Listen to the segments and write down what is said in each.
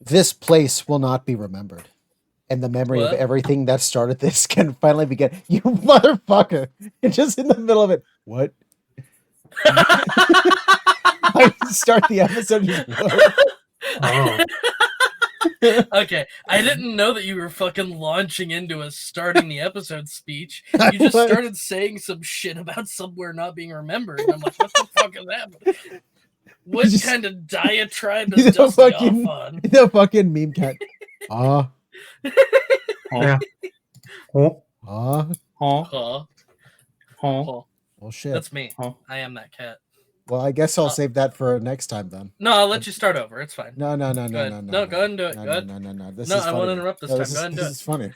This place will not be remembered. And the memory of What? everything that started this can finally begin. You motherfucker! It's just in the middle of it. What? I start the episode. Just, what? Oh, Okay, I didn't know that you were fucking launching into a starting the episode speech. You just was. started saying some shit about somewhere not being remembered, and I'm like, what the fuck is happening? What Just- kind of diatribe the is Dusty fucking- off on? The fucking meme cat. yeah. Oh, Ah. oh, Huh? oh. Huh. Well, shit. That's me. Huh. I am that cat. Well, I guess I'll save that for next time then. No, I'll let you start over. It's fine. No. Go ahead. No, go ahead and do it. No, Go ahead. no. This No, is I funny. won't interrupt this time. Go ahead and do This it. is funny.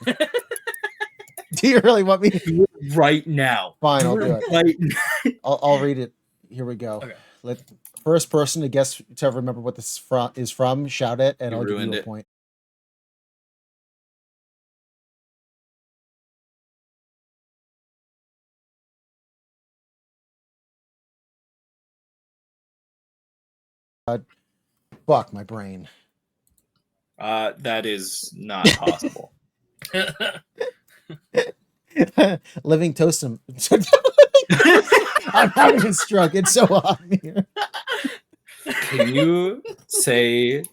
Do you really want me? Do it right now. Fine, I'll do it. Right now. I'll read it. Here we go. Okay. First person to guess to remember what this is from, shout it, and You I'll give ruined you a it. point. Fuck my brain. That is not possible. Living toastum. I'm having a stroke. It's so hot in here. Can you say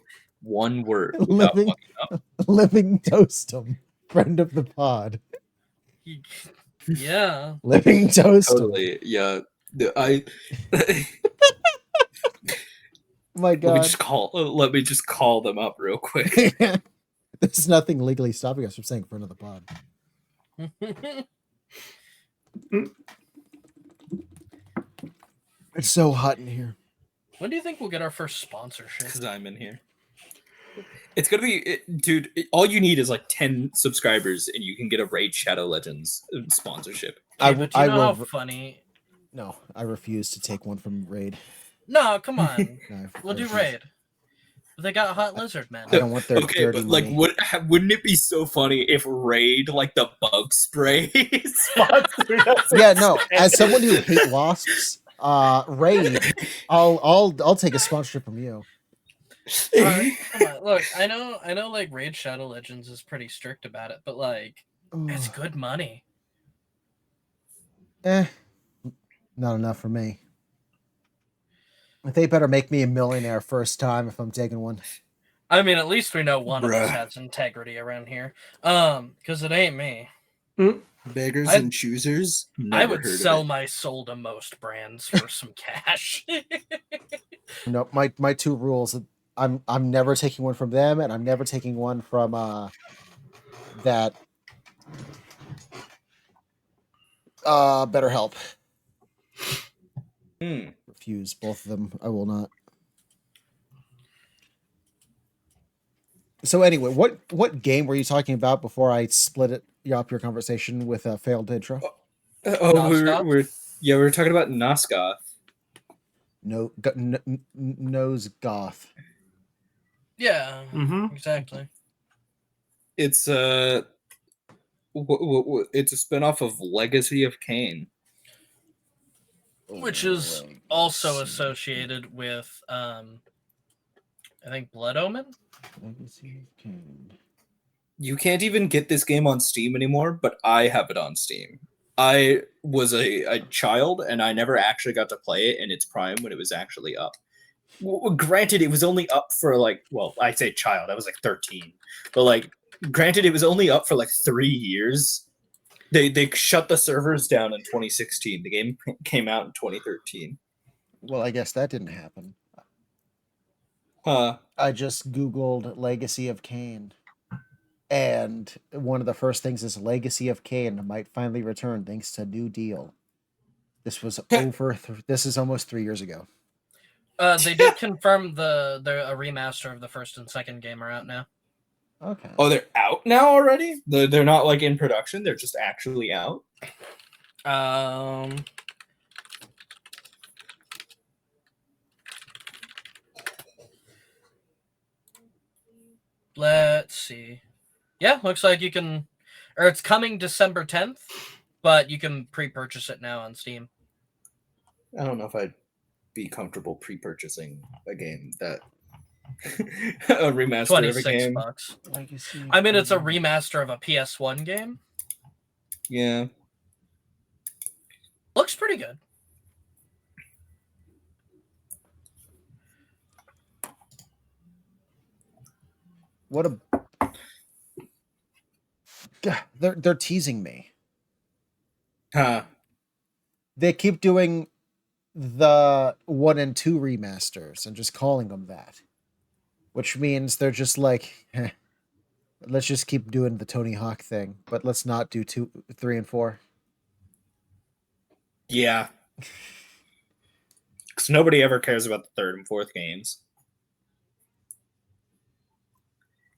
one word without Living, fucking up? living toastum. Friend of the pod. Yeah. Living toastum. Totally. Yeah. I My let me God. just call them up real quick. There's nothing legally stopping us from saying friend of the pod. It's so hot in here. When do you think we'll get our first sponsorship? Because I'm in here. It's gonna be, dude. All you need is like 10 subscribers, and you can get a Raid Shadow Legends sponsorship. Okay, but you know how funny. No, I refuse to take one from Raid. No, come on. No, We'll do refuse. Raid. They got Hot Lizard, man. I don't want their Okay, dirty but like, money. wouldn't it be so funny if Raid, like the bug spray, sponsored us? Yeah, no. As someone who hates wasps, Raid, I'll take a sponsorship from you. Come on. Look, I know like Raid Shadow Legends is pretty strict about it, but like it's good money. Not enough for me. They better make me a millionaire first time if I'm taking one. I mean, at least we know one of us Bruh. has integrity around here. Because it ain't me. Beggars I- and choosers. I Never would heard of sell it. my soul to most brands for some cash. No, my two rules. I'm never taking one from them, and I'm never taking one from that BetterHelp. Refuse both of them. I will not. So anyway, what game were you talking about before I split it up your conversation with a failed intro? We're talking about Noskoth. No, nose goth. Yeah, Mm-hmm. exactly. It's it's a spinoff of Legacy of Kain. Which is also associated with, I think, Blood Omen? You can't even get this game on Steam anymore, but I have it on Steam. I was a child, and I never actually got to play it in its prime when it was actually up. Well, granted, it was only up for like, well, I say child, I was like 13. But like, granted, it was only up for like 3 years. They shut the servers down in 2016. The game came out in 2013. Well, I guess that didn't happen. Huh. I just Googled Legacy of Kain. And one of the first things is Legacy of Kain might finally return thanks to New Deal. This was this is almost 3 years ago. They did confirm a remaster of the first and second game are out now. Okay. Oh, they're out now already? They're not like in production. They're just actually out. Let's see. Yeah, looks like you can, or it's coming December 10th, but you can pre-purchase it now on Steam. I don't know if I'd be comfortable pre-purchasing a game that A remaster of a game. $26. Legacy. I mean, it's a remaster of a PS1 game. Yeah. Looks pretty good. What a. Gah, they're teasing me. Huh. They keep doing the 1 and 2 remasters and just calling them that, which means they're just like, let's just keep doing the Tony Hawk thing, but let's not do 2, 3, and 4. Yeah. Because nobody ever cares about the third and fourth games.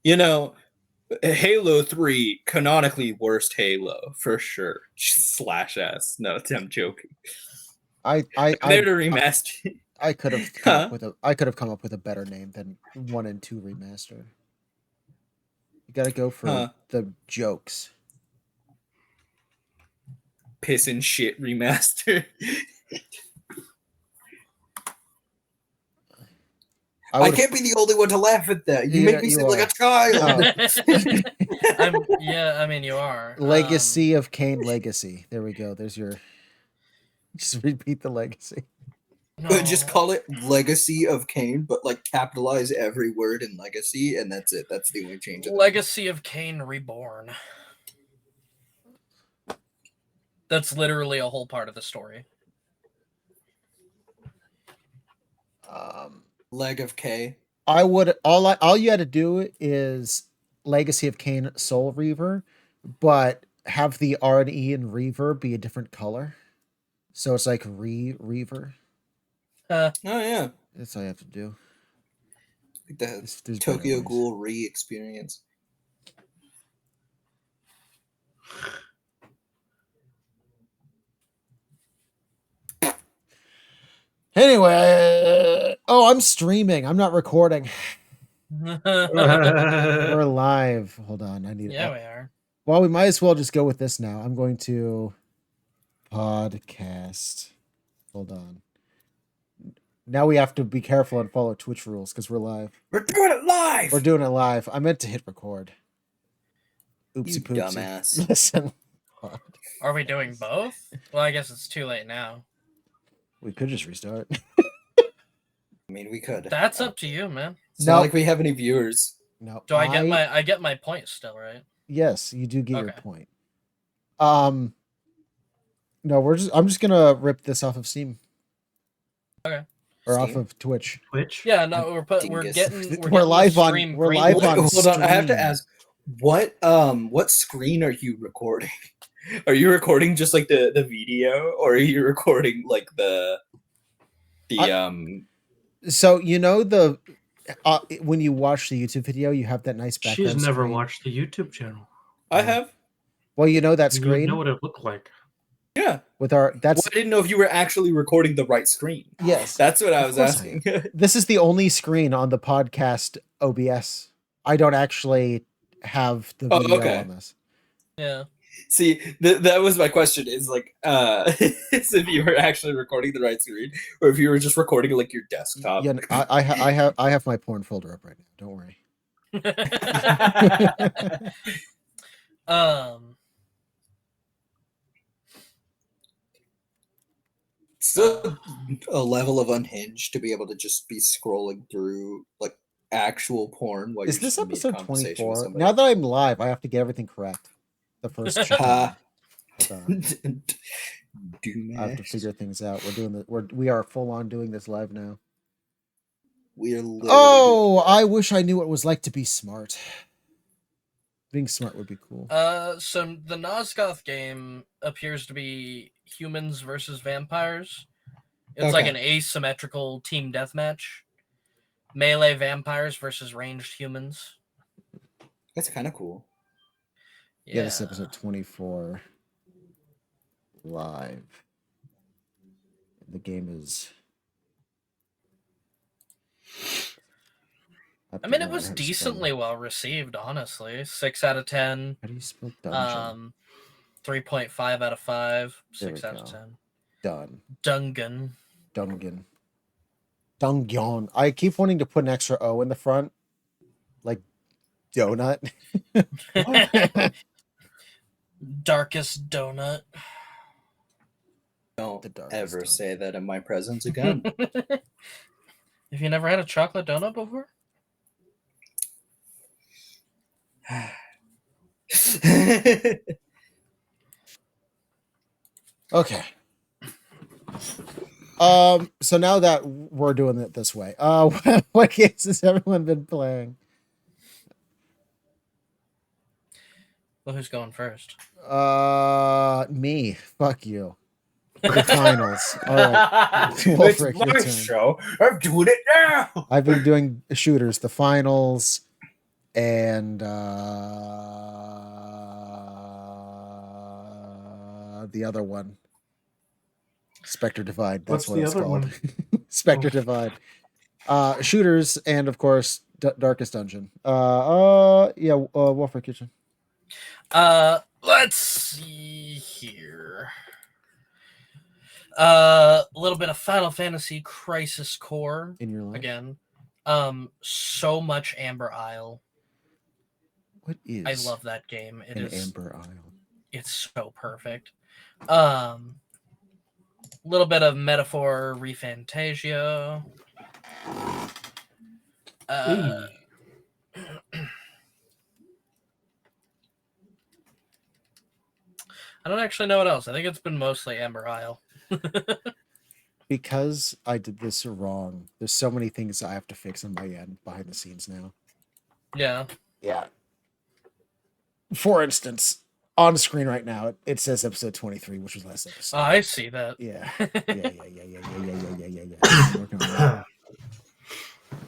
You know, Halo 3, canonically worst Halo, for sure. Slash S. No, I'm joking. I They're to remaster. I could have come up with a better name than 1 and 2 remaster. You gotta go for the jokes. Piss and shit remaster. I can't be the only one to laugh at that. You make me seem like a child. Yeah, I mean, you are. Legacy of Kane Legacy. There we go. There's your... Just repeat the legacy. No. Just call it Legacy of Kane, but like capitalize every word in legacy, and that's it. That's the only change. Legacy of Kane Reborn. That's literally a whole part of the story. Leg of K. I would all you had to do is Legacy of Kane Soul Reaver, but have the R and E and Reaver be a different color. So it's like Reaver. Oh yeah. That's all you have to do. Like the There's Tokyo Ghoul re-experience. Anyway, I'm streaming. I'm not recording. We're live. Hold on. I need. Yeah, we are. Well, we might as well just go with this now. I'm going to podcast. Hold on. Now we have to be careful and follow Twitch rules because we're live. We're doing it live. We're doing it live. I meant to hit record. Oopsie poopsie. Dumbass. Listen. Are we doing both? Well, I guess it's too late now. We could just restart. I mean, we could. That's up to you, man. It's not like we have any viewers. No. Do I get my point still, right? Yes, you do get your point. No, I'm just gonna rip this off of Steam. Okay. Or off of Twitch. Yeah, no, we're live on Hold on, I have to ask, what screen are you recording? Are you recording just like the video, or are you recording like the So you know when you watch the YouTube video, you have that nice background. She's never screen. watched the YouTube channel. I have. Well, you know that screen. You know what it looked like. Yeah. With our I didn't know if you were actually recording the right screen. Yes. That's what I was asking. This is the only screen on the podcast OBS. I don't actually have the video on this. Yeah. See, that was my question. Is like, is if you were actually recording the right screen, or if you were just recording like your desktop. Yeah, I have my porn folder up right now. Don't worry. Still a level of unhinged to be able to just be scrolling through like actual porn. While Is this episode 24? Now Now that I'm live, I have to get everything correct. The first I have to figure things out. We are full on doing this live now. We are literally I wish I knew what it was like to be smart. Being smart would be cool. So the Nosgoth game appears to be humans versus vampires. It's like an asymmetrical team deathmatch. Melee vampires versus ranged humans. That's kind of cool. Yeah, this is episode 24 live. The game is. I mean, it was decently well received, honestly. 6 out of 10. How do you spell dungeon? 3.5 out of 5. 6 out of 10. Done. Dungan. Dungan. Dungeon. I keep wanting to put an extra O in the front, like donut. Darkest donut. Don't The darkest ever donut. say that in my presence again. Have you never had a chocolate donut before? Okay. So now that we're doing it this way, what games has everyone been playing? Well, who's going first? Me. Fuck you. The finals. All right. Wulfryk, your turn. show. I'm doing it now. I've been doing shooters, the finals, and the other one. Spectre Divide. That's What's what the it's other called. one? Spectre Oh. Divide. Shooters, and of course, Darkest Dungeon. Wulfryk Kitchen. Let's see here. A little bit of Final Fantasy Crisis Core In your life. again. So much Amber Isle. What is I love that game. It an is. Amber Isle? It's so perfect. Little bit of Metaphor Refantasia. Hey. I don't actually know what else. I think it's been mostly Amber Isle. Because I did this wrong. There's so many things I have to fix on my end behind the scenes now. Yeah. Yeah. For instance, on screen right now, it says episode 23, which was last episode. Oh, I see that. Yeah.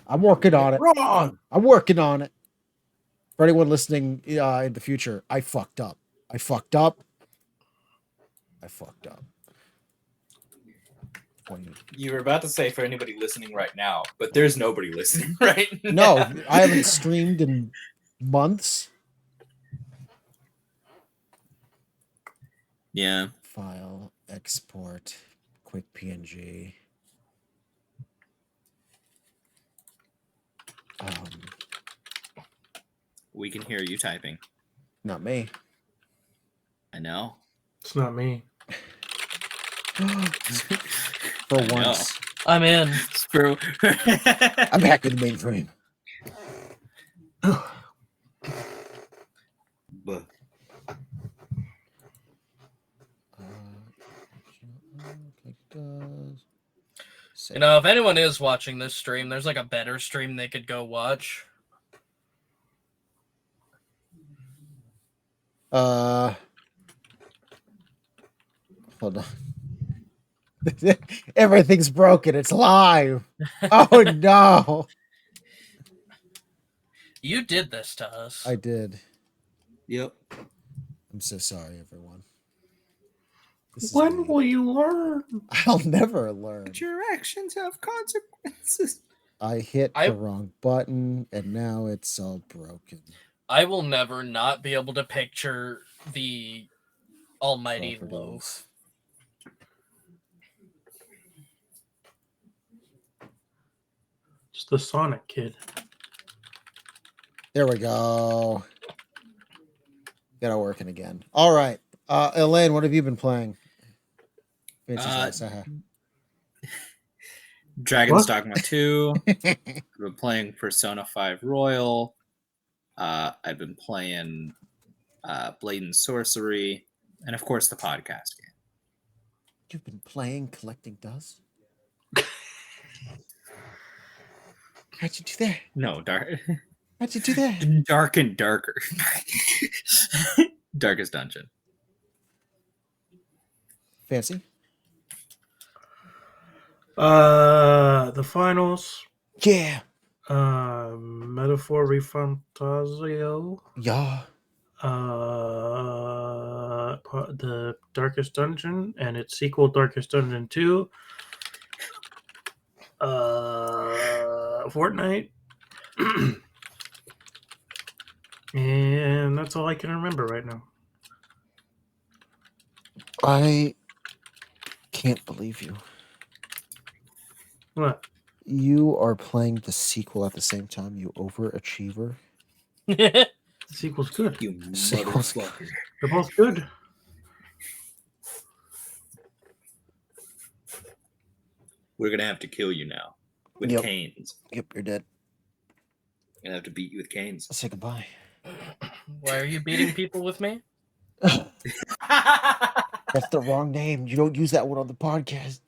I'm working on it. Wrong. I'm working on it. For anyone listening in the future, I fucked up. I fucked up. You were about to say for anybody listening right now, but there's nobody listening right now. No, I haven't streamed in months. Yeah. File, export, quick PNG. We can hear you typing. Not me. I know. It's not me. For I know. once. I'm in. Screw. I'm hacking the mainframe. But You know, if anyone is watching this stream, there's like a better stream they could go watch. Hold on. Everything's broken. It's live. Oh no. You did this to us. I did. yep. I'm so sorry, everyone. This is When me. will you learn? I'll never learn. But your actions have consequences. I hit the wrong button and now it's all broken. I will never not be able to picture the almighty Properties. loaf. It's the Sonic kid. There we go. Got it working again. All right. Eelayne, what have you been playing? Dragon's What? Dogma 2. I've been playing Persona 5 Royal. I've been playing Blade and Sorcery. And of course, the podcast game. You've been playing Collecting Dust? How'd you do that? No, How'd you do that? Dark and Darker. Darkest Dungeon. Fancy? The finals. Yeah. Metaphor Refantasio. Yeah. The Darkest Dungeon and its sequel, Darkest Dungeon 2. Fortnite. And that's all I can remember right now. I can't believe you. What? You are playing the sequel at the same time, you overachiever. The sequel's good. You Sequels. motherfucker. They're both good. We're gonna have to kill you now with Yep. canes. Yep, you're dead. Gonna have to beat you with canes. Say goodbye. Why are you beating people with me? That's the wrong name. You don't use that one on the podcast.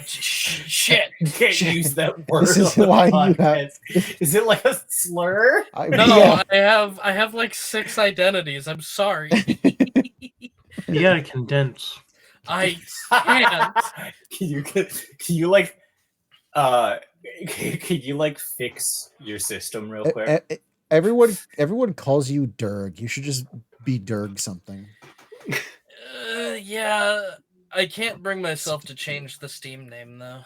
Shit. Can't Shit. use that word. This is on the why you have- podcast. Is it like a slur? No, I have like 6 identities. I'm sorry. You gotta condense. I can't. Can you like can you like fix your system real quick? Everyone calls you Durg. You should just be Durg something. Yeah, I can't bring myself to change the Steam name though.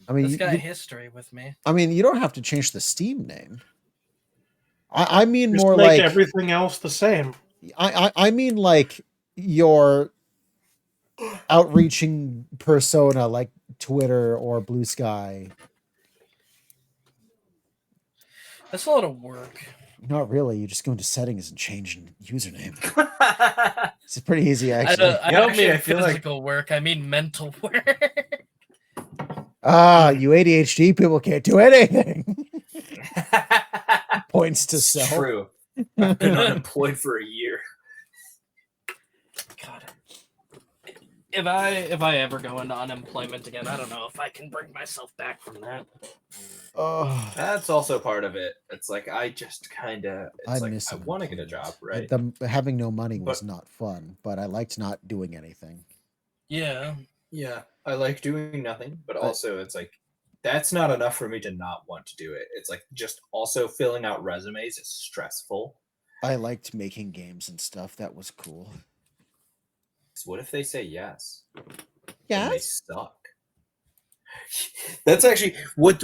I mean, It's got history with me. I mean, you don't have to change the Steam name. I mean Just more make like everything else the same. I mean like your outreaching persona, like Twitter or Blue Sky. That's a lot of work. Not really. You just go into settings and change username. It's pretty easy, I actually. don't, I Yeah, don't actually, mean I feel like- physical work. I mean mental work. You ADHD people can't do anything. Points to It's self. true. I've been unemployed for a year. God. If I ever go into unemployment again, I don't know if I can bring myself back from that. Oh, That's also part of it. It's like I just kind of. I It's like miss I want to get a job, right? having no money was But- not fun, but I liked not doing anything. Yeah. Yeah, I like doing nothing, but also it's like that's not enough for me to not want to do it. It's like just also filling out resumes is stressful. I liked making games and stuff. That was cool. So what if they say yes? And Yeah. they suck. That's actually what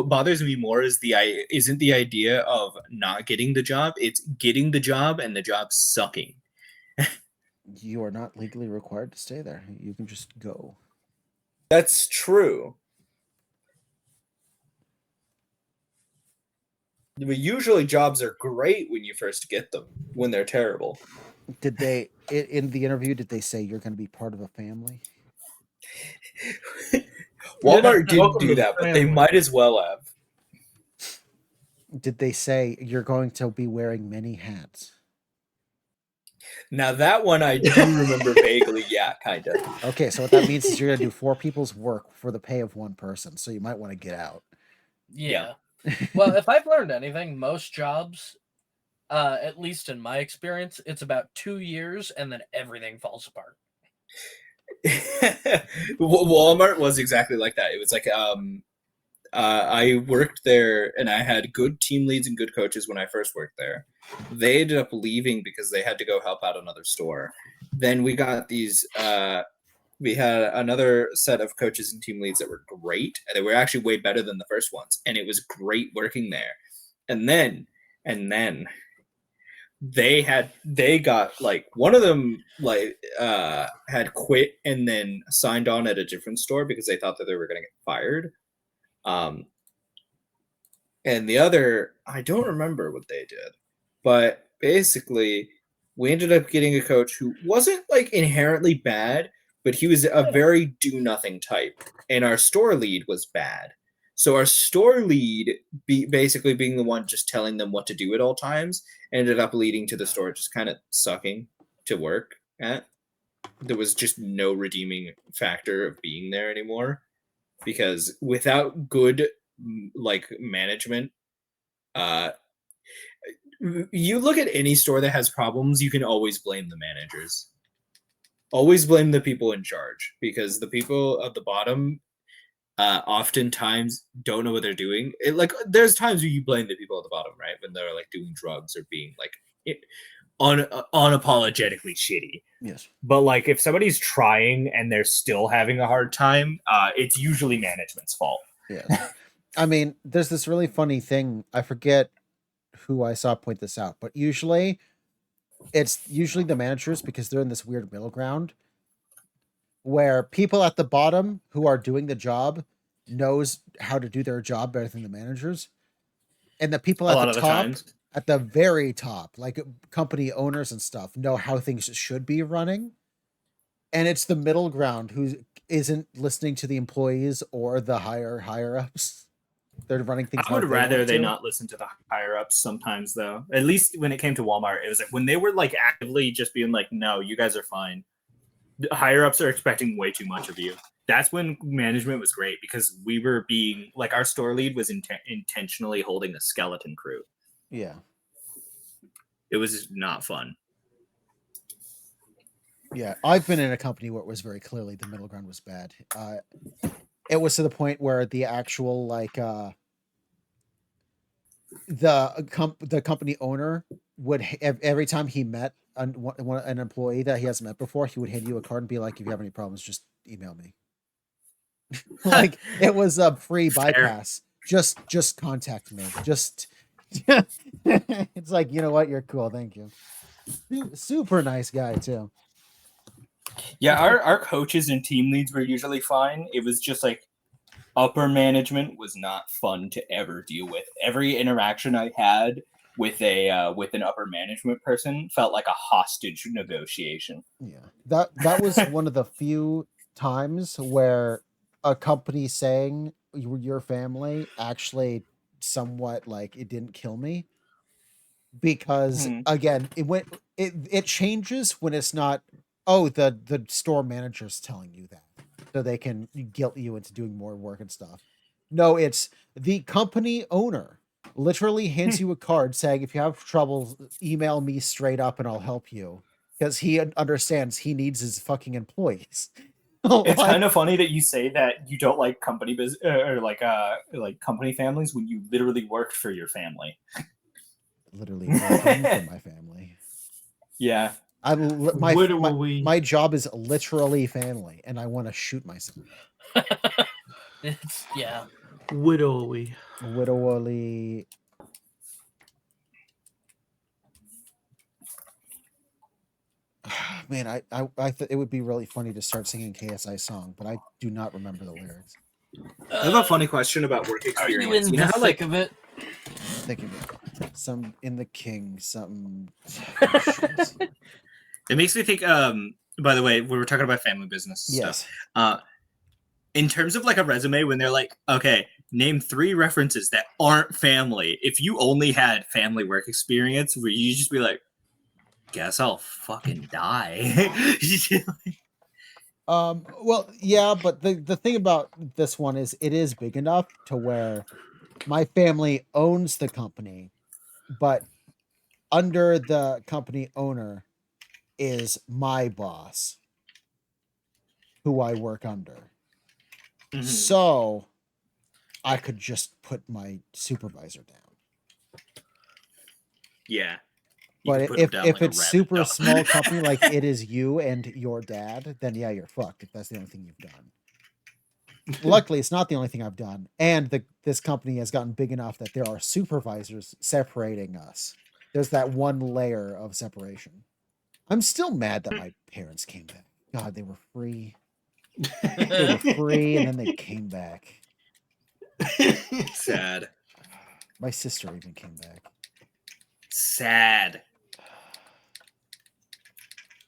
bothers me more is isn't the idea of not getting the job. It's getting the job and the job sucking. You are not legally required to stay there. You can just go. That's true. But usually jobs are great when you first get them. When they're terrible. Did they in the interview? Did they say you're going to be part of a family? Walmart did Welcome to do the that, but they family. might as well have. Did they say you're going to be wearing many hats? Now that one I do remember vaguely. Yeah, kind of. Okay, so what that means is you're going to do 4 people's work for the pay of 1 person. So you might want to get out. Yeah. Well, if I've learned anything, most jobs, at least in my experience, it's about 2 years and then everything falls apart. Walmart was exactly like that. It was like I worked there and I had good team leads and good coaches when I first worked there. They ended up leaving because they had to go help out another store. Then we got these we had another set of coaches and team leads that were great. They were actually way better than the first ones, and it was great working there. And then they got like one of them had quit and then signed on at a different store because they thought that they were going to get fired. And the other, I don't remember what they did, but basically we ended up getting a coach who wasn't like inherently bad, but he was a very do nothing type, and our store lead was bad. So our store lead, basically being the one just telling them what to do at all times, ended up leading to the store just kind of sucking to work at. There was just no redeeming factor of being there anymore, because without good like management, you look at any store that has problems, you can always blame the managers. Always blame the people in charge, because the people at the bottom oftentimes don't know what they're doing. There's times where you blame the people at the bottom, right, when they're like doing drugs or being like unapologetically shitty. Yes. But like if somebody's trying and they're still having a hard time, it's usually management's fault. Yeah. I mean, there's this really funny thing. I forget who I saw point this out, but it's usually the managers, because they're in this weird middle ground where people at the bottom who are doing the job knows how to do their job better than the managers, and the people A at lot the of the top, times. at the very top, like company owners and stuff, know how things should be running, and it's the middle ground who isn't listening to the employees or the higher ups. They're running things I would how they rather want they to. not listen to the higher ups sometimes, though. At least when it came to Walmart, it was like when they were like actively just being like, "No, you guys are fine." The higher ups are expecting way too much of you. That's when management was great because we were being like our store lead was intentionally holding a skeleton crew. Yeah. It was not fun. Yeah, I've been in a company where it was very clearly the middle ground was bad. It was to the point where the actual like the company owner would every time he met an employee that he hasn't met before, he would hand you a card and be like, "If you have any problems, just email me." Like it was a free Fair. bypass. Just contact me. Just it's like, you know what, you're cool, thank you. Super nice guy too. Yeah, our coaches and team leads were usually fine. It was just like upper management was not fun to ever deal with. Every interaction I had with an upper management person felt like a hostage negotiation. Yeah, that was one of the few times where a company saying your family actually somewhat like it didn't kill me, because again it changes when it's not, oh, the store manager's telling you that so they can guilt you into doing more work and stuff. No, it's the company owner literally hands you a card saying, if you have trouble, email me straight up and I'll help you, because he understands he needs his fucking employees. It's kind of funny that you say that you don't like company or like company families when you literally worked for your family. Literally working for my family. Yeah. My job is literally family, and I want to shoot myself. It's yeah. Widowy. Widowy. Man, I it would be really funny to start singing KSI song, but I do not remember the lyrics. I have a funny question about work Are you in experience. You know the how thick like of it? Thinking some in the king, something. it makes me think. By the way, we were talking about family business Yes. stuff. In terms of like a resume, when they're like, okay, name 3 references that aren't family. If you only had family work experience, where you just be like, guess I'll fucking die. Well, yeah, but the thing about this one is it is big enough to where my family owns the company, but under the company owner is my boss, who I work under. Mhm. So I could just put my supervisor down. Yeah. But if it's super small company, like it is you and your dad, then yeah, you're fucked if that's the only thing you've done. Luckily, it's not the only thing I've done, and this company has gotten big enough that there are supervisors separating us. There's that one layer of separation. I'm still mad that my parents came back. God, they were free. They were free, and then they came back. Sad. My sister even came back. Sad.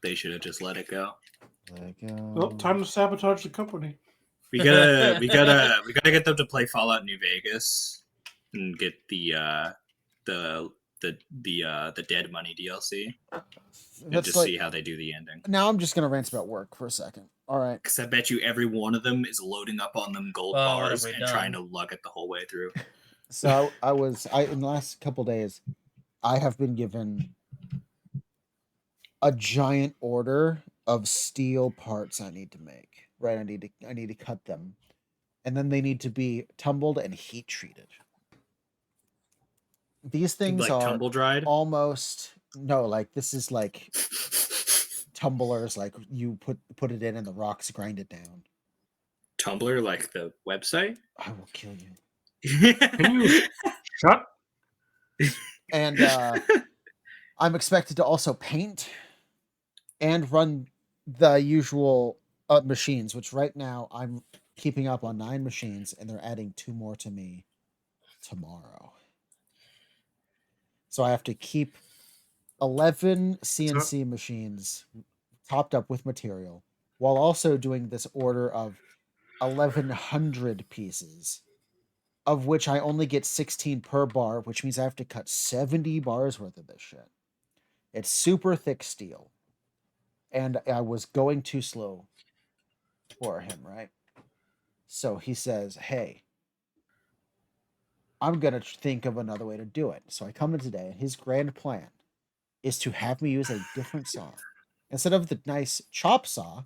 They should have just let it go. Well, time to sabotage the company. We gotta get them to play Fallout New Vegas and get the Dead Money DLC. And just see how they do the ending. Now I'm just gonna rant about work for a second. All right. Because I bet you every one of them is loading up on them gold bars and trying to lug it the whole way through. So I in the last couple days, I have been given a giant order of steel parts I need to make. Right, I need to cut them, and then they need to be tumbled and heat treated. These things like are tumble dried. Almost no, like this is like tumblers. Like you put it in, and the rocks grind it down. Tumblr, like the website. I will kill you. Can you shut? And I'm expected to also paint and run the usual machines, which right now I'm keeping up on 9 machines, and they're adding 2 more to me tomorrow. So I have to keep 11 CNC machines topped up with material while also doing this order of 1,100 pieces, of which I only get 16 per bar, which means I have to cut 70 bars worth of this shit. It's super thick steel. And I was going too slow for him, right? So he says, hey, I'm going to think of another way to do it. So I come in today, and his grand plan is to have me use a different saw. Instead of the nice chop saw,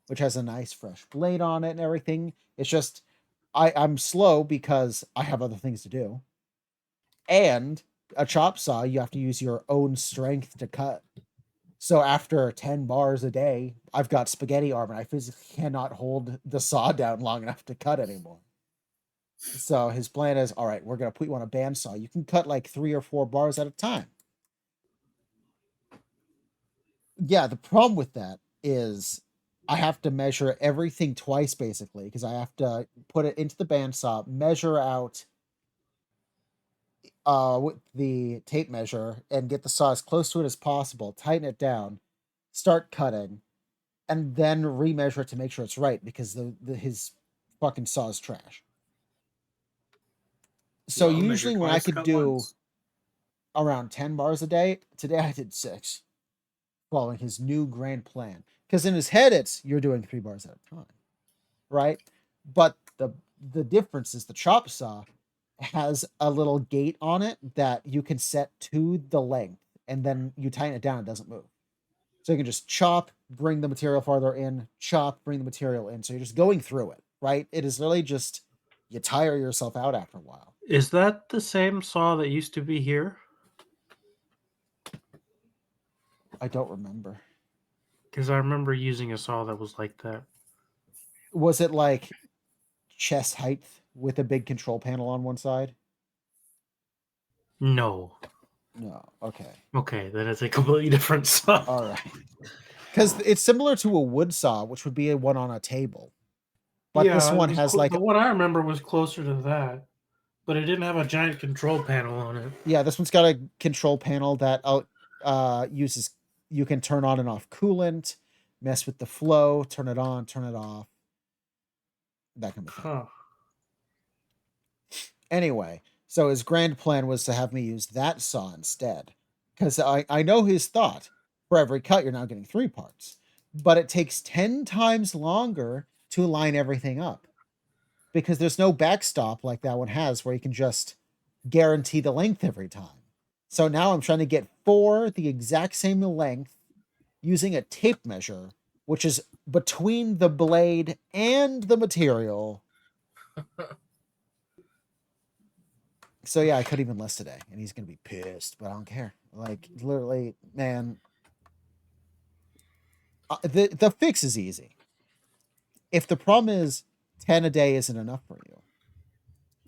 which has a nice fresh blade on it and everything, it's just I'm slow because I have other things to do. And a chop saw, you have to use your own strength to cut. So after 10 bars a day, I've got spaghetti arm, and I physically cannot hold the saw down long enough to cut anymore. So his plan is, all right, we're going to put you on a bandsaw. You can cut like 3 or 4 bars at a time. Yeah, the problem with that is I have to measure everything twice, basically, because I have to put it into the bandsaw, measure out with the tape measure, and get the saw as close to it as possible, tighten it down, start cutting, and then remeasure it to make sure it's right, because his fucking saw is trash. So Well, measure usually when I twice, could cut do once. around 10 bars a day, today I did 6, following his new grand plan. Because in his head, it's you're doing 3 bars at a time, right? But the difference is the chop saw has a little gate on it that you can set to the length, and then you tighten it down, it doesn't move. So you can just chop, bring the material farther in, chop, bring the material in. So you're just going through it, right? It is really just, you tire yourself out after a while. Is that the same saw that used to be here? I don't remember. Because I remember using a saw that was like that. Was it like chest height with a big control panel on one side? No. No. Okay. Okay, then it's a completely different saw. All right. Because it's similar to a wood saw, which would be a one on a table. But yeah, this one it was has like, the one I remember was closer to that, but it didn't have a giant control panel on it. yeah, this one's got a control panel that uses, you can turn on and off coolant, mess with the flow, turn it on, turn it off, that kind of thing. Huh. Anyway, so his grand plan was to have me use that saw instead. Because I know his thought. For every cut, you're now getting 3 parts. But it takes 10 times longer to line everything up. Because there's no backstop like that one has, where you can just guarantee the length every time. So now I'm trying to get 4 the exact same length using a tape measure, which is between the blade and the material. So yeah, I cut even less today, and he's gonna be pissed, but I don't care. Like, literally, man, the fix is easy. If the problem is 10 a day isn't enough for you,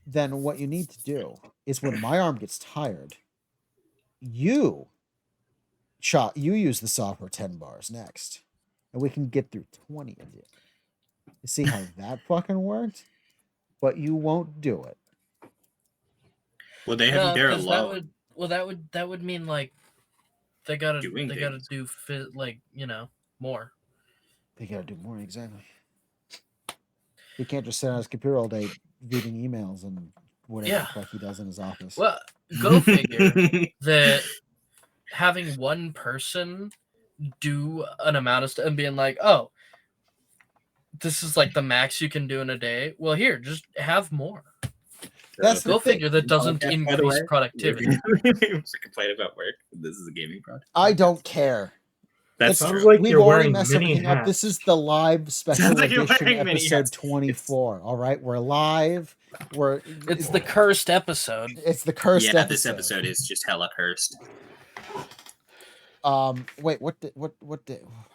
then what you need to do is, when my arm gets tired, you use the saw for 10 bars next, and we can get through 20 a day. You see how that fucking worked? But you won't do it. Well, they have you there 'cause alone. that would mean like they gotta Doing do like more. They gotta do more, exactly. He can't just sit on his computer all day reading emails and whatever the fuck he does in his office. Well, go figure that having one person do an amount of stuff and being like, oh, this is like the max you can do in a day. Well, here, just have more. That's the Go thing. figure that doesn't By the increase way, productivity. It's a complaint about work. This is a gaming project. I don't care. That's It's- Sounds true. like We've you're already wearing messed many everything up. This hats. is the live special like you're edition wearing many episode hats. 24. All right, we're live. It's the cursed episode. It's the cursed Yeah, episode. this episode is just hella cursed. Wait, what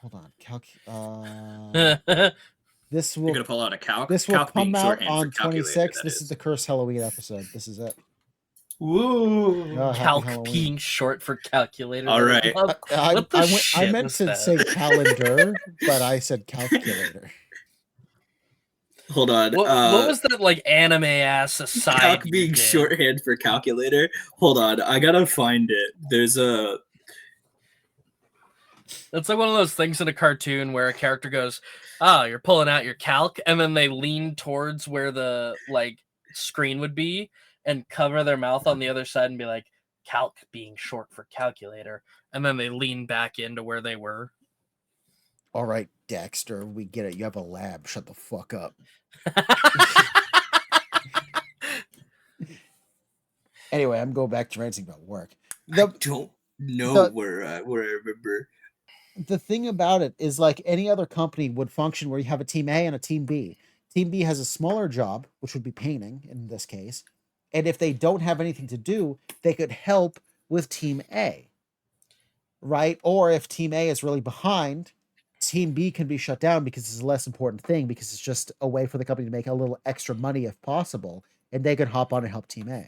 hold on. This You're will gonna pull out a calc. this will Calc being come out shorthand for on calculator, 26. that This is the cursed Halloween episode. This is it. Woo! Oh, happy Calc Halloween. being short for calculator. All right. What the I shit meant was to that? say calendar, but I said calculator. Hold on. What was that like anime ass aside? Calc you being did? shorthand for calculator. Hold on, I gotta find it. There's a. It's like one of those things in a cartoon where a character goes, "Ah, you're pulling out your calc," and then they lean towards where the like screen would be and cover their mouth on the other side and be like, "Calc being short for calculator," and then they lean back into where they were. All right, Dexter, we get it. You have a lab. Shut the fuck up. Anyway, I'm going back to ranting about work. I don't know where I remember. The thing about it is, like any other company would function where you have a team A and a team B. Team B has a smaller job, which would be painting in this case. And if they don't have anything to do, they could help with team A. Right? Or if team A is really behind, team B can be shut down because it's a less important thing, because it's just a way for the company to make a little extra money if possible. And they can hop on and help team A.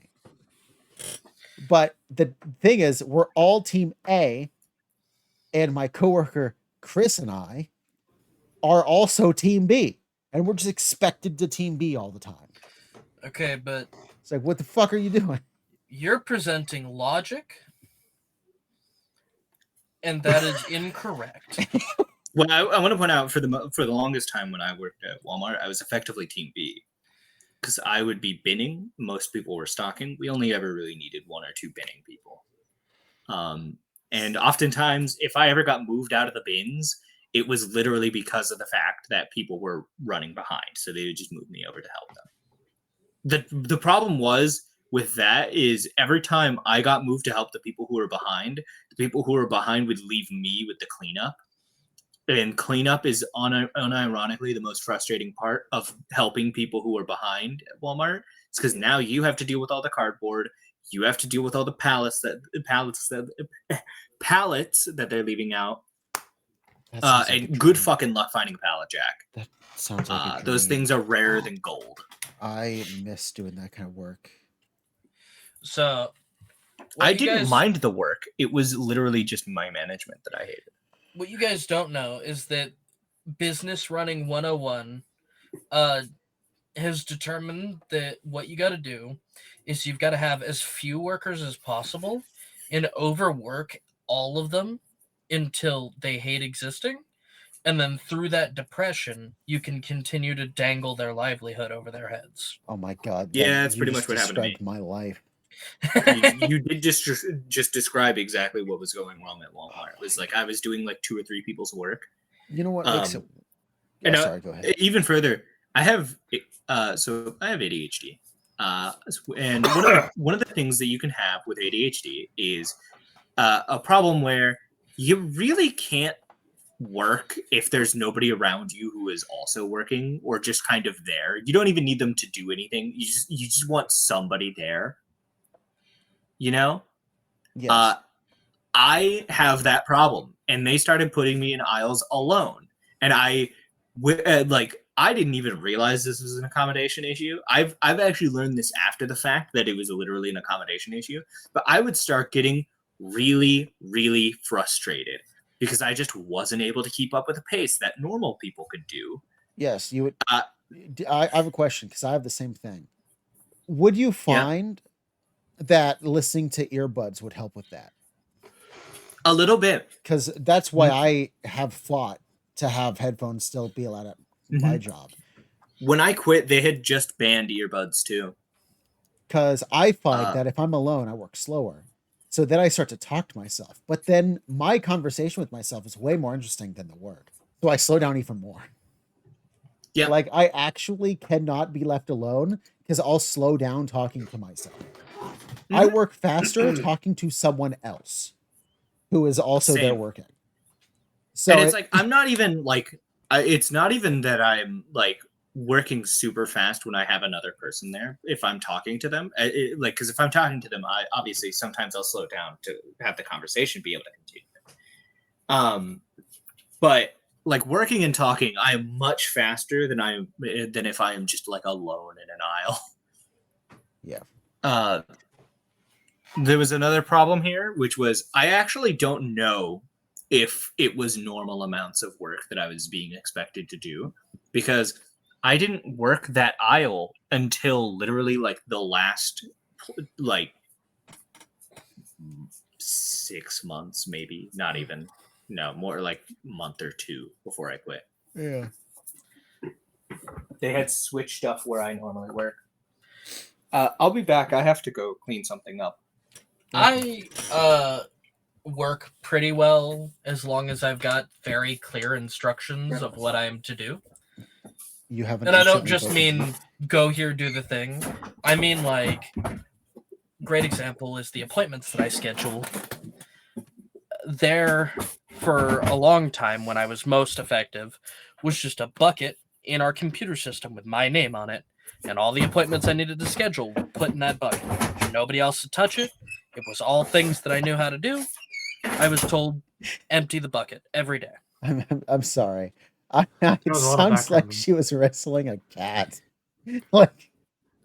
But the thing is, we're all team A, and my coworker Chris and I are also team B, and we're just expected to team B all the time. Okay, but It's like, what the fuck are you doing? you're presenting logic, and that is incorrect. Well, I want to point out for the longest time when I worked at Walmart, I was effectively team B because I would be binning. Most people were stocking. We only ever really needed one or two binning people. And oftentimes, if I ever got moved out of the bins, it was literally because of the fact that people were running behind. So they would just move me over to help them. The problem was with that is every time I got moved to help the people who were behind, the people who were behind would leave me with the cleanup. And cleanup is unironically the most frustrating part of helping people who are behind at Walmart. It's because now you have to deal with all the cardboard. You have to deal with all the pallets that they're leaving out. That sounds like a And good dream. fucking luck finding a pallet jack. That sounds like a Those dream. things are rarer than gold. I miss doing that kind of work. So I didn't mind the work. It was literally just my management that I hated. What you guys don't know is that Business Running 101 has determined that what you got to do is you've got to have as few workers as possible and overwork all of them until they hate existing. And then through that depression, you can continue to dangle their livelihood over their heads. Oh my god. Yeah, that's pretty much what happened to me. My life. You did just describe exactly what was going wrong at Walmart. It was like I was doing like 2 or 3 people's work. You know what makes it... and, sorry, go ahead. Even further, I have ADHD. And one of the things that you can have with ADHD is a problem where you really can't work if there's nobody around you who is also working or just kind of there. You don't even need them to do anything. You just want somebody there. You know? Yes. I have that problem, and they started putting me in aisles alone. And I didn't even realize this was an accommodation issue. I've actually learned this after the fact that it was literally an accommodation issue. But I would start getting really, really frustrated because I just wasn't able to keep up with the pace that normal people could do. Yes, you would. I have a question because I have the same thing. Would you find that listening to earbuds would help with that? A little bit. Because that's why I have fought to have headphones still be allowed at my job. When I quit, they had just banned earbuds too. Because I find that if I'm alone, I work slower. So then I start to talk to myself. But then my conversation with myself is way more interesting than the work. So I slow down even more. Yeah. Like I actually cannot be left alone because I'll slow down talking to myself. I work faster talking to someone else who is also there working. So and it's like, I'm not even like, it's not even that I'm like working super fast when I have another person there. If I'm talking to them, because if I'm talking to them, I obviously sometimes I'll slow down to have the conversation be able to continue. But like working and talking, I am much faster than if I am just like alone in an aisle. Yeah. There was another problem here, which was I actually don't know if it was normal amounts of work that I was being expected to do, because I didn't work that aisle until literally like the last like 6 months, maybe. Not even. No, more like month or two before I quit. Yeah. They had switched stuff where I normally work. I'll be back. I have to go clean something up. I work pretty well as long as I've got very clear instructions of what I am to do. You haven't. And I don't instantly just broken mean go here, do the thing. I mean, like, great example is the appointments that I schedule. There, for a long time, when I was most effective, was just a bucket in our computer system with my name on it, and all the appointments I needed to schedule were put in that bucket. Nobody else to touch it. It was all things that I knew how to do. I was told, empty the bucket every day. I'm sorry. It was a lot of sounds like background. she was wrestling a cat. Like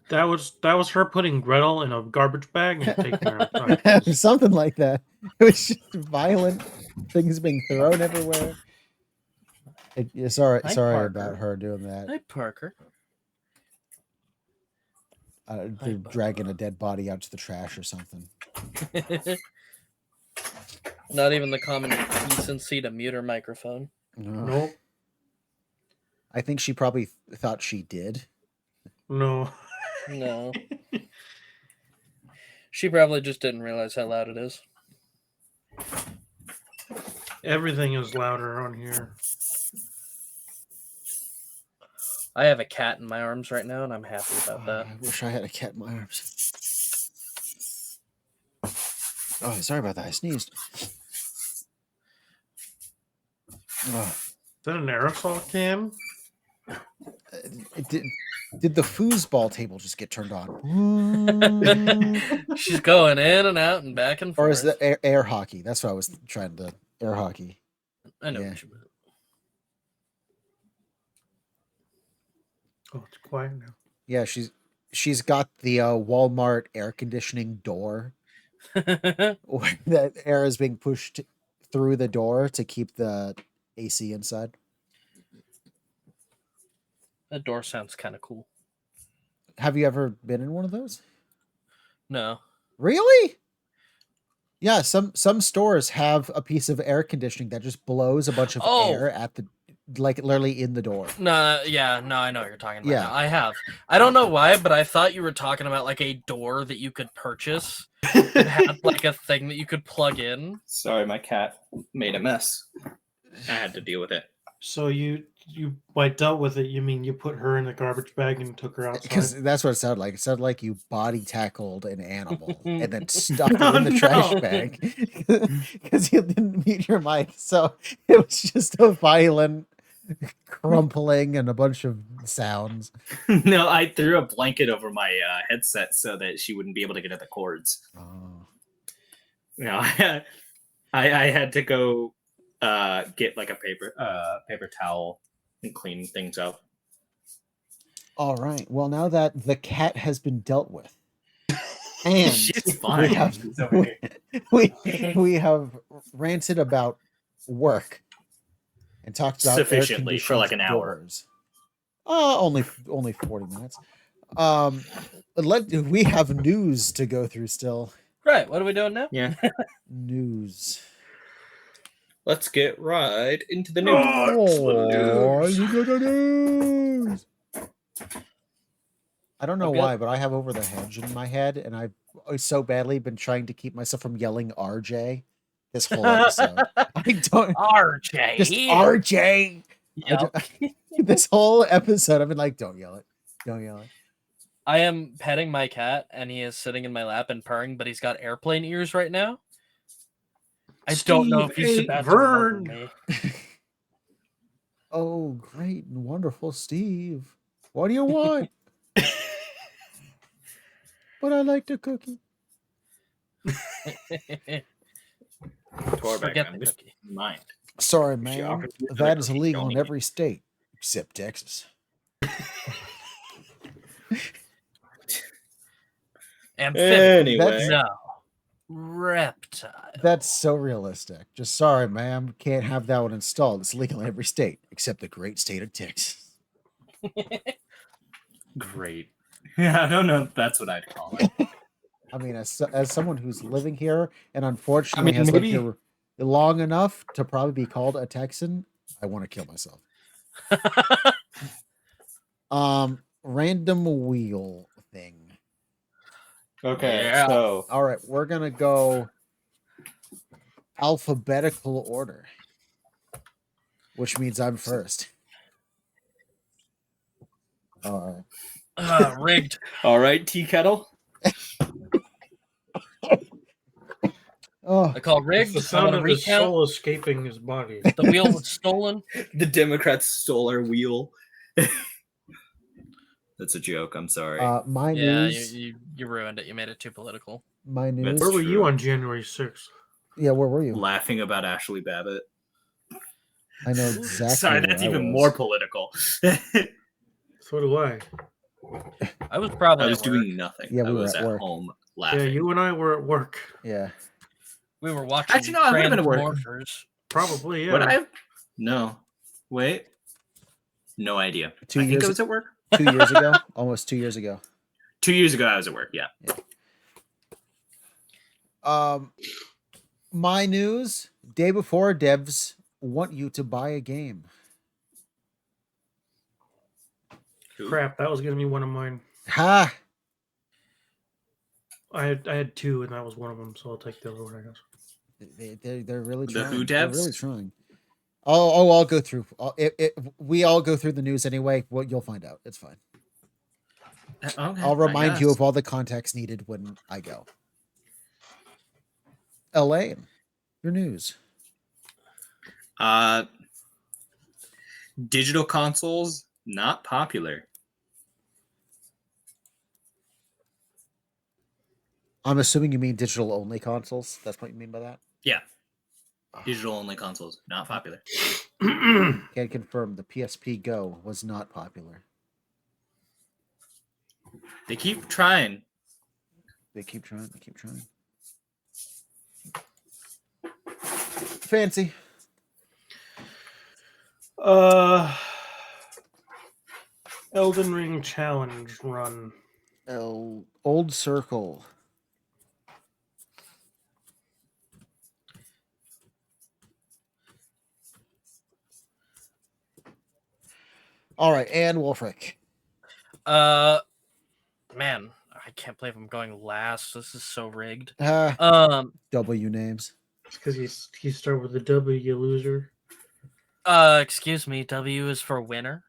That was her putting Gretel in a garbage bag and taking her outside. something like that. It was just violent things being thrown everywhere. Sorry Hi, about Parker. her doing that. Hi, Parker. They're dragging a dead body out to the trash or something. Not even the common decency to mute her microphone. No. Nope. I think she probably thought she did. No. No. She probably just didn't realize how loud it is. Everything is louder on here. I have a cat in my arms right now, and I'm happy about that. I wish I had a cat in my arms. Oh, sorry about that. I sneezed. Oh. Is that an aerosol can? Did the foosball table just get turned on? She's going in and out and back and forth. Or is that air hockey? That's what I was trying to. Air hockey. I know Yeah. what you meant. Oh, it's quiet now. Yeah, she's got the Walmart air conditioning door where that air is being pushed through the door to keep the AC inside. That door sounds kind of cool. Have you ever been in one of those? No. Really? Yeah, some stores have a piece of air conditioning that just blows a bunch of air at the literally in the door. No, yeah, no, I know what you're talking about. Yeah. Now. I have. I don't know why, but I thought you were talking about like a door that you could purchase. It had like a thing that you could plug in. Sorry, my cat made a mess. I had to deal with it. So by dealt with it, you mean you put her in the garbage bag and took her Because outside? that's what it sounded like. It sounded like you body tackled an animal and then stuck it No, in the trash no. bag because you didn't mute your mic. So it was just a violent crumpling and a bunch of sounds. No, I threw a blanket over my headset so that she wouldn't be able to get at the cords. Oh. No, I had to go get like a paper towel and clean things up. All right. Well, now that the cat has been dealt with, and She's fine. we have ranted about work and talked about Sufficiently for like an air-conditioned hour. doors. Only 40 minutes. We have news to go through still. Right. What are we doing now? Yeah. News. Let's get right into the news. Oh, you got the news. I don't know Okay. why, but I have Over the Hedge in my head, and I've so badly been trying to keep myself from yelling RJ this whole episode. I don't. RJ. Just RJ. Yep. This whole episode, I've been like, don't yell it. Don't yell it. I am petting my cat, and he is sitting in my lap and purring, but he's got airplane ears right now. I don't know if he's Steve about ate to murder Vern. me. Oh, great and wonderful Steve. What do you want? But I like the cookie. Torbeck, Forget I'm the just cookie. in mind. Sorry, She man. offers me another That is cookie, illegal don't in eat every state except Texas. Amphibian. Anyway, No. Reptile. That's so realistic. Just sorry, ma'am. Can't have that one installed. It's legal in every state except the great state of Texas. Great. Yeah, I don't know if that's what I'd call it. I mean, as someone who's living here and unfortunately mean, has lived maybe- here long enough to probably be called a Texan, I want to kill myself. Random wheel thing. Okay, Yeah. so All right, we're gonna go alphabetical order, which means I'm first. All right. Rigged. all right, tea kettle. Oh, I call It's rigged. the I sound want to of his recount. soul escaping his body. The wheel was stolen. The Democrats stole our wheel. That's a joke. I'm sorry. my Yeah, news. you ruined it. You made it too political. My news. Where were you true. on January 6th? Yeah, where were you? Laughing about Ashley Babbitt. I know exactly. Sorry, where that's I even was. more political. So do I. I was probably I was at work. doing nothing. Yeah, we I were was at at work. home Yeah, laughing. you and I were at work. Yeah. We were watching Actually, no, I would've been at work. Transmorphers. Probably, yeah. Would I have? No. Wait. No idea. 2 I think years I was at work. 2 years ago, almost 2 years ago. 2 years ago, I was at work. Yeah. My news: day before, devs want you to buy a game. Crap, that was gonna be one of mine. Ha! I had two, and that was one of them. So I'll take the other one, I guess. They're really The trying. who They're devs? really trying. I'll go through. We all go through the news anyway. Well, you'll find out. It's fine. Okay, I'll I remind you guess. of all the context needed when I go. Eelayne, your news. Digital consoles not popular. I'm assuming you mean digital only consoles. That's what you mean by that. Yeah. Digital only consoles not popular. Can confirm the PSP Go was not popular. They keep trying. They keep trying. They keep trying. Fancy. Elden Ring challenge run. Old Circle. All right, and Wulfryk. Man, I can't believe I'm going last. This is so rigged. W names. Because he start with the W, you loser. Excuse me. W is for winner.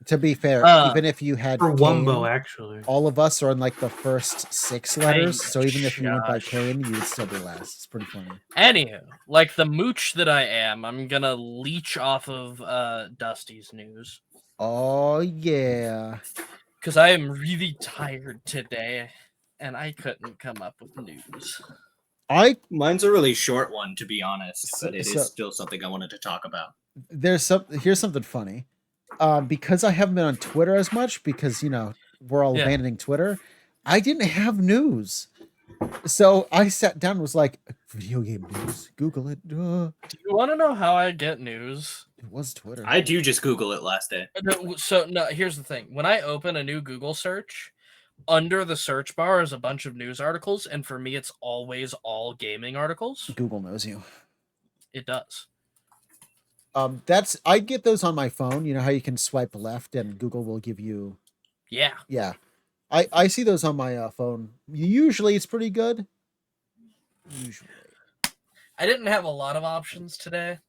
To be fair, even if you had For Kane, Wumbo, actually. all of us are in like the first 6 letters. Hey, So even if you went by shush. Kane, you would still be last. It's pretty funny. Anywho, like the mooch that I am, I'm gonna leech off of Dusty's news Oh yeah. because I am really tired today, and I couldn't come up with news. Mine's a really short one, to be honest, So- but it is so- still something I wanted to talk about. Here's something funny. Because I haven't been on Twitter as much because we're all Yeah. abandoning Twitter. I didn't have news, so I sat down and was like, "Video game news. Google it." Do you want to know how I get news? It was Twitter. I do just Google it last day. No, here's the thing. When I open a new Google search, under the search bar is a bunch of news articles, and for me, it's always all gaming articles. Google knows you. It does. I get those on my phone. You know how you can swipe left and Google will give you. Yeah. Yeah, I see those on my phone. Usually, it's pretty good. Usually. I didn't have a lot of options today.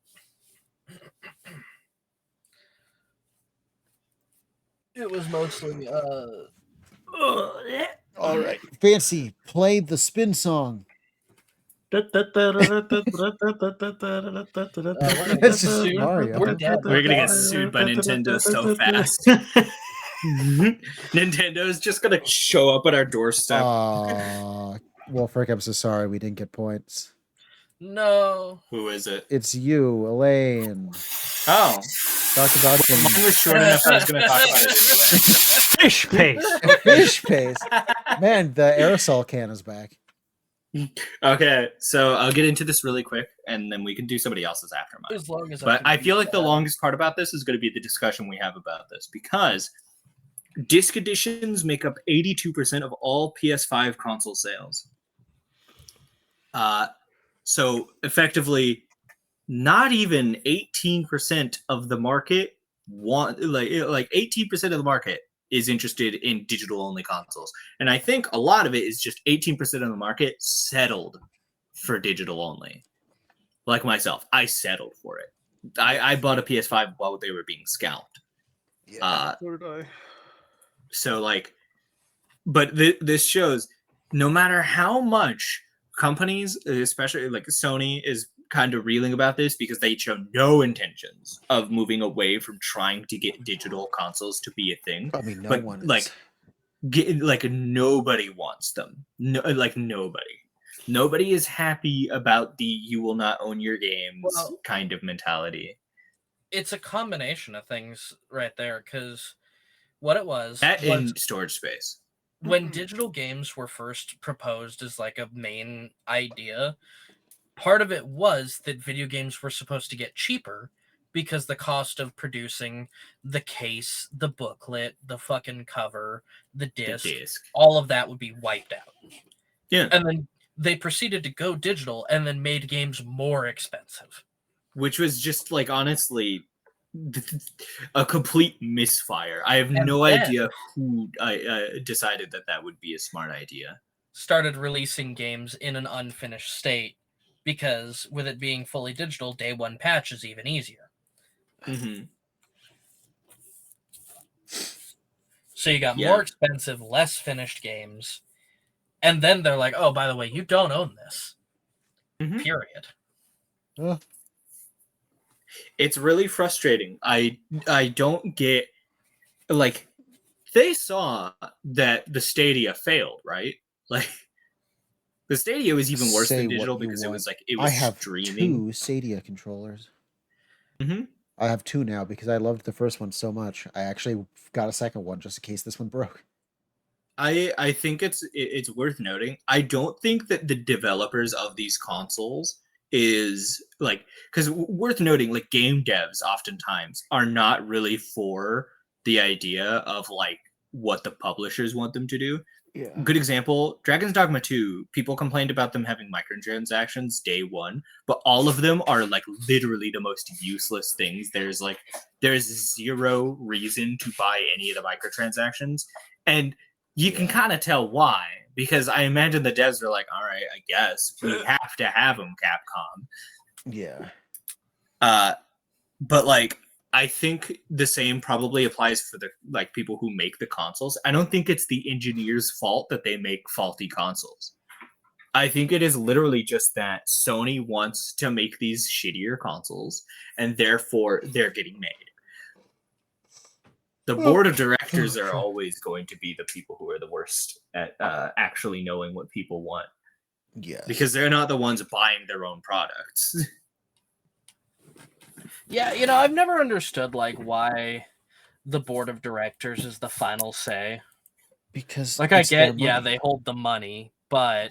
It was mostly All right, Fancy, play the spin song. It's It's just Mario. We're dead. We're gonna get sued by Nintendo so fast. Nintendo's just gonna show up at our doorstep. Wulfryk, I'm so sorry we didn't get points. No. Who is it? It's you, Eelayne. Oh, Talk about mine some was short enough. I was gonna talk about it anyway. Fish paste. fish paste. Man, the aerosol can is back. Okay, so I'll get into this really quick, and then we can do somebody else's after mine. As long as But can I do feel like the that. longest part about this is going to be the discussion we have about this, because disc editions make up 82% of all PS5 console sales. So effectively, not even 18% of the market want like 18% of the market is interested in digital only consoles. And I think a lot of it is just 18% of the market settled for digital only. Like myself, I settled for it. I bought a PS5 while they were being scalped. Yeah, so did I. So like, but this shows no matter how much companies, especially like Sony, is kind of reeling about this because they show no intentions of moving away from trying to get digital consoles to be a thing. I mean, no but one like, nobody wants them. No, like nobody is happy about the "you will not own your games" kind of mentality. It's a combination of things right there, because what it was in storage space. When digital games were first proposed as like a main idea, part of it was that video games were supposed to get cheaper because the cost of producing the case, the booklet, the fucking cover, the disc, all of that would be wiped out. Yeah. And then they proceeded to go digital and then made games more expensive. Which was just like, honestly, a complete misfire. I have no idea who decided that would be a smart idea. Started releasing games in an unfinished state because with it being fully digital, day one patch is even easier. Mm-hmm. So you got more expensive, less finished games. And then they're like, oh, by the way, you don't own this. Mm-hmm. Period. It's really frustrating. I don't get, like, they saw that the Stadia failed, right? Like, the Stadia was even worse than digital because it was I have streaming. 2 Stadia controllers. Mm-hmm. I have 2 now because I loved the first one so much. I actually got a second one just in case this one broke. I think it's worth noting. I don't think that the developers of these consoles is like, because worth noting, like, game devs oftentimes are not really for the idea of like what the publishers want them to do. Yeah. Good example, Dragon's Dogma 2, people complained about them having microtransactions day one, but all of them are like literally the most useless things. There's zero reason to buy any of the microtransactions. And you can kind of tell why, because I imagine the devs are like, all right, I guess we have to have them, Capcom. Yeah. But like, I think the same probably applies for the like people who make the consoles. I don't think it's the engineers' fault that they make faulty consoles. I think it is literally just that Sony wants to make these shittier consoles, and therefore they're getting made. The board of directors are always going to be the people who are the worst at actually knowing what people want. Yeah. Because they're not the ones buying their own products. Yeah, I've never understood like why the board of directors is the final say. Because like I get, they hold the money, but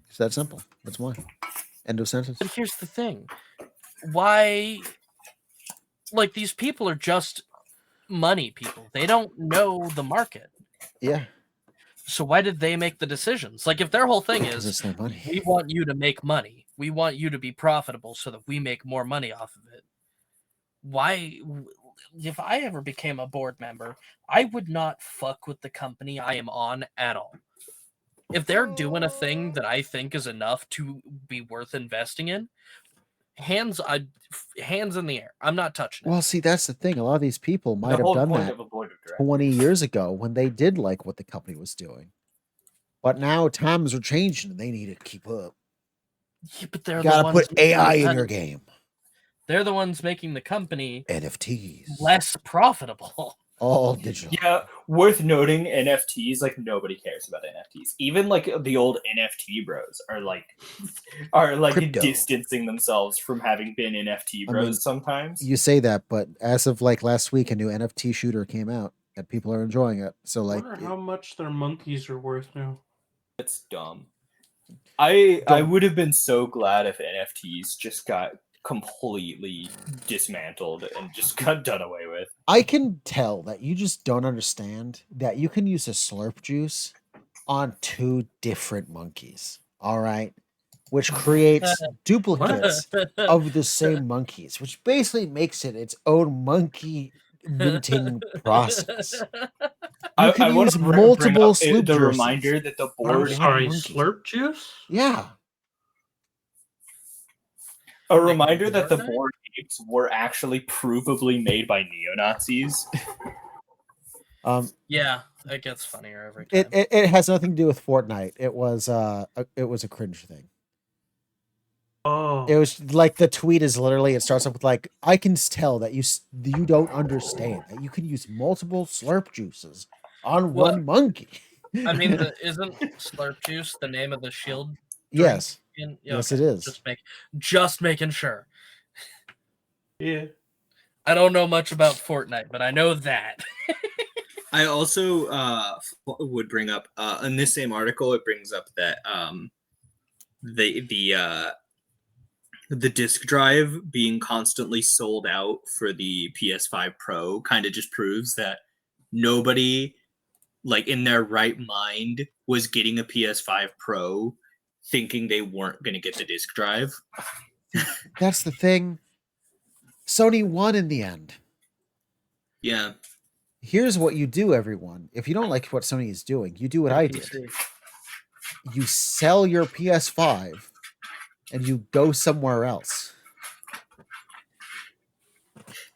it's that simple. That's why. End of sentence. But here's the thing. Why, like, these people are just money people. They don't know the market. Yeah. So why did they make the decisions? Like, if their whole thing is, it's their money. We want you to make money. We want you to be profitable so that we make more money off of it. Why, if I ever became a board member, I would not fuck with the company I am on at all. If they're doing a thing that I think is enough to be worth investing in, hands in the air. I'm not touching it. Well, see, that's the thing. A lot of these people might have done that 20 years ago when they did like what the company was doing. But now times are changing and they need to keep up. Yeah, but they're gotta put AI in your game. They're the ones making the company NFTs less profitable. All digital. Yeah, worth noting, NFTs, like, nobody cares about NFTs. Even like the old NFT bros are like Crypto. Distancing themselves from having been NFT bros sometimes. You say that, but as of like last week, a new NFT shooter came out and people are enjoying it. So like, I wonder how much their monkeys are worth now. It's dumb. I Don't- would have been so glad if NFTs just got completely dismantled and just got done away with. I can tell that you just don't understand that you can use a slurp juice on 2 different monkeys. All right, which creates duplicates of the same monkeys, which basically makes it its own monkey minting process. You can wanna use bring multiple up sloop the juices. reminder that the I'm board sorry, monkey. slurp juice? Yeah. a Like reminder that the Fortnite? board games were actually provably made by neo-Nazis. Yeah, it gets funnier every time. It has nothing to do with Fortnite. It was a cringe thing. Oh, It was like the tweet is literally, it starts up with like, I can tell that you don't understand that you can use multiple slurp juices on Well, one monkey. I mean, isn't Slurp Juice the name of the shield drink? Yes. Yeah, Yes, okay. it is. Just making sure. yeah. I don't know much about Fortnite, but I know that. I also would bring up in this same article. It brings up that the disk drive being constantly sold out for the PS5 Pro kind of just proves that nobody, like in their right mind, was getting a PS5 Pro thinking they weren't going to get the disk drive. That's the thing. Sony won in the end. Yeah. Here's what you do, everyone. If you don't like what Sony is doing, you do what I did. You sell your PS5 and you go somewhere else.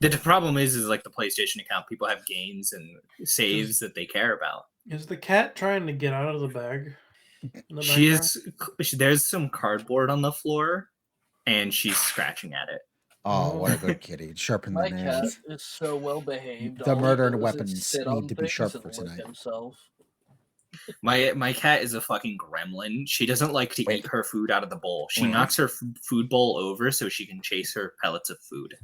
The problem is like the PlayStation account, people have games and saves that they care about. Is the cat trying to get out of the bag? In the She background? is. There's some cardboard on the floor, and she's scratching at it. Oh, what a good kitty. Sharpen the My cat nails. is so well behaved. The murder and weapons need to be sharp for tonight. Himself. My cat is a fucking gremlin. She doesn't like to Wait. eat her food out of the bowl. She Wait. knocks her food bowl over so she can chase her pellets of food.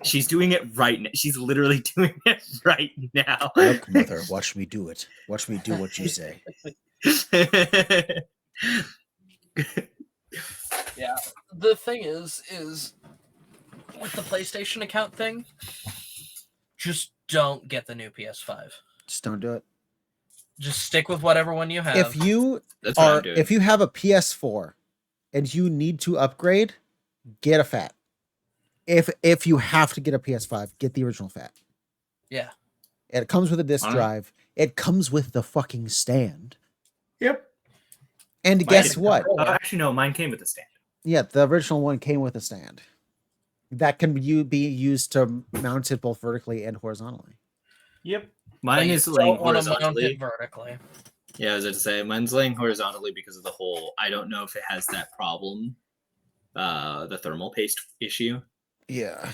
She's doing it right now. She's literally doing it right now. Look, mother, watch me do it. Watch me do what you say. Yeah. The thing is with the PlayStation account thing, just don't get the new PS5. Just don't do it. Just stick with whatever one you have. If you That's what I'm doing. if you have a PS4 and you need to upgrade, get a fat. If you have to get a PS5, get the original fat. Yeah. And it comes with a disc Alright. drive. It comes with the fucking stand. Yep. And guess what? Actually, no. Mine came with a stand. Yeah, the original one came with a stand. That can be used to mount it both vertically and horizontally. Yep. Mine But is you laying don't want to mount horizontally. it vertically. Yeah, I was going to say, mine's laying horizontally because of the hole. I don't know if it has that problem, the thermal paste issue. Yeah.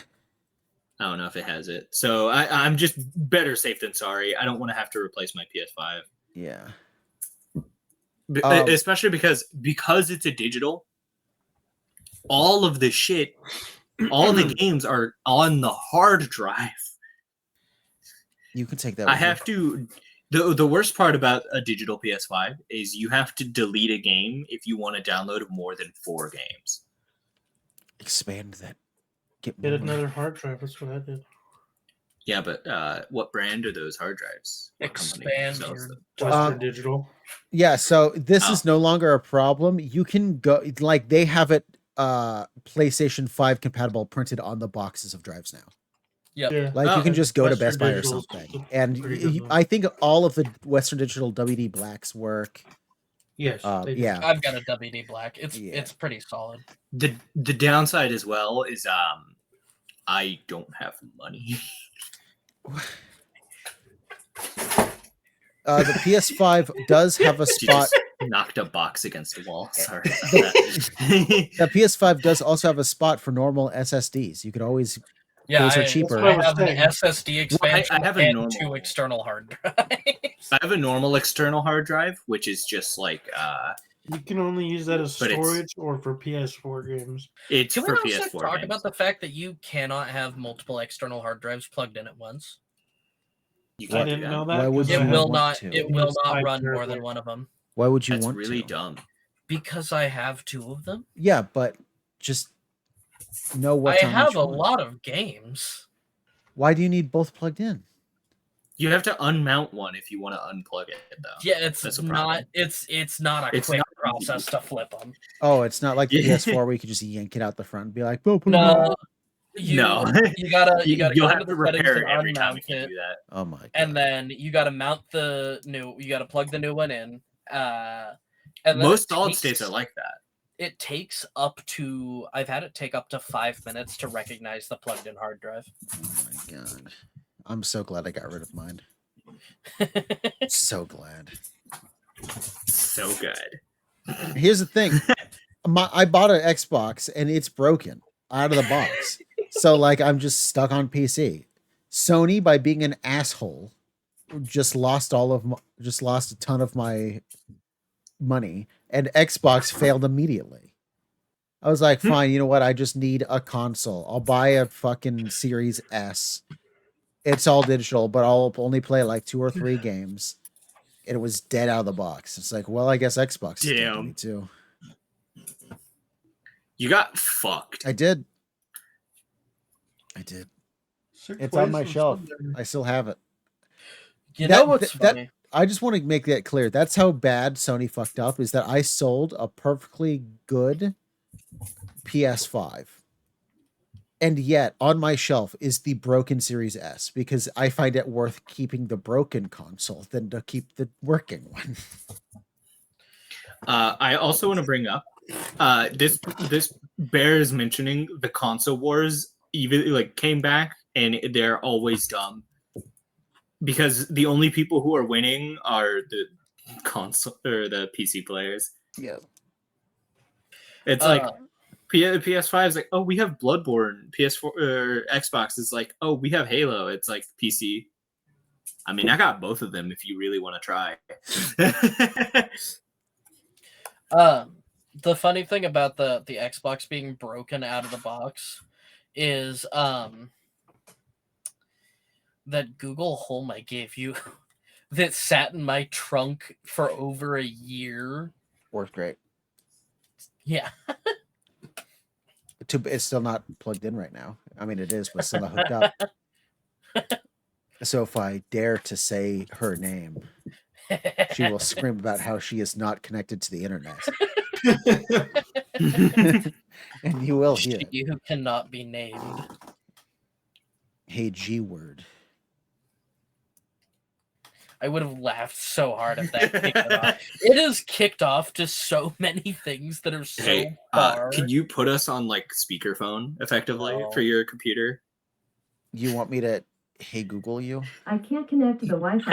I don't know if it has it. So I'm just better safe than sorry. I don't want to have to replace my PS5. Yeah. Especially because it's a digital, all of the shit, all the games are on the hard drive. You can take that. I with you. have to. The worst part about a digital PS5 is you have to delete a game if you want to download more than 4 games. expand that. Get Get more. another hard drive. That's what I did. Yeah, but what brand are those hard drives? What company Expand sells your them? Western Digital. Yeah, so this Oh. is no longer a problem. You can go like they have it PlayStation 5 compatible printed on the boxes of drives now. Yep. Yeah. Like you Oh, can and just go to Western Best Buy or Digital's something. And pretty good one. I think all of the Western Digital WD blacks work. Yes. they do. Yeah. I've got a WD black. It's Yeah. it's pretty solid. The downside as well is I don't have money. The PS5 does have a She spot. just knocked a box against the wall. Sorry about that. The PS5 does also have a spot for normal SSDs. You could always Yeah, Those are I, cheaper. I have an saying. SSD expansion have a and normal- 2 external hard drives. I have a normal external hard drive, which is just like You can only use that as But it's- storage or for PS4 games. it's Can we for also PS4 talk games. about the fact that you cannot have multiple external hard drives plugged in at once? You I can't do didn't that. know that. Why would 'cause you It I not will want not. to? It will It's not 5 run more than terabyte. one of them. Why would you That's want really to? dumb. Because I have 2 of them. Yeah, but just know what's I on have each a one. lot of games. Why do you need both plugged in? You have to unmount one if you want to unplug it, though. Yeah, That's it's a not. problem. It's not a It's quick not process to flip them. Oh, it's not like the PS4 where you can just yank it out the front and be like, boom, boom, No, boom. No. you gotta You'll go have into to the settings repair and it every time unmount if you it, do that. Oh my god. and then you gotta mount the new. You gotta plug the new one in. And then Most it solid takes- states are like that. It takes up to. I've had it take up to 5 minutes to recognize the plugged-in hard drive. Oh my god. I'm so glad I got rid of mine. So glad. So good. Here's the thing. I bought an Xbox and it's broken out of the box. So like I'm just stuck on PC. Sony, by being an asshole, just lost a ton of my money, and Xbox failed immediately. I was like, fine, you know what? I just need a console. I'll buy a fucking Series S. It's all digital, but I'll only play like 2 or 3 games. And it was dead out of the box. It's like, well, I guess Xbox is dead to me too. You got fucked. I did. It's on my shelf. I still have it. You That- know what's that- funny? I just want to make that clear. That's how bad Sony fucked up, is that I sold a perfectly good PS5. And yet on my shelf is the broken Series S, because I find it worth keeping the broken console than to keep the working one. I also want to bring up this bears mentioning the console wars even like came back, and they're always dumb because the only people who are winning are the console or the PC players. Yeah. It's like PS5 is like, oh, we have Bloodborne. PS4 or Xbox is like, oh, we have Halo. It's like PC. I mean, I got both of them if you really want to try. The funny thing about the Xbox being broken out of the box is that Google Home I gave you that sat in my trunk for over a year. Works great. Yeah. It's still not plugged in right now. I mean, it is, but still not hooked up. So if I dare to say her name, she will scream about how she is not connected to the internet. And you will hear it. She who cannot be named. Hey, G word. I would have laughed so hard if that kicked it off. It is kicked off to so many things that are so Hey, far. can you put us on like speakerphone effectively No. for your computer? You want me to hey Google you? I can't connect to the Wi-Fi.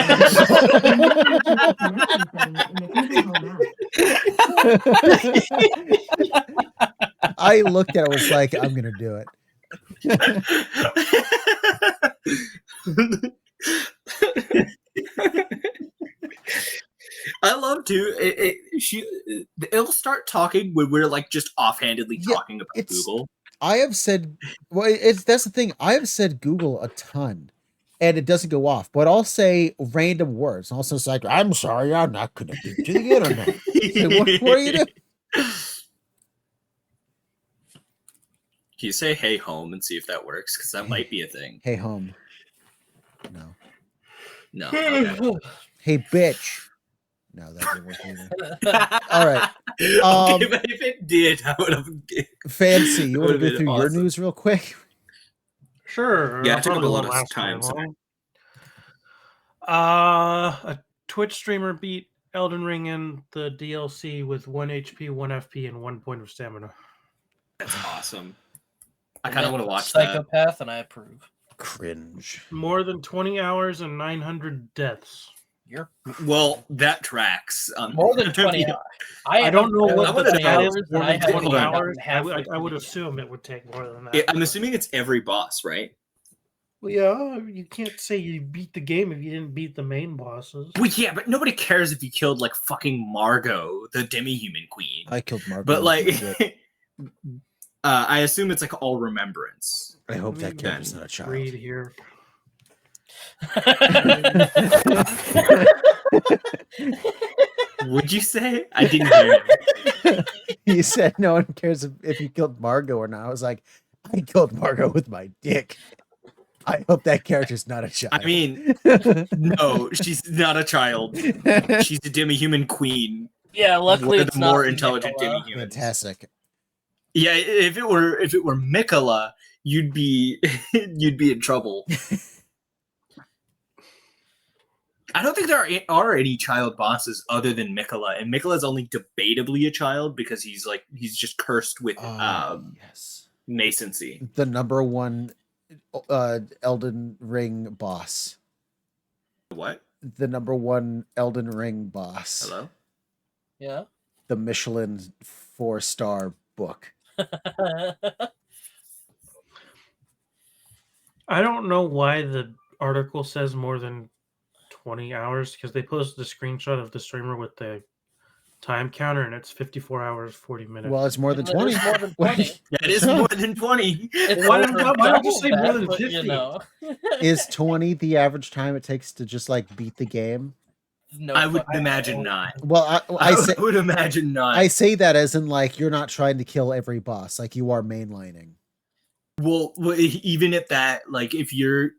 I looked at it, was like, I'm gonna do it. I love to. It'll start talking when we're like just offhandedly Yeah, talking about it's- Google. I have said, well, that's the thing. I have said Google a ton, and it doesn't go off. But I'll say random words. Also, it's like, I'm sorry, I'm not connected to the internet. Like, what are you doing? Can you say "Hey home" and see if that works? Because that might be a thing. Hey, home. No. No. Okay. Hey, bitch. No, that didn't work either. All right. Okay, but if it did, I would have. Fancy, you want to Would've go been through your awesome. news real quick? Sure. Yeah, I'll it took up probably a lot won't of last very time, so- long. A Twitch streamer beat Elden Ring in the DLC with 1 HP, 1 FP, and 1 point of stamina. That's awesome. I I'm kind of a want to watch that. Psychopath, and I approve. Cringe. More than 20 hours and 900 deaths. You're Well, that tracks. more than 20 hours. I don't know what the the stat stat is, is. and More I than haven't 20 gotten hours. I halfway would through. assume it would take more than that. I'm assuming it's every boss, right? Well, yeah, you can't say you beat the game if you didn't beat the main bosses. Well, yeah, but nobody cares if you killed like fucking Margot, the demi-human queen. I killed Mark. But like, I assume it's like all remembrance. I hope that Maybe character's not a child. Read here. Would you say? I didn't hear him. He said no one cares if you killed Margot or not. I was like, I killed Margot with my dick. I hope that character's not a child. I mean, no, she's not a child. She's a demi-human queen. Yeah, luckily One of it's the more not intelligent Nicola. demi-humans. Fantastic. Yeah, if it were Mikola, you'd be in trouble. I don't think there are any child bosses other than Mikola, and Mikola's only debatably a child because he's just cursed with Yes. Masoncy. The number one Elden Ring boss. What? The number one Elden Ring boss. Hello? Yeah. The Michelin 4-star book. I don't know why the article says more than 20 hours because they posted a screenshot of the streamer with the time counter and it's 54 hours 40 minutes. Well, it's more than It 20. is more than 20. That is more than 20. It's Why over don't you double say more that, than but, 50? Is 20 the average time it takes to just like beat the game? no I would fucking imagine way. not. Well, I say would imagine not. I say that as in like you're not trying to kill every boss, like you are mainlining. Well, even at that, like if you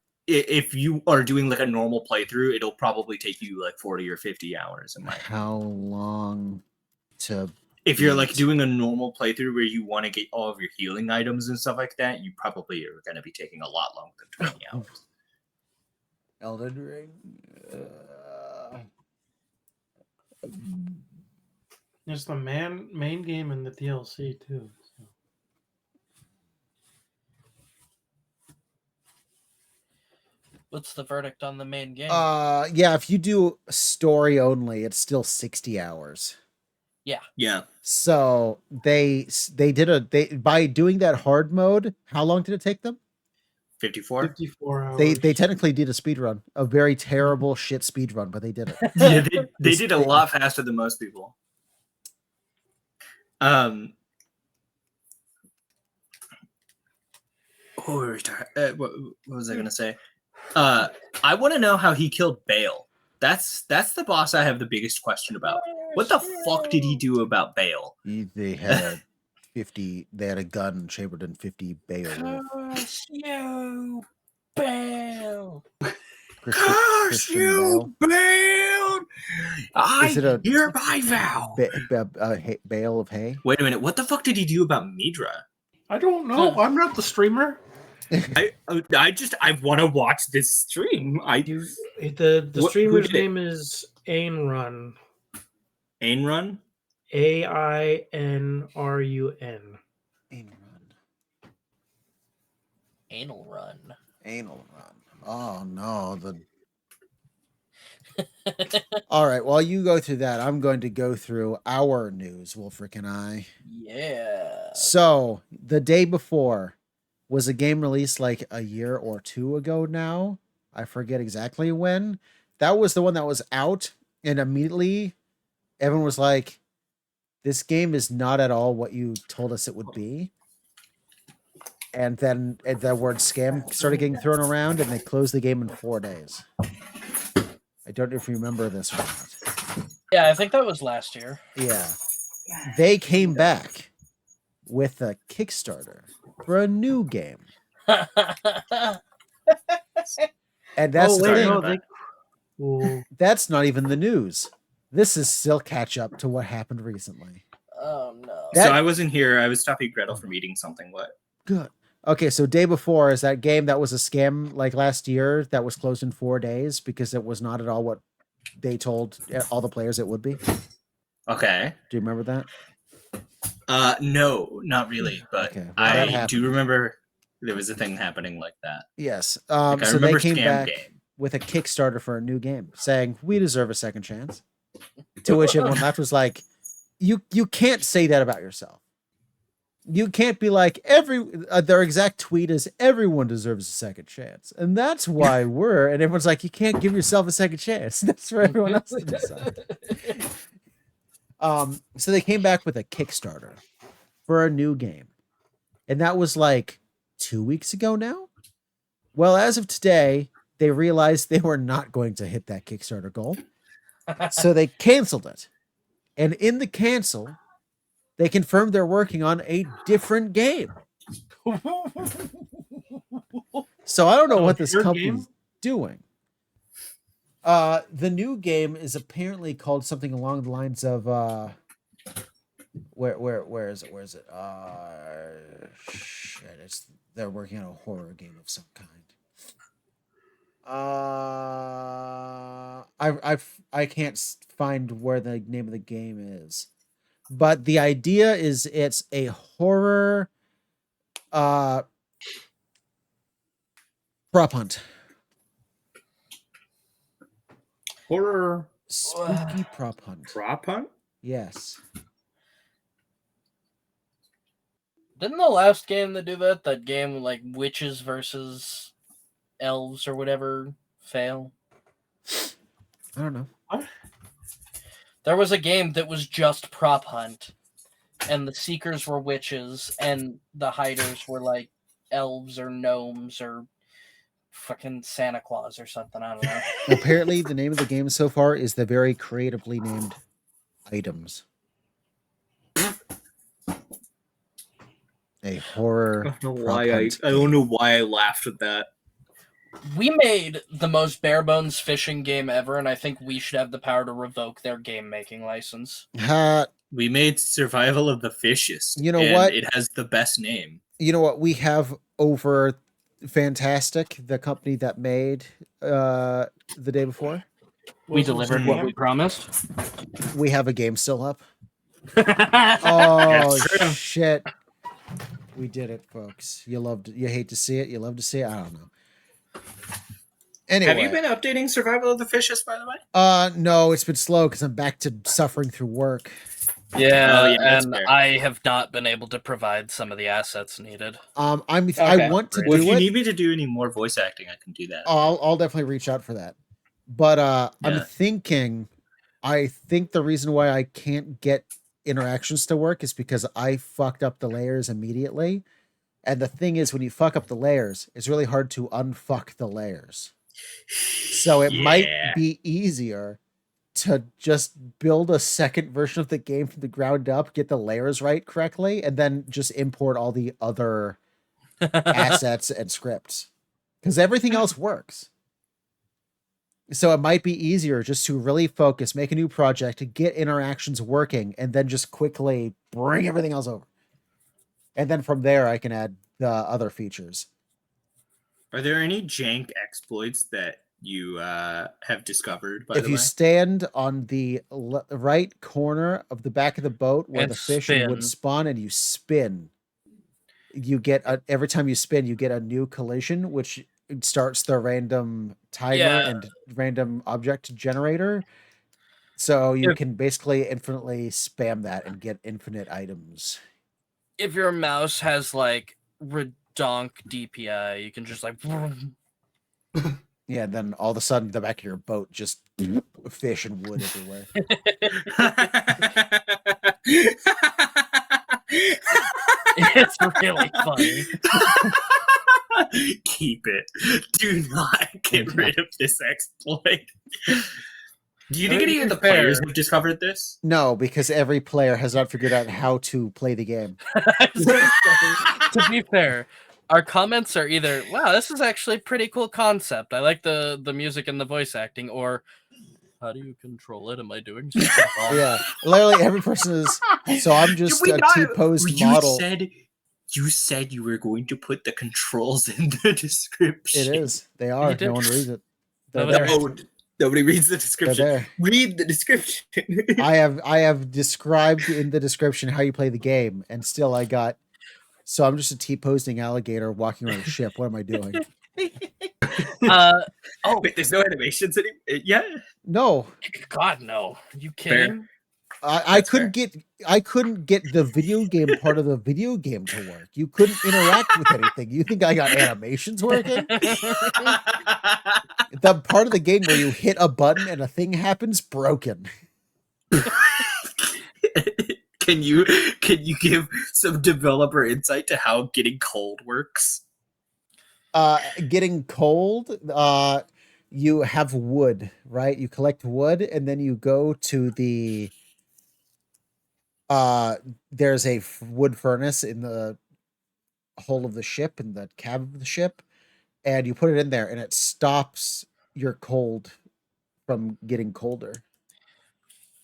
are doing like a normal playthrough, it'll probably take you like 40 or 50 hours. How long to If you're like doing a normal playthrough where you want to get all of your healing items and stuff like that, you probably are going to be taking a lot longer than 20 hours. Elden Ring? There's the main game and the DLC too. So. What's the verdict on the main game? Yeah, if you do story only, it's still 60 hours. Yeah. So they by doing that hard mode, how long did it take them? 54? 54 hours. They technically did a speed run, a very terrible shit speed run, but they did it. Yeah, they did a lot faster than most people. What was I gonna say? I want to know how he killed Bale. That's the boss I have the biggest question about. What the fuck did he do about Bale? They had they had a gun chambered in 50 Bale. Curse you, Bale! Curse you, Bale! Is it a hereby vow. Bale of hay? Wait a minute. What the fuck did he do about Midra? I don't know. I'm not the streamer. I want to watch this stream. The Who streamer's did it? name is Ainrun. Ainrun? Ainrun. Anal run. Anal run. Oh no, All right, while you go through that, I'm going to go through our news, Wulfryk and I. Yeah. So, the day before was a game released like a year or two ago now. I forget exactly when. That was the one that was out, and immediately everyone was like, this game is not at all what you told us it would be. And then the word scam started getting thrown around, and they closed the game in 4 days. I don't know if you remember this or not. Yeah, I think that was last year. Yeah. They came back with a Kickstarter for a new game. And that's the thing. That's not even the news. This is still catch up to what happened recently. Oh no. So I wasn't here. I was stopping Gretel from eating something. What? Good. Okay, so day before is that game that was a scam like last year that was closed in 4 days because it was not at all what they told all the players it would be. Okay. Do you remember that? No, not really. But Okay, well, I do remember there was a thing happening like that. Yes. Like, I So they remember came Scam back Game. with a Kickstarter for a new game, saying we deserve a second chance. To which everyone left was like, "You can't say that about yourself. You can't be like their exact tweet is everyone deserves a second chance, and that's why we're." And everyone's like, "You can't give yourself a second chance. That's for everyone else to decide." So they came back with a Kickstarter for a new game, and that was like 2 weeks ago now. Well, as of today, they realized they were not going to hit that Kickstarter goal. So they canceled it. And in the cancel, they confirmed they're working on a different game. So I don't know Oh, what this your company's game? doing. The new game is apparently called something along the lines of where is it? Where is it? Shit, they're working on a horror game of some kind. I can't find where the name of the game is, but the idea is it's a horror prop hunt, Horror spooky prop hunt. prop hunt? Yes. Didn't the last game that do that? That game like witches versus elves or whatever fail? I don't know. There was a game that was just prop hunt, and the seekers were witches, and the hiders were like elves or gnomes or fucking Santa Claus or something. I don't know. Apparently, the name of the game so far is the very creatively named items. A horror. I don't know prop why hunt I don't game. know why I laughed at that. We made the most bare bones fishing game ever, and I think we should have the power to revoke their game making license. We made Survival of the Fittest. You know and what? It has the best name. You know what? We have over Fantastic, the company that made the day before. We delivered what we promised. We have a game still up. Oh, Oh That's true. shit! We did it, folks. You hate to see it. You love to see it. I don't know. Anyway, Have you been updating Survival of the Fittest, by the way? no, it's been slow because I'm back to suffering through work. yeah, Oh, yeah, that's and fair. I have not been able to provide some of the assets needed. I Okay. want to Well, if do you it. need me to do any more voice acting, I can do that. I'll definitely reach out for that. But I'm Yeah. thinking, I think the reason why I can't get interactions to work is because I fucked up the layers immediately. And the thing is, when you fuck up the layers, it's really hard to unfuck the layers. So it might Yeah. be easier to just build a second version of the game from the ground up, get the layers right correctly, and then just import all the other assets and scripts. Because everything else works. So it might be easier just to really focus, make a new project, get interactions working, and then just quickly bring everything else over. And then from there, I can add the other features. Are there any jank exploits that you have discovered, by If the you way? stand on the right corner of the back of the boat where And the fish spin. would spawn and you spin, you get every time you spin, you get a new collision, which starts the random timer Yeah. and random object generator. So you If- can basically infinitely spam that and get infinite items. If your mouse has like redonk DPI, you can just like Yeah, and then all of a sudden the back of your boat just fish and wood everywhere. it's really funny. Keep it. Do not get rid of this exploit. Do you think I mean, any of to the be fair- players have discovered this? No, because every player has not figured out how to play the game. To be fair, our comments are either "Wow, this is actually a pretty cool concept. I like the music and the voice acting," or "How do you control it? Am I doing something wrong?" Yeah, literally every person is. So I'm just a T-posed model. You said you were going to put the controls in the description. It is. They are. You did. No one reads it. They're Nobody there. reads Oh, nobody reads the They're description. there. Read the description. I have described in the description how you play the game, and still I got. So I'm just a T-posing alligator walking around a ship. What am I doing? Oh, Wait, there's no animations anymore? Yeah. No, God, no! You kidding? I couldn't get the video game part of the video game to work. You couldn't interact with anything. You think I got animations working? The part of the game where you hit a button and a thing happens, broken. Can you give some developer insight to how getting cold works? Getting cold, you have wood, right? You collect wood and then you go to the there's a wood furnace in the hull of the ship, in the cab of the ship, and you put it in there, and it stops your cold from getting colder.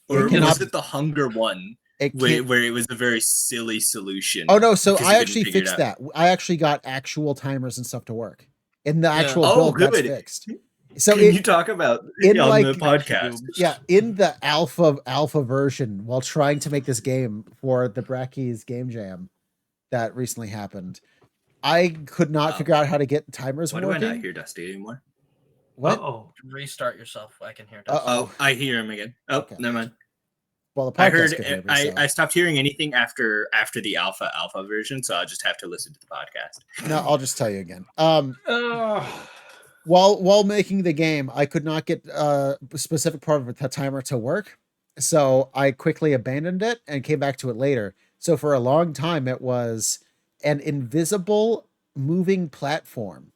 Or It cannot. was it the hunger one It where, can't. where it was a very silly solution? Oh no! So because I you didn't actually figure it fixed out? that. I actually got actual timers and stuff to work in the Yeah. actual Oh, build. That's good. fixed. So Can you talk about in on like the podcast? yeah, in the alpha version, while trying to make this game for the Brackies Game Jam that recently happened, I could not figure out how to get timers Why do I working. not hear Dusty anymore? What? Oh, Restart yourself. I can hear. Uh Oh, I hear him again. Oh, Okay. never mind. Well, the I podcast heard. could hear me. I stopped hearing anything after the alpha version, so I'll just have to listen to the podcast. No, I'll just tell you again. While making the game, I could not get a specific part of the timer to work, so I quickly abandoned it and came back to it later. So for a long time, it was an invisible moving platform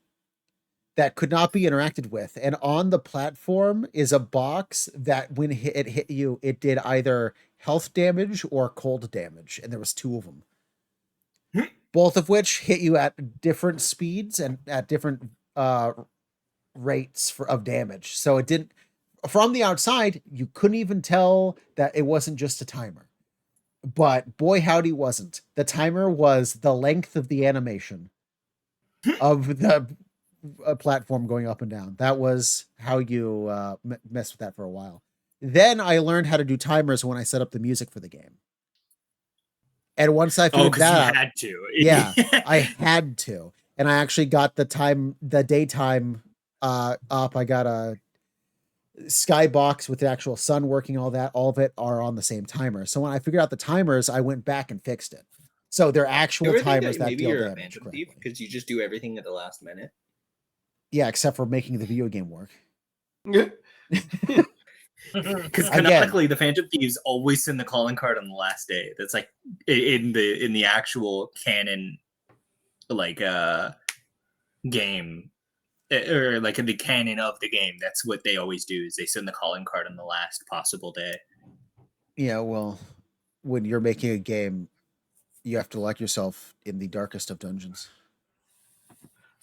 that could not be interacted with, and on the platform is a box that when it hit you, it did either health damage or cold damage, and there was 2 of them, both of which hit you at different speeds and at different rates of damage. So it didn't, from the outside, you couldn't even tell that it wasn't just a timer. But boy, howdy, wasn't. The timer was the length of the animation of the platform going up and down. That was how you mess with that for a while. Then I learned how to do timers when I set up the music for the game. And once I figured because that you out, had to. yeah, I had to. And I actually got the daytime up. I got a skybox with the actual sun working, all that. All of it are on the same timer. So when I figured out the timers, I went back and fixed it. So they're actual timers that maybe deal you're a damage phantom thief correctly. because you just do everything at the last minute. Yeah, except for making the video game work. Because canonically, the Phantom Thieves always send the calling card on the last day. That's like in the actual canon, like game, or like in the canon of the game. That's what they always do. Is they send the calling card on the last possible day. Yeah, well, when you're making a game, you have to lock yourself in the darkest of dungeons.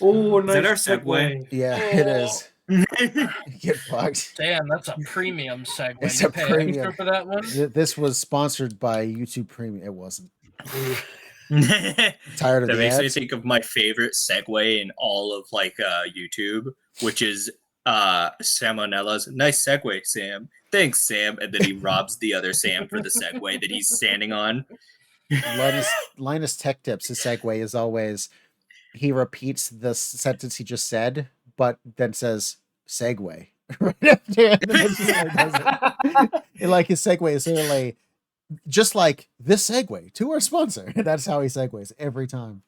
Oh, Is nice that our segue? Yeah, it is. Get fucked. Damn, that's a premium segue. It's You a pay premium. extra for that one? This was sponsored by YouTube Premium. It wasn't. that Tired of the makes me ads? think of my favorite segue in all of like YouTube, which is Salmonella's nice segue, Sam. Thanks, Sam. And then he robs the other Sam for the segue that he's standing on. Linus Tech Tips, his segue is always, he repeats the sentence he just said, but then says segue right after, and then that's just how he does it. And like his segue is literally just like this segue to our sponsor. That's how he segues every time.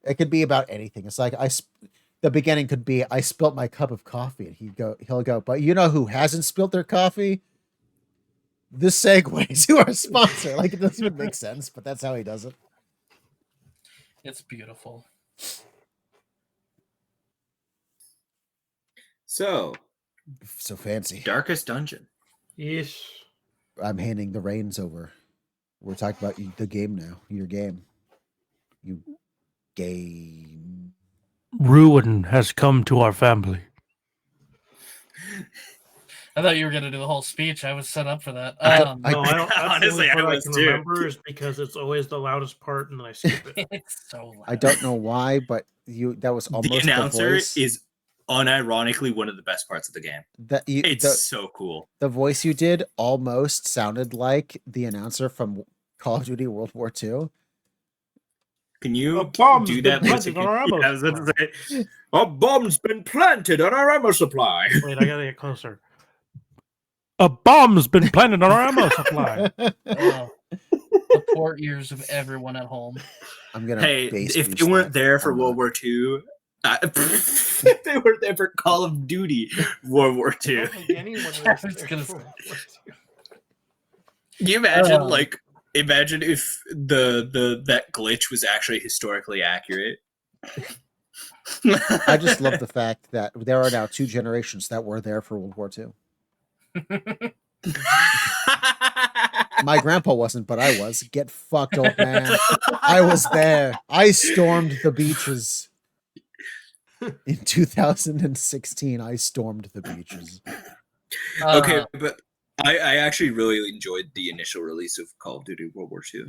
It could be about anything. It's like the beginning could be, I spilt my cup of coffee, and he'll go, but you know who hasn't spilt their coffee? This segue to our sponsor. Like, it doesn't even make sense, but that's how he does it. It's beautiful. So fancy. Darkest Dungeon. Yes. I'm handing the reins over. We're talking about the game now. Your game. You game. Ruin has come to our family. I thought you were going to do the whole speech. I was set up for that. No, I don't. That's honestly, the only part I I was can too. remember is because it's always the loudest part, and then I skip it. It's so loud. I don't know why, but that was almost The announcer voice. is unironically one of the best parts of the game. It's so cool. The voice you did almost sounded like the announcer from Call of Duty World War II. Can you do that? planted on our ammo I was about to supply. say, a bomb's been planted on our ammo supply. Wait, I gotta get closer. A bomb's been planted on our ammo supply. The poor ears of everyone at home. I'm gonna. Hey, base if boost they weren't that. there for I'm World not. War II, if they weren't there for Call of Duty World War II, I don't think anyone was I was there gonna for say- World War II. can you imagine imagine if that glitch was actually historically accurate. I just love the fact that there are now 2 generations that were there for World War II. My grandpa wasn't, but I was. Get fucked, old man. I was there. I stormed the beaches. In 2016, I stormed the beaches. Okay, but I actually really enjoyed the initial release of Call of Duty World War II.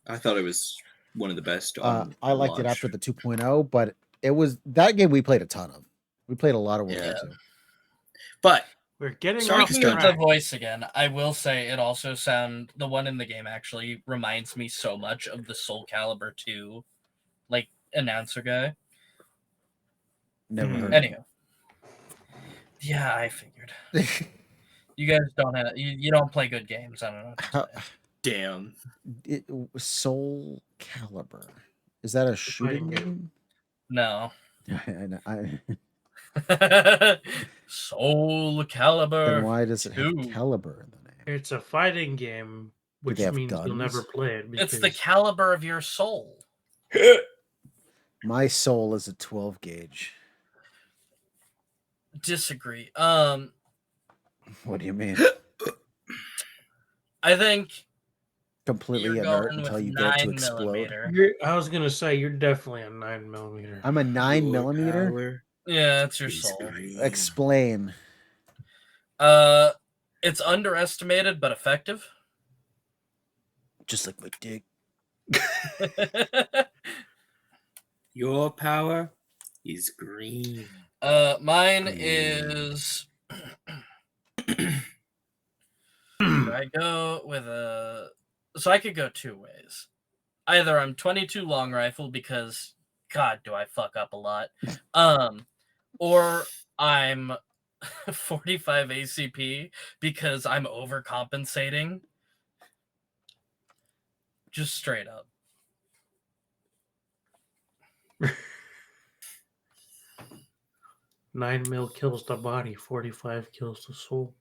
I thought it was one of the best. I liked it launch. after the 2.0, but it was that game we played a ton of. We played a lot of World War II. But We're getting Sorry, off Speaking of the track. voice again, I will say it also the one in the game actually reminds me so much of the Soul Calibur 2 like announcer guy. Never heard. Anyhow. Yeah, I figured. You guys don't have you don't play good games. I don't know. How, damn, Soul Calibur. Is that a shooting fighting game? No. I Soul then Calibur. why does it have 2. caliber in the name? It's a fighting game, which they have means you'll never guns? play it. It's the because- caliber of your soul. My soul is a 12 gauge. Disagree. What do you mean? I think Completely you're inert going until with you get it to 9 explode. millimeter. I was gonna say you're definitely a 9mm. I'm a 9 millimeter. Yeah, that's your soul. Explain. It's underestimated but effective. Just like my dick. Your power is green. Mine is. I go with a. So I could go two ways. Either I'm 22 long rifle because, God, do I fuck up a lot. Or I'm 45 ACP because I'm overcompensating. Just straight up. Nine mil kills the body, 45 kills the soul.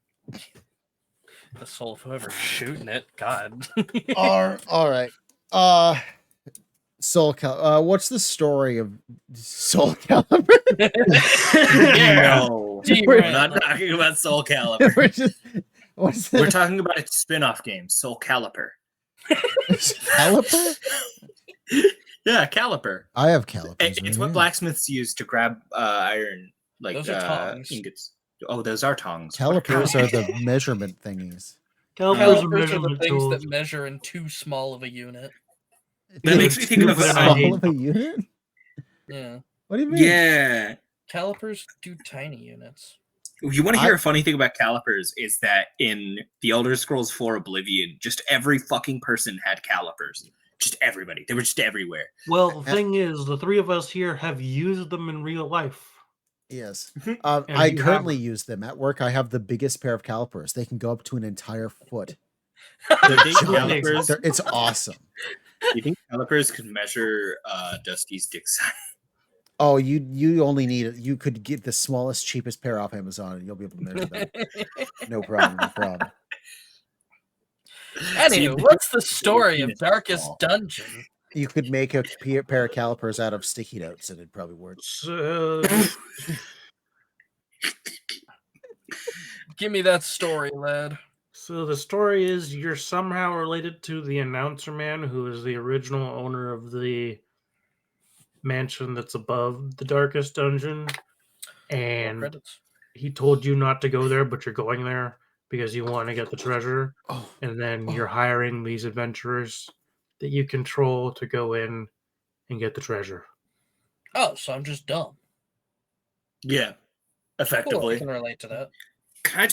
The soul of whoever's shooting it. God. All right. Soul Calibur. What's the story of Soul Calibur? No, Gee, we're right. not talking about Soul Calibur. We're We're talking about its spin-off game, Soul Caliper. Caliper? Yeah, Caliper. I have calipers. It's right what here. blacksmiths use to grab iron, like Those are tongs. ingots. Oh, those are tongs. Calipers are the measurement thingies. Calipers are Calipers are the measurement things tools. that measure in too small of a unit. That makes me think of Stupid, I Small hate of a unit? Yeah. What do you mean? Yeah. Calipers do tiny units. If you want to hear a funny thing about calipers is that in the Elder Scrolls 4 Oblivion, just every fucking person had calipers. Just everybody. They were just everywhere. Well, the thing is, the three of us here have used them in real life. Yes. Mhm. And I you currently haven't. use them at work. I have the biggest pair of calipers. They can go up to an entire foot. Do you think Giant. calipers, It's awesome. do you think calipers could measure Dusty's dick size? Oh, you only need you could get the smallest, cheapest pair off Amazon, and you'll be able to measure that. No problem. No problem. Anywho, what's the story of Darkest Dungeon? You could make a pair of calipers out of sticky notes, and it'd probably work. So, Give me that story, lad. so the story is you're somehow related to the announcer man who is the original owner of the mansion that's above the darkest dungeon. Roll And credits. he told you not to go there, but you're going there because you want to get the treasure. Oh, And then you're hiring these adventurers that you control to go in and get the treasure. Oh, so I'm just dumb. Yeah, Cool, I effectively. can relate to that. Can I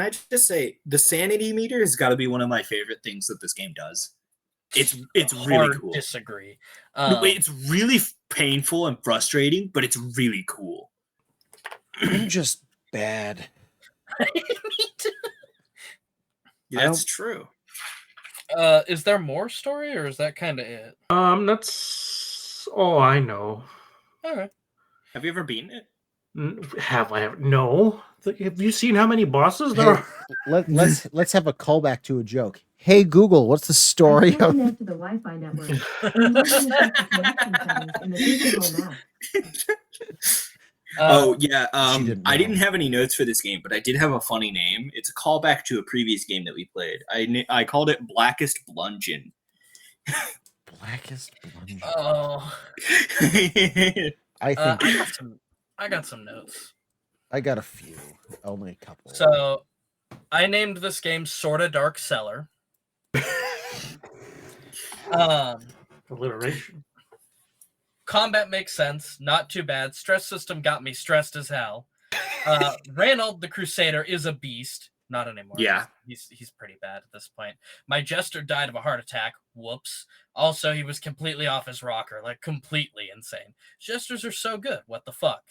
just say the sanity meter has got to be one of my favorite things that this game does. It's really Hard cool. disagree. It's really painful and frustrating, but it's really cool. I'm just bad. Yeah, that's true. Is there more story, or is that kind of it? That's all I know. All right. Have you ever beaten it? Have I ever? No. Have you seen how many bosses there Hey, are? let's have a callback to a joke. Hey Google, what's the story Can't of? connect to the Wi-Fi network. Remote connection settings in the digital map. Oh yeah, She didn't I know. didn't have any notes for this game, but I did have a funny name. It's a callback to a previous game that we played. I called it Blackest Bludgeon. Blackest Bludgeon. Oh, I think I got some notes. I got a few, only a couple. So, I named this game Sorta Dark Cellar. Alliteration. Combat makes sense, not too bad. Stress system got me stressed as hell. Ranald the Crusader is a beast. Not anymore. Yeah. He's pretty bad at this point. My jester died of a heart attack. Whoops. Also, he was completely off his rocker, like completely insane. Jesters are so good. What the fuck?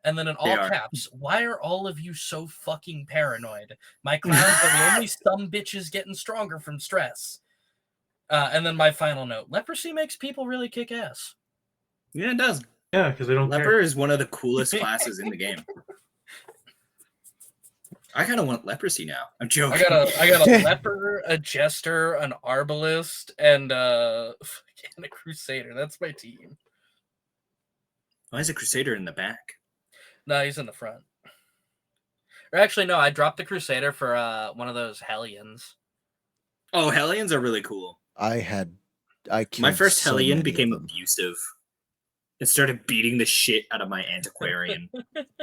And then in all caps, why are all of you so fucking paranoid? My clowns are the only some bitches getting stronger from stress. And then my final note: leprosy makes people really kick ass. Yeah, it does. Yeah, because they don't Leper care. is one of the coolest classes in the game. I kind of want leprosy now. I'm joking. I got a leper, a jester, an arbalist, and a crusader. That's my team. Why is a crusader in the back? No, he's in the front. Or actually, no, I dropped the crusader for one of those hellions. Oh, hellions are really cool. I My killed first so hellion many became of them. abusive. It started beating the shit out of my antiquarian,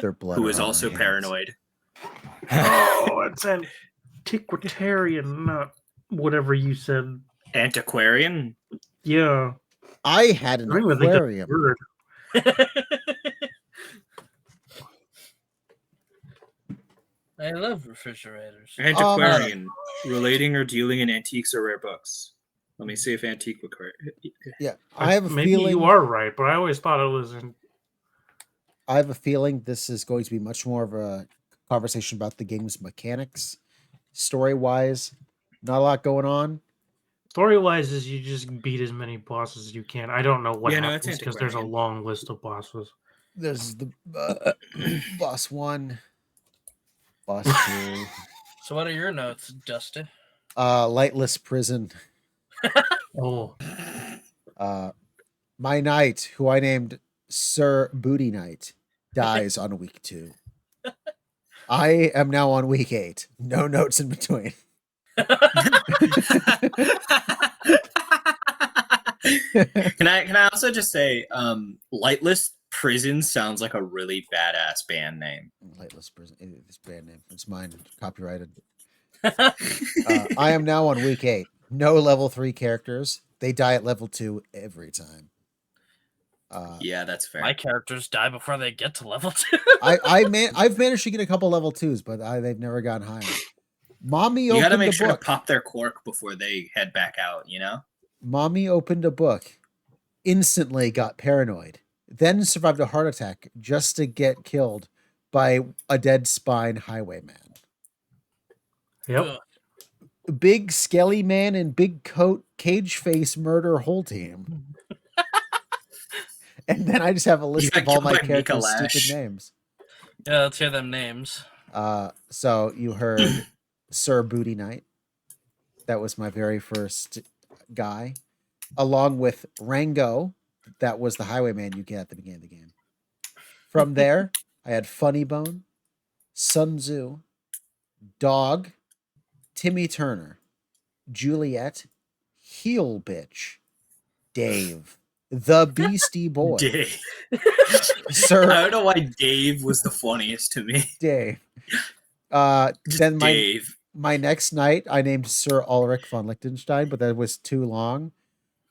Their blood who are was on my also hands. paranoid. Oh, it's antiquitarian, not whatever you said. Antiquarian? Yeah. I had an I don't even think that's a aquarium. word. I love refrigerators. Antiquarian. Relating or dealing in antiques or rare books. Let me see if antique would Yeah, I have a Maybe feeling. you are right, but I always thought it was in. I have a feeling this is going to be much more of a conversation about the game's mechanics, story wise. Not a lot going on. Story wise, is you just beat as many bosses as you can. I don't know what Yeah, no, it's happens because there's a antiquarian. long list of bosses. There's the boss 1, boss 2, So, what are your notes, Dusty? lightless prison. Oh, My knight, who I named Sir Booty Knight, dies on week 2. I am now on week 8. No notes in between. Can I also just say, Lightless Prison sounds like a really badass band name. Lightless prison. It's band name. It's mine. Copyrighted. I am now on week 8. No level 3 characters. They die at level 2 every time. Yeah, that's fair. My characters die before they get to level 2. I've managed to get a couple level 2s, but they've never gone higher. Mommy You gotta opened make a sure book. to pop their cork before they head back out, you know? Mommy opened a book. Instantly got paranoid. Then survived a heart attack just to get killed by a dead spine highwayman. yep. Big skelly man in big coat, cage face murder whole team. And then I just have a list got of all killed my by Mika characters' Lash. stupid names. Yeah, let's hear them names. So you heard Sir Booty Knight. That was my very first guy. Along with Rango. That was the highwayman you get at the beginning of the game. From there, I had Funny Bone, Sun Tzu, Dog, Timmy Turner, Juliet, Heel Bitch, Dave, the Beastie Boy, Dave. Sir I don't know why Dave was the funniest to me. Dave. Just Then Dave. my next night, I named Sir Ulrich von Liechtenstein, but that was too long.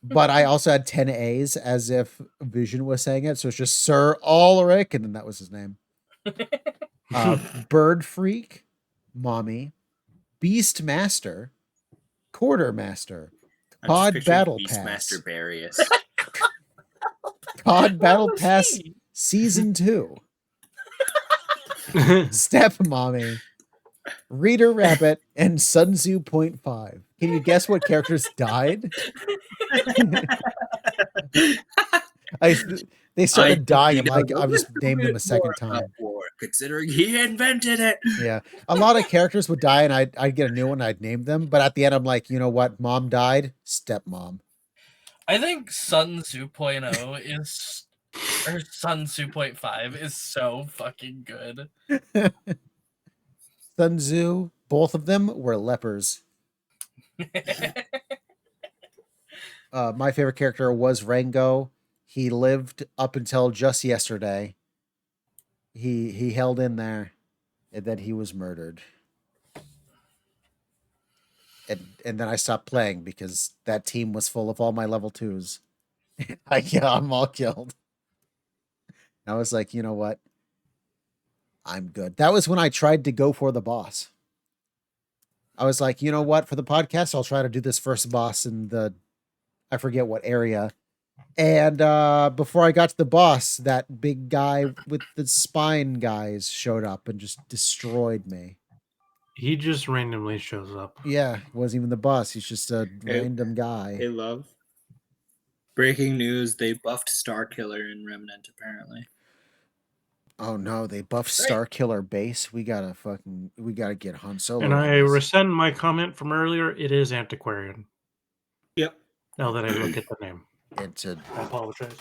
But I also had 10 A's as if Vision was saying it. So it's just Sir Ulrich, and then that was his name. Bird Freak, Mommy, Beast Master, Quartermaster, I'm just Pod picturing Battle Pass. Beastmaster Barrius. Cod Battle was Pass he? Season 2, Step Mommy, Reader Rabbit, and Sun Tzu 0.5. Can you guess what characters died? They started dying. I'm like, I've just named them a second time. Considering he invented it. Yeah. A lot of characters would die and I'd get a new one, I'd name them. But at the end, I'm like, you know what? Mom died. Stepmom. I think Sun 2.0 is, Or Sun Tzu 0.5 is so fucking good. Sun Tzu, both of them were lepers. My favorite character was Rango. He lived up until just yesterday. He held in there, and then he was murdered. And then I stopped playing because that team was full of all my level 2s. I got them all killed. I was like, you know what? I'm good. That was when I tried to go for the boss. I was like, you know what? For the podcast, I'll try to do this first boss in the, I forget what area. And before I got to the boss, that big guy with the spine guys showed up and just destroyed me. He just randomly shows up. Yeah, wasn't even the boss. He's just a random guy. Hey, love. Breaking news: they buffed Star Killer in Remnant. Apparently. Oh no, they buffed Star Killer base. We gotta get Han Solo. And on I this. rescind my comment from earlier. It is Antiquarian. Yep. Now that I look at the name. It's a I apologize.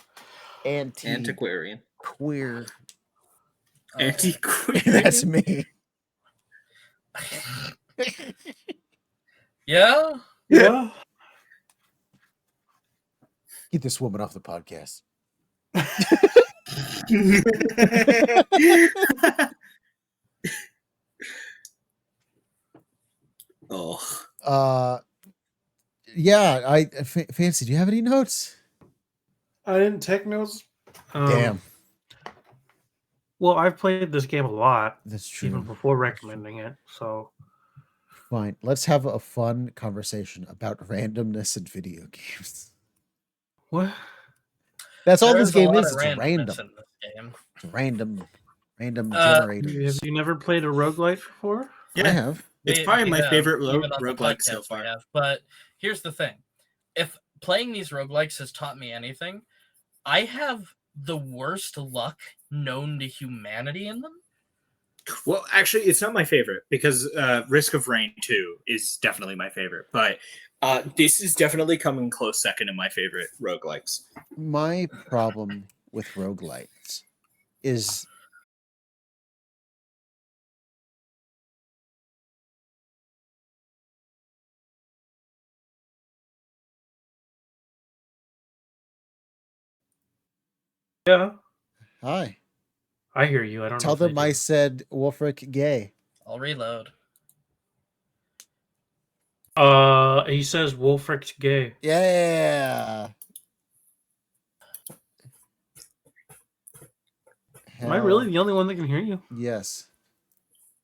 Antiquarian. queer. Antiquarian. That's me. Yeah? Yeah. Get this woman off the podcast. Oh. Yeah, Fancy, do you have any notes? I didn't take notes. Damn. Well, I've played this game a lot, That's true. even before recommending it. So Fine. Let's have a fun conversation about randomness in video games. what? That's all There this a game lot is. of It's randomness random. in this game. It's random Have generators. you never played a roguelite before? I have. It's We- probably we my have, favorite even on the roguelike so podcast we far. have. But here's the thing. If playing these roguelikes has taught me anything, I have the worst luck known to humanity in them. Well, actually, it's not my favorite because Risk of Rain 2 is definitely my favorite. But this is definitely coming close second in my favorite roguelikes. My problem with roguelites is Yeah. hi. I hear you. I don't Tell know. if them they I do. said Wulfryk gay. I'll reload. He says Wulfryk's gay. Yeah. Am I really the only one that can hear you? Yes.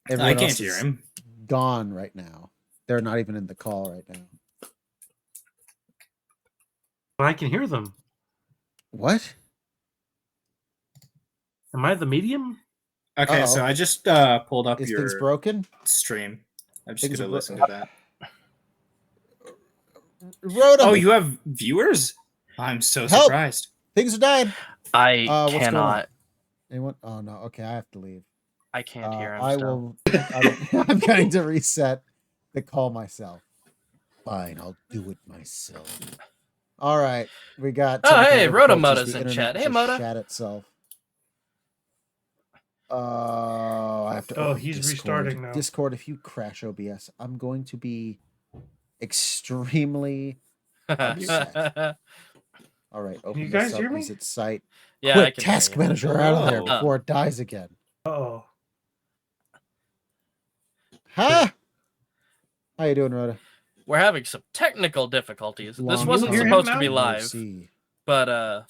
I Everyone can't else hear is him. gone right now. They're not even in the call right now. But I can hear them. What? Am I the medium? Okay, Uh-oh. so I just pulled up Is things your broken? stream. I'm just Things going are to listen to that. Rhoda, Oh, you have viewers? I'm so Help! surprised. things are dying. I What's going on? cannot. Anyone? Oh no. Okay, I have to leave. I can't hear him. I still. will. I'm going to reset the call myself. Fine, I'll do it myself. All right, we got. Oh, technical hey, difficulties. Rotomoda's The in internet chat. Hey, just Moda. Shat itself. I have to. Oh, open he's Discord. restarting now. Discord, if you crash OBS, I'm going to be extremely upset. All right, open you this guys up. hear me? Visit site. Yeah, I Quick, can hear task you. manager out of there Oh. before it dies again. Oh. Huh? How you doing, Rhoda? We're having some technical difficulties. This Long wasn't hear him supposed to now? be live, see. but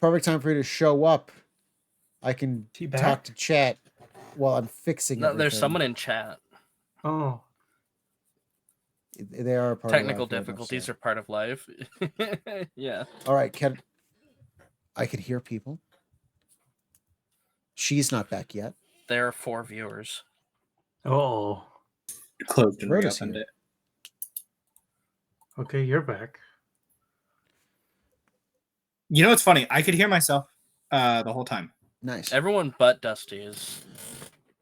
Perfect time for you to show up. I can Is he back? talk to chat while I'm fixing no, everything. there's someone in chat. Oh. They are a part Technical of life, very much difficulties so. are part of life. Yeah. All right, I can hear people. She's not back yet. There are 4 viewers. Oh. Closed and Rhoda's reopened here. it. Okay, you're back. You know what's funny? I could hear myself the whole time, Nice. Everyone but Dusty is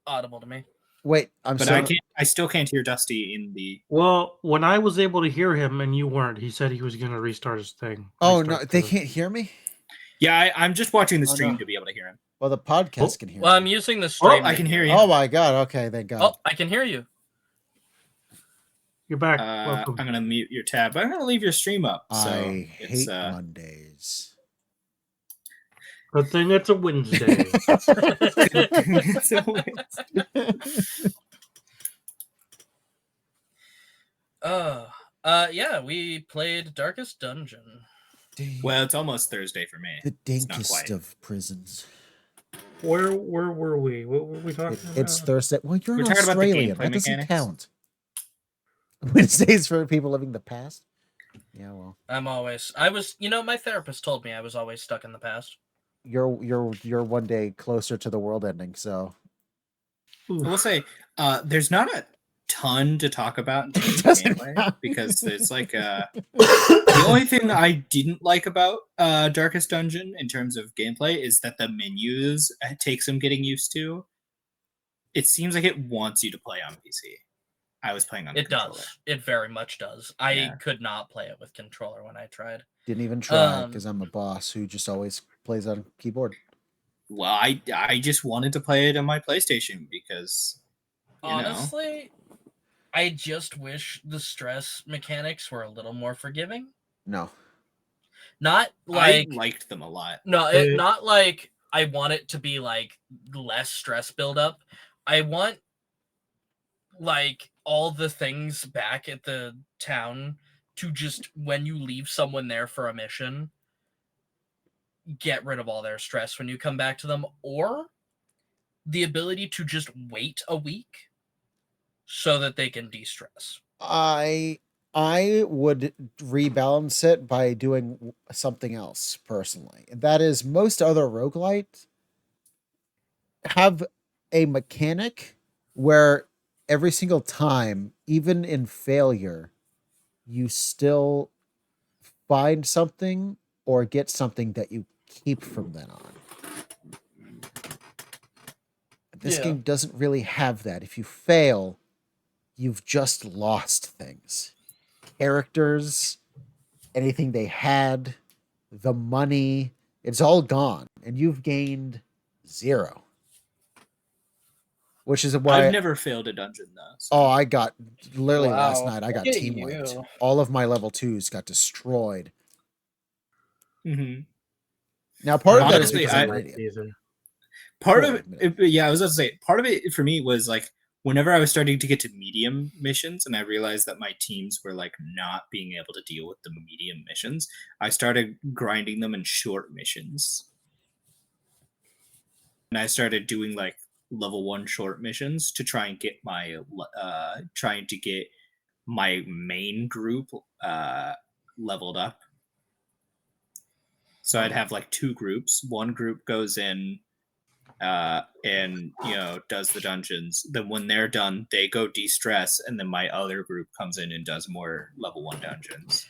audible to me. Wait, I'm but sorry. I still can't hear Dusty in the. Well, when I was able to hear him and you weren't, he said he was going to restart his thing. Oh no, Restart they the- can't hear me. Yeah, I'm just watching the Oh, stream no. to be able to hear him. Well, the podcast can hear Well, I'm me. using the Oh, stream. I can hear you. Oh my god, okay, thank God. Oh, I can hear you. You're back. I'm Welcome. gonna mute your tab. I'm gonna leave your stream up. So I it's hate Mondays. Good thing it's a Wednesday. Yeah, we played Darkest Dungeon. well, it's almost Thursday for me. The It's not dankest quite. of prisons. Where were we? What were we talking about? It's Thursday. Well, you're We're an talking about the Australian. gameplay That doesn't mechanics. count. Wednesdays for people living the past. Yeah, well, I was, my therapist told me I was always stuck in the past. you're one day closer to the world ending. So I will say, there's not a ton to talk about in terms of Doesn't gameplay count. because it's like the only thing I didn't like about Darkest Dungeon in terms of gameplay is that the menus take some getting used to. It seems like it wants you to play on PC. I was playing on the It controller. does. It very much does. I Yeah. could not play it with controller when I tried. didn't even try Um, because I'm a boss who just always plays on keyboard. Well, I just wanted to play it on my PlayStation because you know. Honestly, I just wish the stress mechanics were a little more forgiving. No, Not I like liked them a lot. no, They- not like I want it to be like less stress buildup. I want like all the things back at the town to just when you leave someone there for a mission, get rid of all their stress when you come back to them, or the ability to just wait a week so that they can de-stress. I would rebalance it by doing something else personally. And that is most other roguelites have a mechanic where every single time, even in failure, you still find something or get something that you keep from then on. This Yeah. game doesn't really have that. If you fail, you've just lost things. Characters, anything they had, the money, it's all gone. And you've gained 0. Which is why I've never failed a dungeon though. So. Oh, I got literally last Wow, night. I got look at team wiped. you. All of my level 2s got destroyed. Mm-hmm. Now, part of that is Honestly, because I'm an idiot. Season. Part Fully of admit it, yeah, I was about to say, part of it for me was like whenever I was starting to get to medium missions and I realized that my teams were like not being able to deal with the medium missions, I started grinding them in short missions. And I started doing like level 1 short missions to try and get my main group leveled up. So I'd have like 2 groups. One group goes in and does the dungeons. Then when they're done, they go de-stress, and then my other group comes in and does more level 1 dungeons,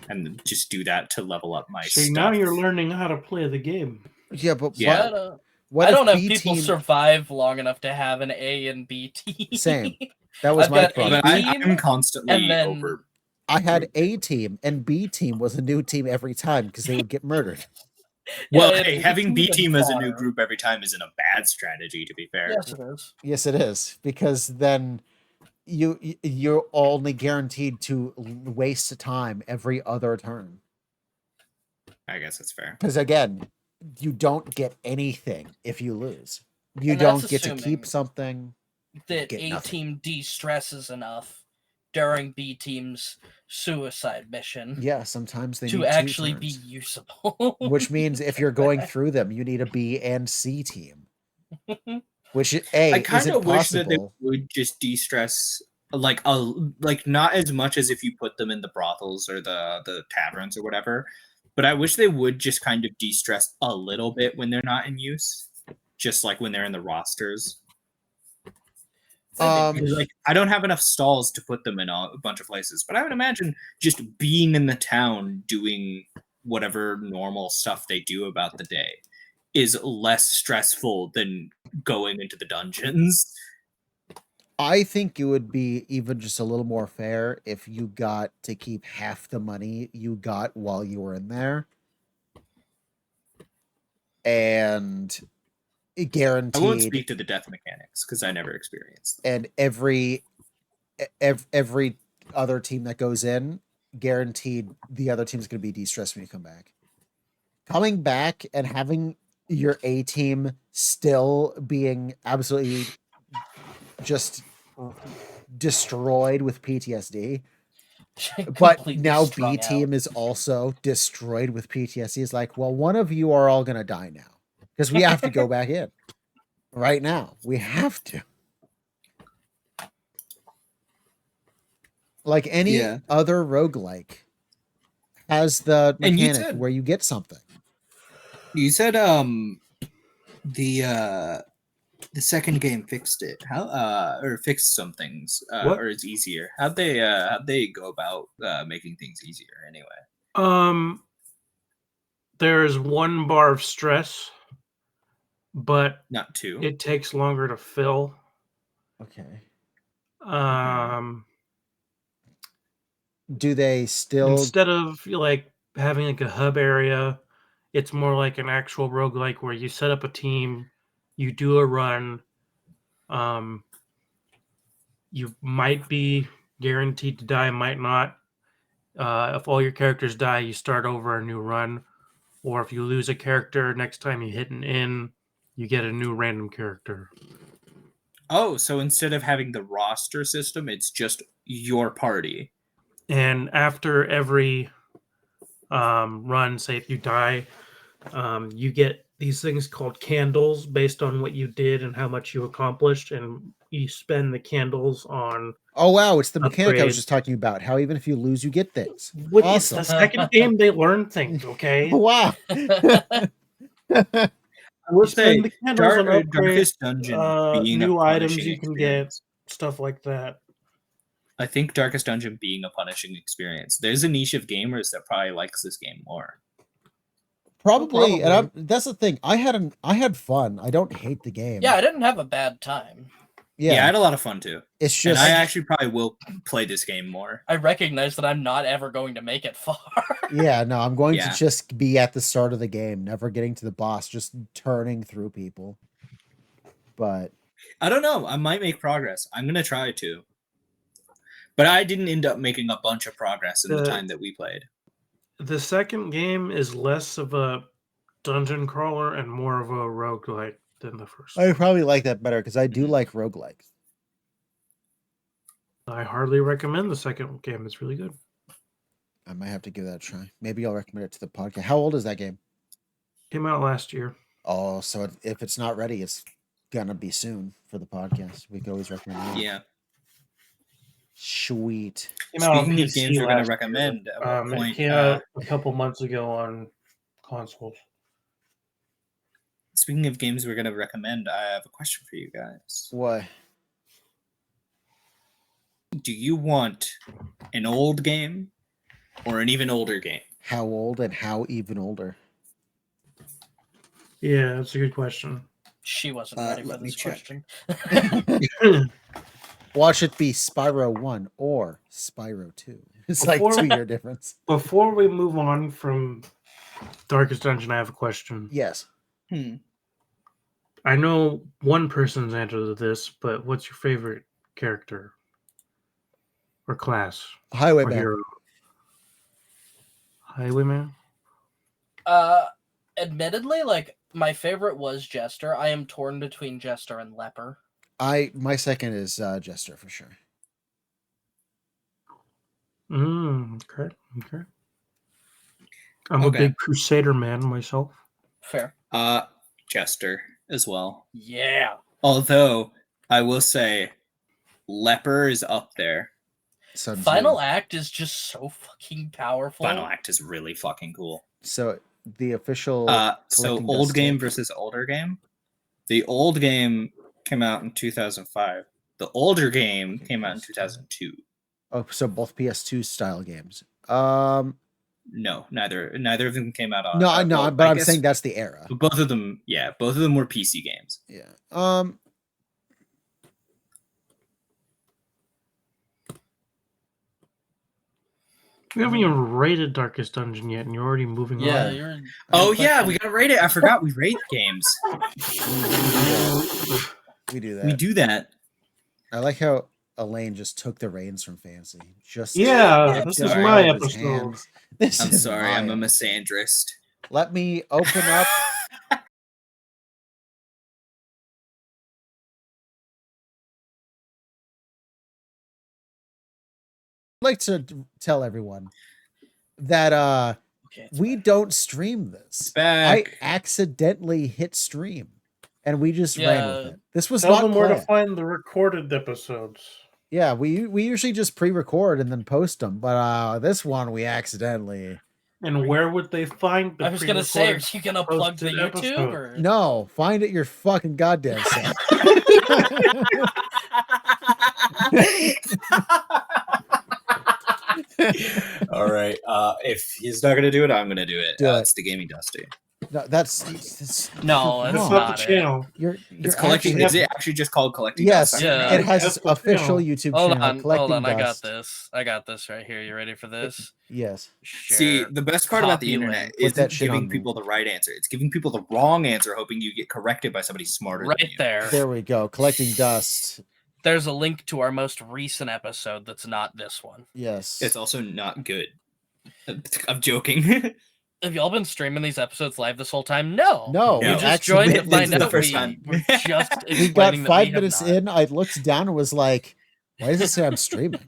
and just do that to level up my See, stuff. now you're learning how to play the game. Yeah, but Yeah. what I if don't have B people team survive long enough to have an A and B team. Same. That was I've my got problem. A But team, I'm constantly and then- over. I had A team and B team was a new team every time because they would get murdered. Well, Yeah, hey, it's having B even team as a new fodder. group every time isn't a bad strategy, to be fair. Yes, it is. Yes, it is, because then you're only guaranteed to waste time every other turn. I guess that's fair. Because again, you don't get anything if you lose. You And that's don't get to assuming keep something. That Get A nothing. team de-stresses enough during B team's suicide mission Yeah, sometimes they need to 2 actually be turns. usable. Which means if you're going through them, you need a B and C team. Which A I kind isn't of wish that they possible. would just de-stress like not as much as if you put them in the brothels or the taverns or whatever, but I wish they would just kind of de-stress a little bit when they're not in use, just like when they're in the rosters. Because, like, I don't have enough stalls to put them in a bunch of places, but I would imagine just being in the town doing whatever normal stuff they do about the day is less stressful than going into the dungeons. I think it would be even just a little more fair if you got to keep half the money you got while you were in there. and I won't guaranteed, speak to the death mechanics because I never experienced them. and every other team that goes in, guaranteed the other team's going to be de-stressed when you come back. Coming back and having your A team still being absolutely just destroyed with PTSD, but Completely now strung B team out. is also destroyed with PTSD. Is like, well, one of you are all going to die now because we have to go back in right now. We have to. Like any Yeah. other roguelike has the And you mechanic said- where you get something. You said the second game fixed it. How Or fixed some things, What? or it's easier. How'd they go about making things easier anyway? There's 1 bar of stress, but Not two. it takes longer to fill. Okay. Do they still? Instead of like having like a hub area, it's more like an actual roguelike where you set up a team, you do a run. You might be guaranteed to die, might not. If all your characters die, you start over a new run. Or if you lose a character, next time you hit an in, you get a new random character. Oh, so instead of having the roster system, it's just your party. And after every run, say if you die, you get these things called candles based on what you did and how much you accomplished, and you spend the candles on Oh wow, it's the mechanic I was upgrades. just talking about. How even if you lose, you get things. What, it's Awesome. the second game they learn things, okay? Wow. I will You spend the candles on upgrades, Darkest Dungeon being new a items punishing you can experience. get, stuff like that. I think Darkest Dungeon being a punishing experience. There's a niche of gamers that probably likes this game more. Probably, and Probably. that's the thing. I had fun. I don't hate the game. Yeah, I didn't have a bad time. Yeah, I Yeah. had a lot of fun too. It's And just I actually probably will play this game more. I recognize that I'm not ever going to make it far. yeah, no, I'm going Yeah. to just be at the start of the game, never getting to the boss, just turning through people. But I don't know. I might make progress. I'm gonna try to. But I didn't end up making a bunch of progress in the time that we played. The second game is less of a dungeon crawler and more of a roguelike than the first. I probably like that better because I do Mhm. like roguelikes. I hardly recommend the second game. It's really good. I might have to give that a try. Maybe I'll recommend it to the podcast. How old is that game? Came out last year. Oh, so if it's not ready, it's gonna be soon for the podcast. We can always recommend it. Yeah. Sweet. Came out on Speaking of PC games we're gonna last year. recommend, at what It point? came out a couple months ago on consoles. Speaking of games we're gonna recommend, I have a question for you guys. What? Do you want an old game or an even older game? How old and how even older? Yeah, that's a good question. She wasn't ready for let me this check. question. Watch it be Spyro 1 or Spyro 2. It's like Before- 2-year difference. Before we move on from Darkest Dungeon, I have a question. Yes. I know one person's answer to this, but what's your favorite character or class or Highwayman. hero? Highwayman? Admittedly, like my favorite was Jester. I am torn between Jester and Leper. My second is Jester for sure. Okay. I'm a Okay. big Crusader man myself. Fair. Jester as well. Yeah. Although I will say, Leper is up there. So Final Act is just so fucking powerful. Final Act is really fucking cool. So the official. So collecting old dust game tip. versus older game. The old game came out in 2005. The older game came out in 2002. Oh, so both PS2 style games. No, neither of them came out on. No, well, but I I'm guess saying that's the era. both of them. Yeah, both of them were PC games. Yeah. We haven't even rated Darkest Dungeon yet, and you're already moving Yeah, on. you're. Oh yeah, we gotta rate it. I forgot we rate games. We do that. We do that. I like how Eelayne just took the reins from Fancy. Just Yeah, let this go is sorry. my of his episode. hands. This I'm is sorry, my I'm a episode. misandrist. Let me open up. I'd like to tell everyone that Okay, it's we back. don't stream this. It's back. I accidentally hit stream, and we just ran with Yeah. it. This was Tell not them where to planned. find the recorded episodes. Yeah, we usually just pre-record and then post them, but this one we accidentally. And where would they find the I was gonna say, are pre-recorded you gonna plug the posted YouTube episode? or No, find it your fucking goddamn self. All right. If he's not gonna do it, I'm gonna do it. Do it. It's the Gaming Dusty. No, that's No, That's that's not not the it. channel. you're It's collecting. actually- Is it actually just called collecting? Yes, Dust? Yeah. it has That's the official channel. YouTube Hold channel. on, Collecting hold on. I got Dust. this. I got this right here. You ready for this? Yes. See, Share. the best part about the Copy internet link. Put isn't that shit on giving me. people the right answer. It's giving people the wrong answer, hoping you get corrected by somebody smarter than Right you. there. There we go. Collecting dust. There's a link to our most recent episode that's not this one. Yes. It's also not good. I'm joking. Have y'all been streaming these episodes live this whole time? No. No, You No. just actually joined to did find this the out first we time. were just we got explaining that 5 we have minutes not. in. I looked down and was like, "Why does it say I'm streaming?"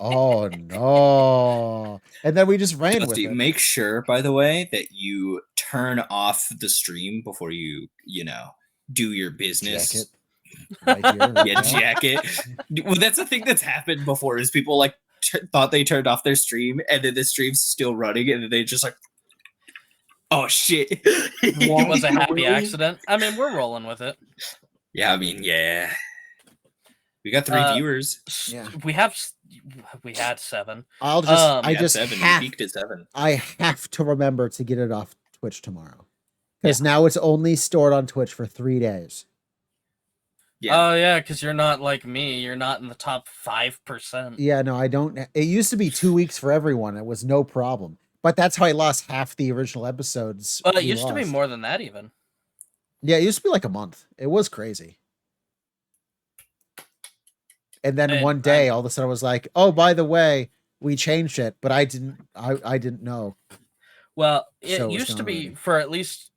Oh no! And then we just ran with Dusty, it. make sure, by the way, that you turn off the stream before you do your business. Jacket. Right here. right Yeah, now. jacket. Well, that's the thing that's happened before is people like thought they turned off their stream and then the stream's still running and then they just like, oh shit. It was a happy Really? accident. I mean, we're rolling with it. Yeah, I mean, yeah. We got 3 viewers. Yeah. We had 7. I'll just. Um, I We had just 7. have. We peaked at 7. I have to remember to get it off Twitch tomorrow, because now it's only stored on Twitch for 3 days. Yeah. Oh yeah, because you're not like me. You're not in the top 5%. Yeah, no, I don't. It used to be 2 weeks for everyone. It was no problem. But that's how I lost half the original episodes. Well, it we used to be lost. more than that even. Yeah, it used to be like a month. It was crazy. And then And one day, all of a sudden, I was like, "Oh, by the way, we changed it," but I didn't. I didn't know. Well, it So it was used to gone be already. for at least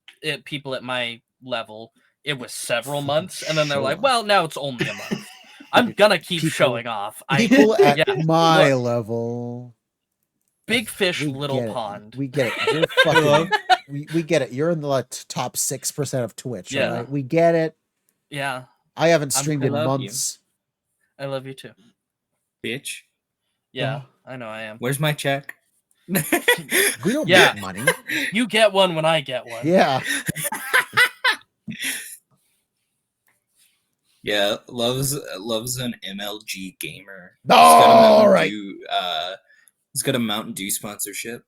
people at my level. It was several months, and then they're like, Sure. "Well, now it's only a month." I'm gonna keep People- showing off. People at yeah, my look, level, big fish, we little get it. pond. We get it. You're fucking. we get it. You're in the like, top 6% of Twitch. Yeah. All right, we get it. Yeah, I haven't I streamed in love you. months. I love you too. Bitch. Yeah, I know I am. Where's my check? We don't Yeah. get money. You get one when I get one. Yeah. Yeah, loves an MLG gamer. All right. He's got a Mountain Dew sponsorship,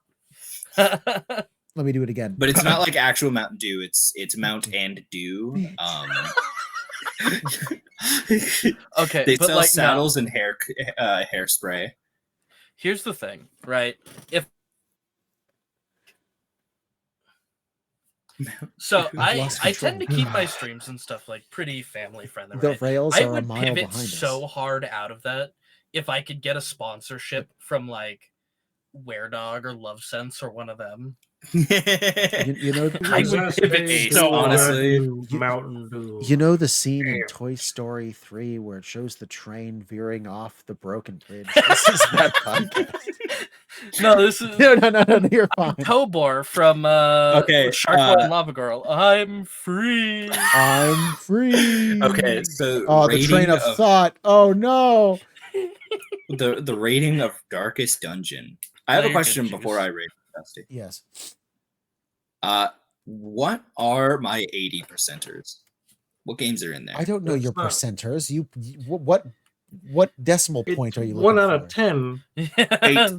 Let me do it again. but it's not like actual Mountain Dew. It's Mount and Dew. Okay, They but sell like no. saddles and hairspray. Here's the thing, right? If so, I've I lost tend to control. keep my streams and stuff like pretty family friendly. The Right? rails I are a would mile pivot behind so us. hard out of that if I could get a sponsorship from like WearDog or Love Sense or one of them. You know, I would Possessed pivot a so honestly. Red Dew Mountain Dew. you know the scene in Damn. Toy Story 3 where it shows the train veering off the broken bridge. This is that podcast. No, this is No, you're fine. Tobor from Okay, Sharkboy and Lava Girl. I'm free. I'm free. Okay, so Oh, the train rating of thought. Oh no. the rating of Darkest Dungeon. I No, have a you're good, question Juice. before I rate Dusty. Yes. What are my 80 percenters? What games are in there? I don't know That's your not- percenters. What decimal It's point are you looking 1 out for? of 10. 8.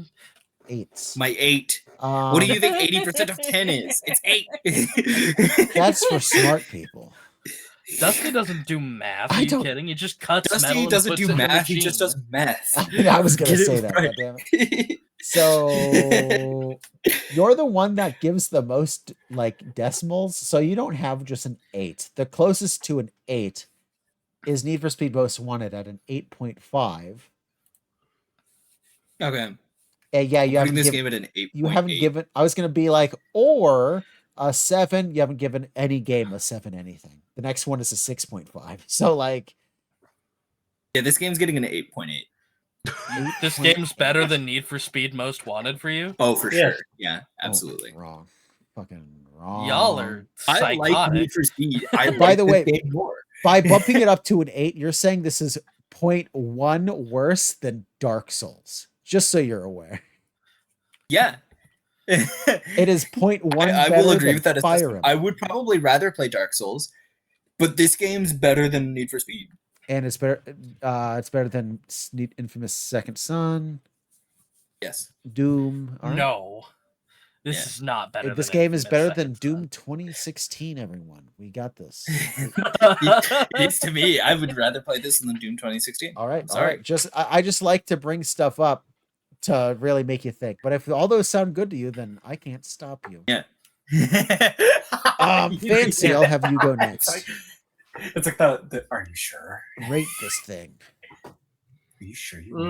Eights. My 8. Um, What do you think 80% of 10 is? It's 8. That's for smart people. Dusty doesn't do math. I Are you don't- kidding? He just cuts metal Dusty and doesn't puts do it in a math, he just machine. does meth. I was gonna Get it say that. right. goddammit. So you're the one that gives the most like decimals, so you don't have just an 8. The closest to an 8 is Need for Speed Most Wanted at an 8.5. Okay. And yeah, I'm you putting haven't this given game at an 8.8. you haven't given I was gonna be like, or a 7, you haven't given any game a 7 anything. The next one is a 6.5. So like Yeah, this game's getting an 8.8. This game's better than Need for Speed Most Wanted for you. Oh, for Yes. sure. Yeah, absolutely. Wrong. Fucking wrong. Y'all are I like psychotic. Need for Speed. I By like the this way, game more. by bumping it up to an 8, you're saying this is 0.1 worse than Dark Souls. Just so you're aware. Yeah. It is 0.1 I better will agree than with that Fire assessment. I Emblem. would probably rather play Dark Souls, but this game's better than Need for Speed. And it's better than Infamous Second Son, Yes. Doom. All right. No, this Yeah. is not better. This than game is Infamous better Second than Doom 2016, everyone. We got this. It is to me. I would rather play this than Doom 2016. All right. I'm All sorry. right. I just like to bring stuff up to really make you think. But if all those sound good to you, then I can't stop you. Yeah. Fancy, I'll have you go next. It's like the are you sure? Rate this thing. Are you sure you want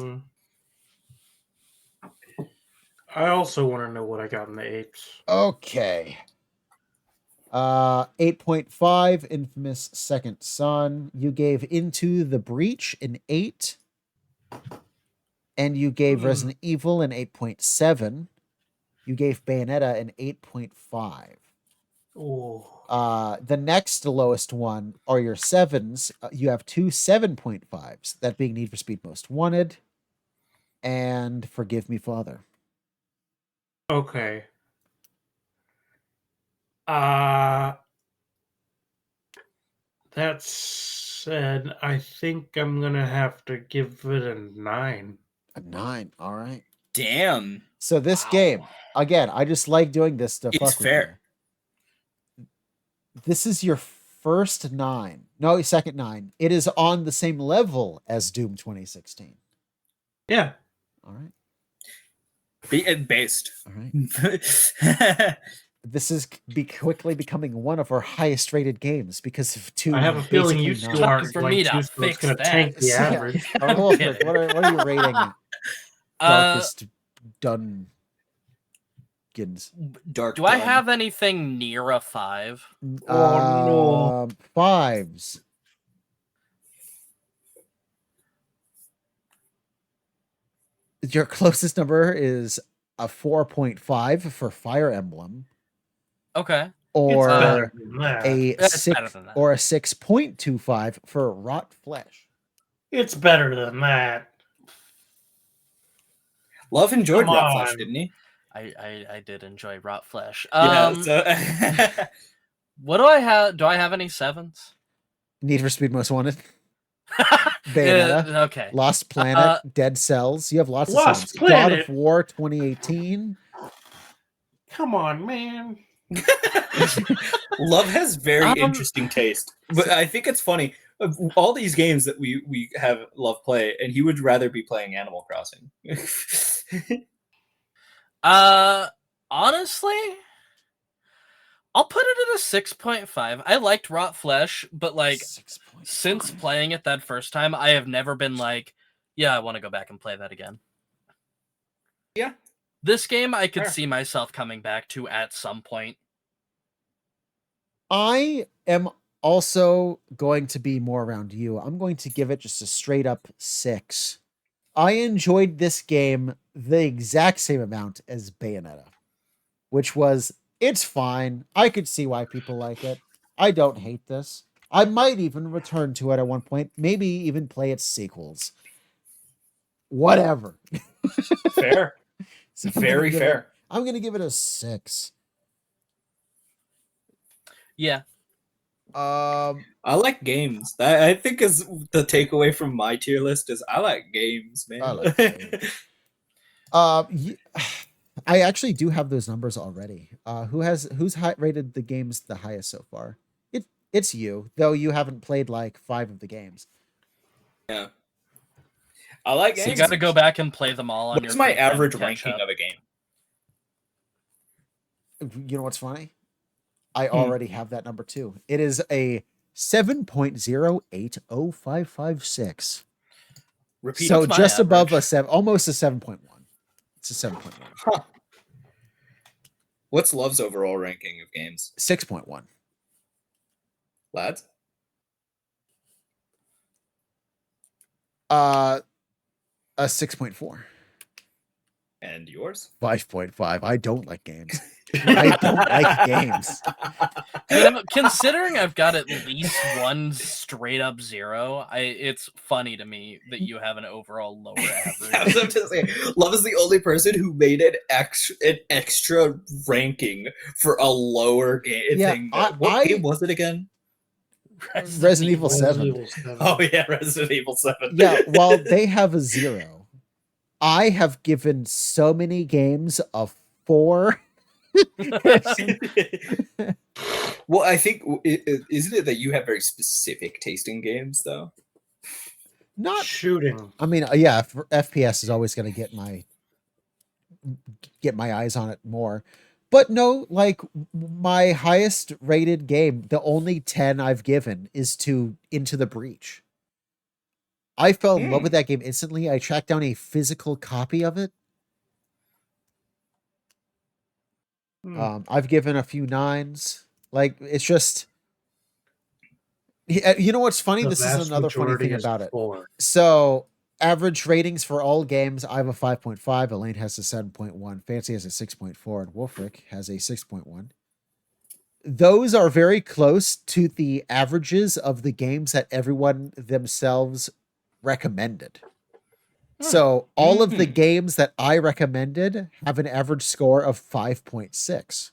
to play this? I also want to know what I got in the 8s. Okay. 8.5, Infamous Second Son. You gave Into the Breach an 8. And you gave Resident Evil an 8.7. You gave Bayonetta an 8.5. Oh. The next lowest one are your 7s. You have 2 7.5s, that being Need for Speed Most Wanted and Forgive Me Father. Okay. That said, I think I'm gonna have to give it a 9. A 9. All right. Damn. So this Wow. game, again, I just like doing this to It's fuck fair. with you. This is your first 9. No, second 9. It is on the same level as Doom 2016. Yeah. All right. Based. All right. This is quickly becoming one of our highest rated games because of 2. I have a feeling you basically two nine. aren't For going me to, to so it's fix gonna that. tank the Yeah. average. Wulfryk, what are you rating Darkest Dungeons? Dark. Do I Dawn. have anything near a 5? Oh, no. 5s. Your closest number is a 4.5 for Fire Emblem, Okay. or better than that. a It's better 6 than that. or a 6.25 for Rot Flesh. It's better than that. Love enjoyed Come Rock Flesh, on. didn't he? I did enjoy Rot Flesh. Yeah. So What do I have? Do I have any 7s? Need for Speed Most Wanted, Bayonetta, Okay. Lost Planet, Dead Cells. You have lots of Lost 7s. God of Planet? War 2018. Come on, man. Love has very Um, interesting taste, but I think it's funny. Of all these games that we have Love play, and he would rather be playing Animal Crossing. Honestly, I'll put it at a 6.5. I liked Rot Flesh, but like 6.5. since playing it that first time, I have never been like, yeah, I want to go back and play that again. Yeah. This game I could Fair. see myself coming back to at some point. I am also going to be more around you. I'm going to give it just a straight up 6. I enjoyed this game the exact same amount as Bayonetta, which was, it's fine. I could see why people like it. I don't hate this. I might even return to it at one point, maybe even play its sequels. Whatever. Fair. So I'm gonna Very give fair. I'm going to give it a 6. Yeah. I like games. That I think is the takeaway from my tier list is I like games, man. I like games. I actually do have those numbers already. Who's rated the games the highest so far? It's you, though you haven't played like 5 of the games. Yeah. I like So games. you got to go back and play them all on What's your my free time to average catch ranking up. of a game? You know what's funny? I Hmm. already have that number too. It is a 7.080556. Repeat. So What's my just above a average? 7, almost a 7.1. It's a 7.1. Huh. What's Love's overall ranking of games, 6.1. lads? A 6.4. And yours? 5.5. I don't like games. I don't like games. You know, considering I've got at least one straight up 0, it's funny to me that you have an overall lower average. I was about to say, Love is the only person who made an extra ranking for a lower game Yeah, thing. I- What game was it again? Resident Evil 7. Evil 7. Oh yeah, Resident Evil 7. Yeah, while they have a 0, I have given so many games a 4. Well, I think isn't it that you have very specific taste in games, though? Not, Shooting. I mean, yeah, FPS is always going to get my eyes on it more. But no, like my highest rated game, the only 10 I've given is to Into the Breach. I fell in love with that game instantly. I tracked down a physical copy of it. I've given a few 9s. Like, it's just, you know what's funny? The This is vast another funny majority thing is about it. 4. So average ratings for all games, I have a 5.5. Eelayne has a 7.1. Fancy has a 6.4, and Wulfryk has a 6.1. Those are very close to the averages of the games that everyone themselves recommended. So all of the games that I recommended have an average score of 5.6.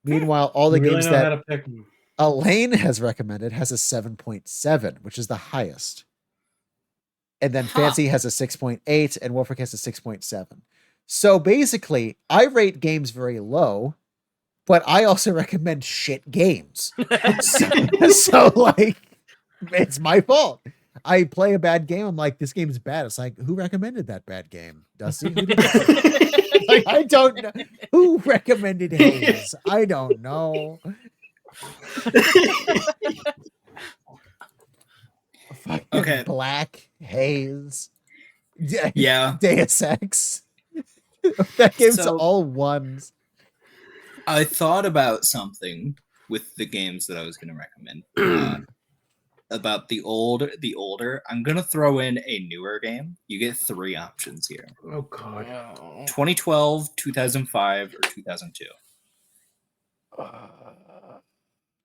Meanwhile, all the You really games know how that to pick them. Eelayne has recommended has a 7.7, which is the highest. And then Fancy has a 6.8 and Wulfryk has a 6.7. So basically, I rate games very low, but I also recommend shit games. So like, it's my fault. I play a bad game. I'm like, this game's bad. It's like, who recommended that bad game? Dusty? Who did that? Like, I don't know. Who recommended Haze? I don't know. Fucking Okay. Black, Haze, Yeah. Deus Ex. That game's So- all 1s. I thought about something with the games that I was going to recommend. About the older. I'm going to throw in a newer game. You get 3 options here: Oh god. 2012, 2005, or 2002.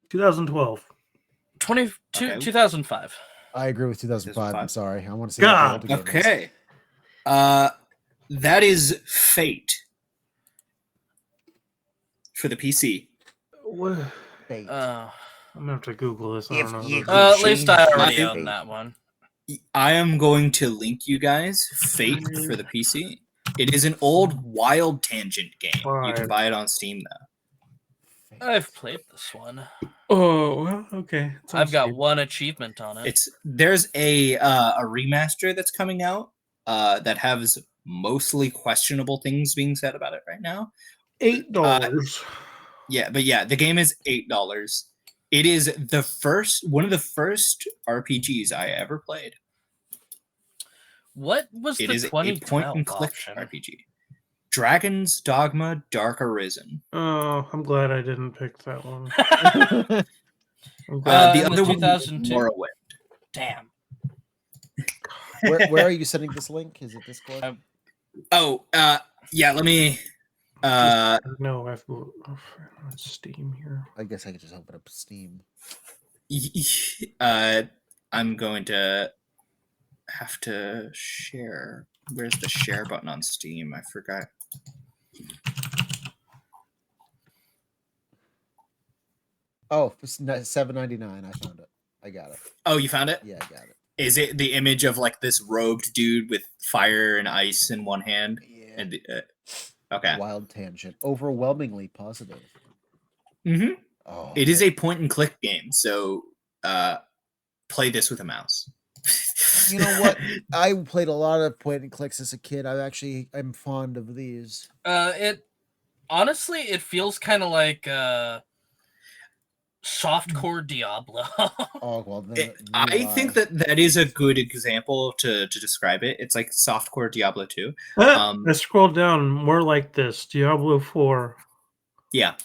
2012. 2005. I agree with 2005. I'm 2005? sorry. I want to see God. what the older game is. Okay. That is Fate for the PC. What? Fate. I'm gonna have to Google this. I If don't know. you how to could Google At least I change already fate. own that one. I am going to link you guys Fate for the PC. It is an old Wild Tangent game. You can Fine. buy it on Steam though. I've played this one. Oh, well, okay. It's on I've got Steam. one achievement on it. There's a remaster that's coming out that has mostly questionable things being said about it right now. $8. Yeah, but yeah, the game is $8. It is one of the first RPGs I ever played. What was It the is a 2012 point-and-click option? RPG. Dragon's Dogma: Dark Arisen. Oh, I'm glad I didn't pick that one. I'm Uh, glad. The in the other one was 2002? Morrowind. Damn. Where are you sending this link? Is it Discord? Oh, yeah. Let me. No, I've got on Steam here. I guess I could just open up Steam. I'm going to have to share. Where's the share button on Steam? I forgot. Oh, it's $7.99. I found it. I got it. Oh, you found it? Yeah, I got it. Is it the image of like this robed dude with fire and ice in one hand? Yeah. And okay. Wild Tangent. Overwhelmingly positive. Mm-hmm. Oh, It is a point and click game, so play this with a mouse. You know what? I played a lot of point and clicks as a kid. I'm fond of these. It honestly, it feels kind of like softcore Diablo. Oh well, then I think that is a good example to describe it. It's like softcore Diablo 2. I scrolled down more like this. Diablo 4. Yeah.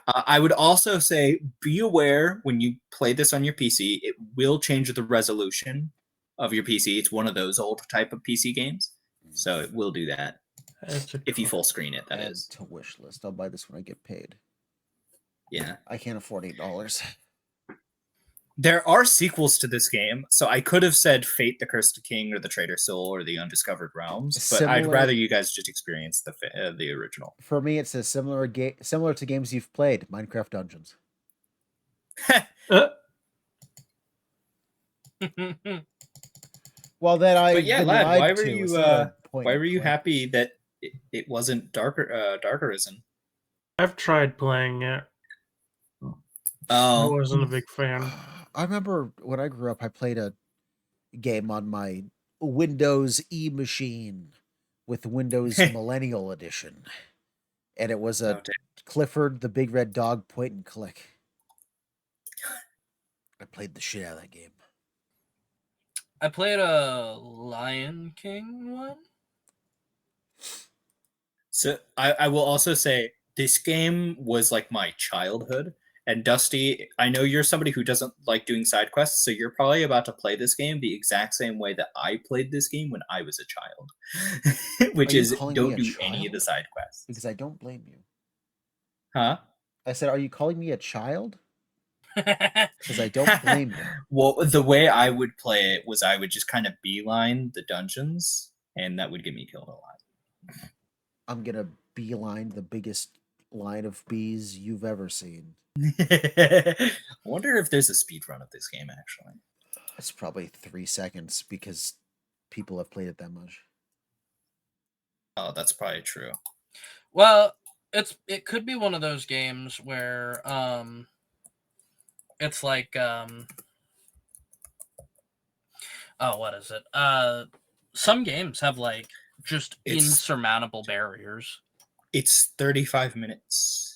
I would also say be aware when you play this on your PC, it will change the resolution of your PC. It's one of those old type of PC games. So it will do that. If you full screen it, that add is. to wish list. I'll buy this when I get paid. Yeah. I can't afford $8. There are sequels to this game, so I could have said Fate, the Cursed King, or the Traitor Soul, or the Undiscovered Realms, but I'd rather you guys just experience the original. For me, it's a similar to games you've played, Minecraft Dungeons. Well, then But yeah, lad, why were you happy that it wasn't darker arisen? I've tried playing it. I wasn't a big fan. I remember when I grew up, I played a game on my Windows E machine with Windows Millennial Edition, and it was a Clifford the Big Red Dog point and click. I played the shit out of that game. I played a Lion King one. So I will also say this game was like my childhood. And Dusty, I know you're somebody who doesn't like doing side quests, so you're probably about to play this game the exact same way that I played this game when I was a child, which is don't do any of the side quests. Because I don't blame you. Huh? I said, are you calling me a child? Because I don't blame you. Well, the way I would play it was I would just kind of beeline the dungeons, and that would get me killed a lot. I'm going to beeline the biggest line of bees you've ever seen. I wonder if there's a speed run of this game, actually. It's probably 3 seconds because people have played it that much. Oh, that's probably true. Well, it could be one of those games where it's like what is it? Some games have like just insurmountable barriers. It's 35 minutes.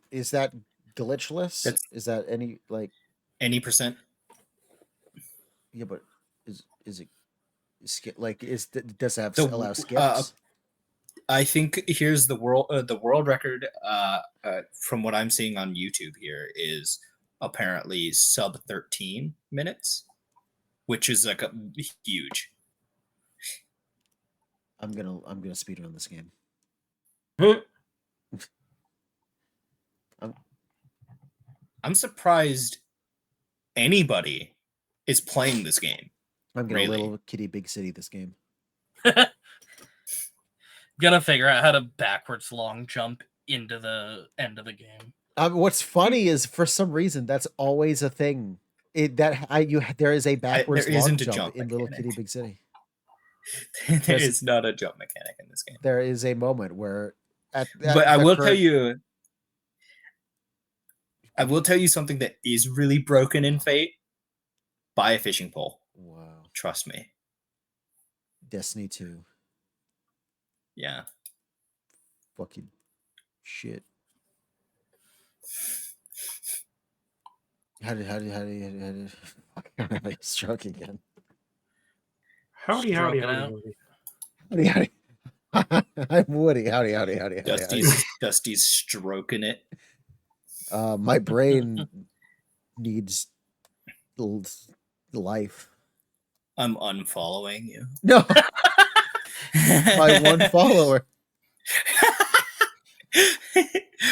Is that glitchless? Is that any any percent? Yeah, but is it does it allow skips? I think here's the world record from what I'm seeing on YouTube here is apparently sub 13 minutes, which is like a huge. I'm gonna speedrun this game. I'm surprised anybody is playing this game. I'm gonna Little Kitty Big City this game. Gonna figure out how to backwards long jump into the end of the game. What's funny is for some reason that's always a thing. There is a backwards long jump in Little Kitty Big City. There is not a jump mechanic in this game. There is a moment where, but I will tell you something that is really broken in Fate. Buy a fishing pole. Wow. Trust me. Destiny 2. Yeah. Fucking shit. How did stroke again? Howdy. I'm Woody. Howdy. Dusty's stroking it. My brain needs life. I'm unfollowing you. No. My one follower.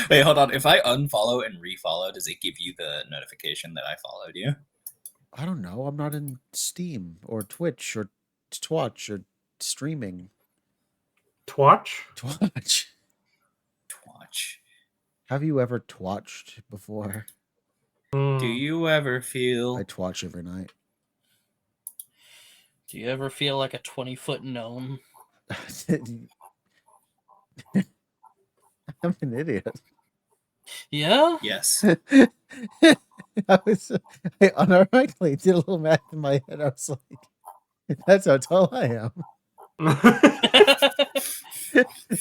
Wait, hold on. If I unfollow and refollow, does it give you the notification that I followed you? I don't know. I'm not in Steam or Twitch or Twatch or streaming. Twatch? Have you ever twatched before? Do you ever feel... I twatch every night. Do you ever feel like a 20-foot gnome? I'm an idiot. Yeah? Yes. I unironically did a little math in my head. I was like, that's how tall I am.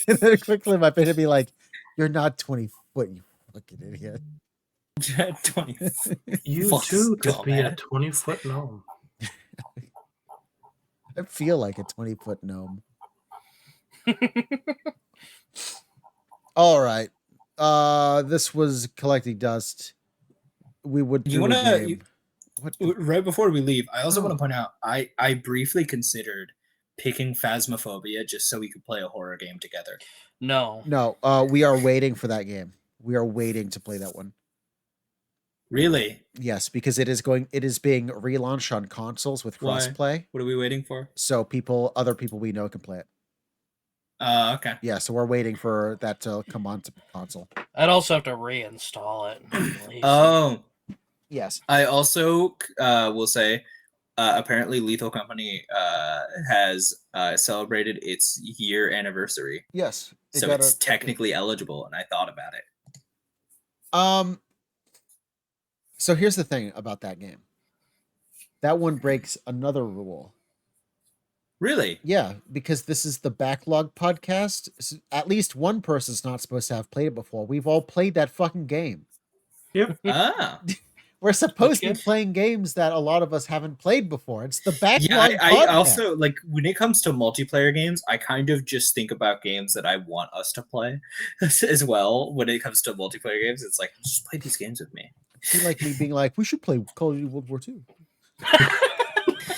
And then quickly in my brain would be like, you're not 20 foot, you fucking idiot. 20. You Fuck, too could be a dumbass. 20-foot gnome. I feel like a 20-foot gnome. All right. This was Collecting Dust. We would You do a wanna- game. you- What? Right before we leave, I also Oh. want to point out I briefly considered picking Phasmophobia just so we could play a horror game together. No. No, we are waiting for that game. We are waiting to play that one. Really? Yes, because it is being relaunched on consoles with Why? crossplay. What are we waiting for? So other people we know can play it. Okay. Yeah, so we're waiting for that to come onto console. I'd also have to reinstall it. Lazy. Oh, Yes. I also will say, apparently Lethal Company has celebrated its year anniversary, Yes. it so got it's a- technically eligible. And I thought about it. So here's the thing about that game. That one breaks another rule. Really? Yeah, because this is the backlog podcast. At least one person's not supposed to have played it before. We've all played that fucking game. Ah. We're supposed to be good. playing games that a lot of us haven't played before. It's the backlog Yeah, I podcast. also like when it comes to multiplayer games, I kind of just think about games that I want us to play as well. When it comes to multiplayer games, it's like just play these games with me. I feel like me being like, we should play Call of Duty World War II.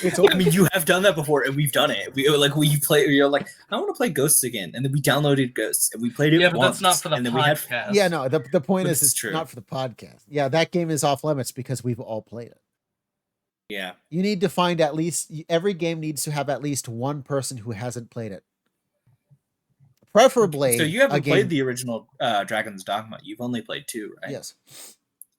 It's I mean, you have done that before, and we've done it. We play. You're like, I want to play Ghosts again, and then we downloaded Ghosts, and we played it. Yeah, but once, that's not for the and then podcast. Yeah, no, the point But is this is it's true. not for the podcast. Yeah, that game is off limits because we've all played it. Yeah. You need to find at least every game needs to have at least one person who hasn't played it. Preferably. So you a haven't game- played the original Dragon's Dogma. You've only played 2, right? Yes.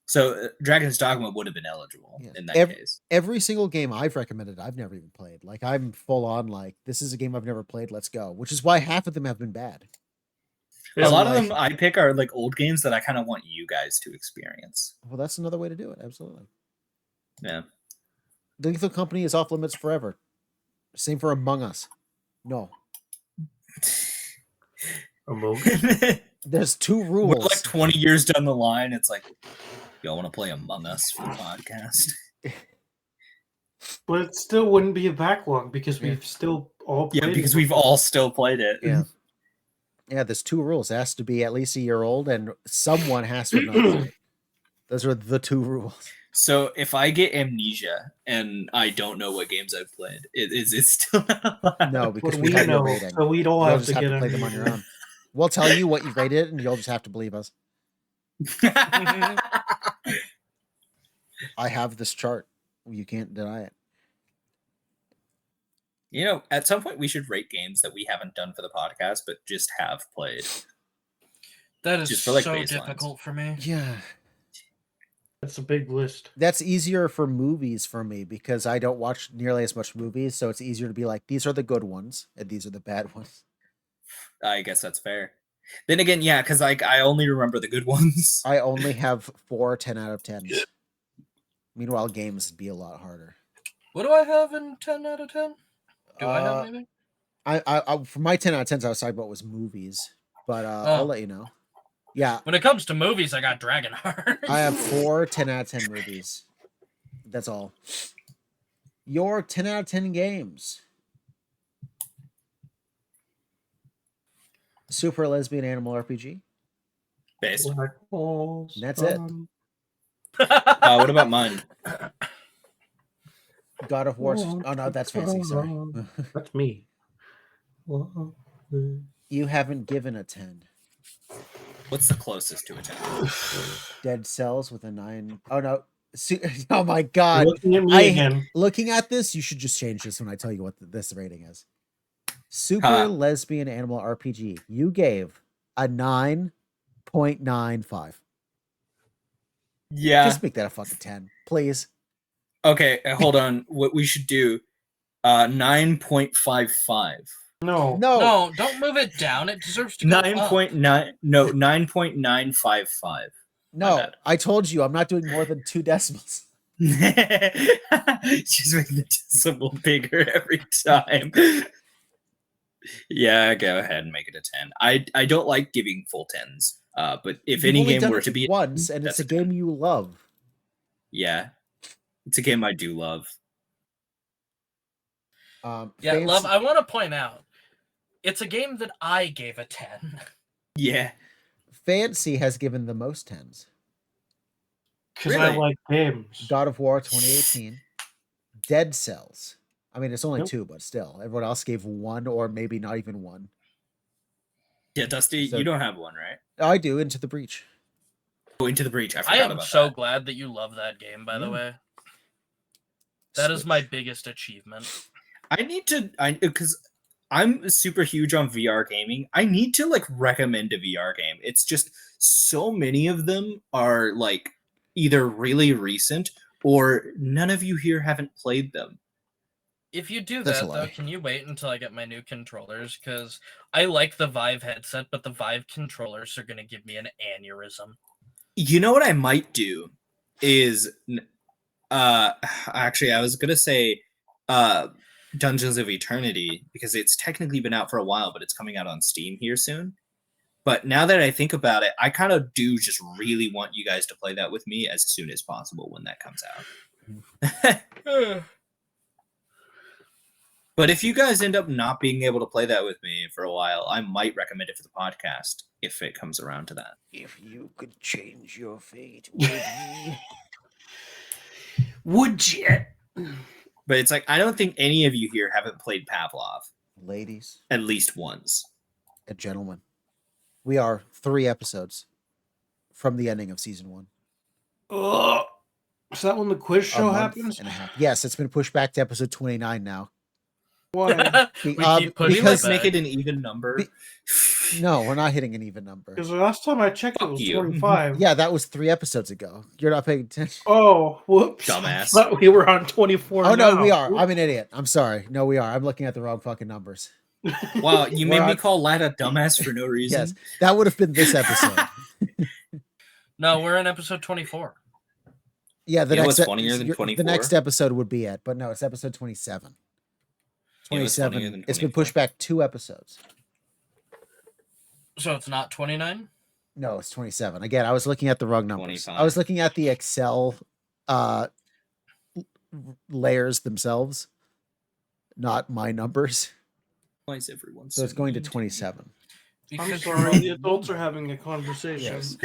So Dragon's Dogma would have been eligible Yes. in that case. Every single game I've recommended, I've never even played. Like I'm full on like this is a game I've never played. Let's go. Which is why half of them have been bad. A lot of like- them I pick are like old games that I kind of want you guys to experience. Well, that's another way to do it. Absolutely. Yeah. The Lethal Company is off limits forever. Same for Among Us. No. There's two rules. We're like 20 years down the line. It's like, y'all want to play Among Us for the podcast? But it still wouldn't be a backlog because Yeah. we've still all played Yeah, because it. we've all still played it. Yeah. Yeah, there's two rules. It has to be at least a year old and someone has to have not played it. Those are the two rules. So if I get amnesia and I don't know what games I've played, is it still not allowed? No, But because we we have your know, rating. so we'd all You'll have just to have get to play them on your own. We'll tell you what you rated and you'll just have to believe us. I have this chart. You can't deny it. You know, at some point we should rate games that we haven't done for the podcast, but just have played. That is Just for, like, so baselines. difficult for me. Yeah. That's a big list. That's easier for movies for me because I don't watch nearly as much movies. So it's easier to be like, these are the good ones and these are the bad ones. I guess that's fair. Then again, yeah, because like I only remember the good ones. I only have 4 10 out of 10. Meanwhile, games would be a lot harder. What do I have in 10 out of 10? Do I have anything? I for my 10 out of 10s, I was talking about was movies, but I'll let you know. Yeah, When it comes to movies, I got Dragonheart. I have 4 10 out of 10 movies. That's all. Your 10 out of 10 games. Super Lesbian Animal RPG. Based. Black holes. That's it. What about mine? God of War. Oh no, that's fancy. Sorry. That's me. You haven't given a 10. What's the closest to a 10? Dead Cells with a 9. Oh no. Oh my god. Looking at me I- again. Looking at this, you should just change this when I tell you what this rating is. Super Huh. Lesbian Animal RPG. You gave a 9.95. Yeah. Just make that a fucking 10, please. Okay, hold on. What we should do 9.55. No. No. No, don't move it down. It deserves to go up. 9.9 no 9.955. No, bad. I told you I'm not doing more than 2 decimals. Just make the decimal bigger every time. Yeah, go ahead and make it a 10. I don't like giving full 10s. But if You've any only game done were it to be once, and it's that's a game you love. Yeah. It's a game I do love. Yeah, love. Fancy, I want to point out, it's a game that I gave a 10. Yeah. Fancy has given the most 10s. Because I Really? like games. God of War 2018, Dead Cells. I mean, it's only Nope. 2, but still, everyone else gave 1 or maybe not even 1. Yeah, Dusty, So- you don't have one, right? I do. Into the Breach. Oh, Into the Breach. I I forgot am about so that. glad that you love that game, by the Yeah. way. That is my Switch. biggest achievement. I need to because I'm super huge on VR gaming. I need to like recommend a VR game. It's just so many of them are like either really recent or none of you here haven't played them. If you do That's a that, though, lie. can you wait until I get my new controllers? Because I like the Vive headset, but the Vive controllers are going to give me an aneurysm. You know what I might do is actually I was gonna say Dungeons of Eternity because it's technically been out for a while, but it's coming out on Steam here soon. But now that I think about it, I kind of do just really want you guys to play that with me as soon as possible when that comes out. But if you guys end up not being able to play that with me for a while, I might recommend it for the podcast if it comes around to that. If you could change your fate, would you? Would you? But it's like I don't think any of you here haven't played Pavlov Ladies at least once. and gentlemen, we are 3 episodes from the ending of season 1. Ugh. Is that when the quiz A show month happens? and a half. Yes, it's been pushed back to episode 29 now. Why? we Be- keep Can pushing we like because- it make back. it an even number? Be- No, we're not hitting an even number. Because the last time I checked, it Fuck was you. 25. Yeah, that was 3 episodes ago. You're not paying attention. Oh, whoops. Dumbass. I thought we were on 24 Oh, no, now. we are. Whoops. I'm an idiot. I'm sorry. No, we are. I'm looking at the wrong fucking numbers. Wow, you We're made me on- call Lad a dumbass for no reason. Yes, that would have been this episode. No, we're in episode 24. Yeah, the You know next what's funnier than the 24? next episode would be it, but no, it's episode 27. You know what's funnier 27. than It's been 24? pushed back 2 episodes. So it's not 29? No, it's 27. Again, I was looking at the wrong numbers. I 25. was looking at the Excel layers themselves, not my numbers. Why is everyone So it's going to mean me? 27. I'm Because sorry, the adults are having a conversation. Yes.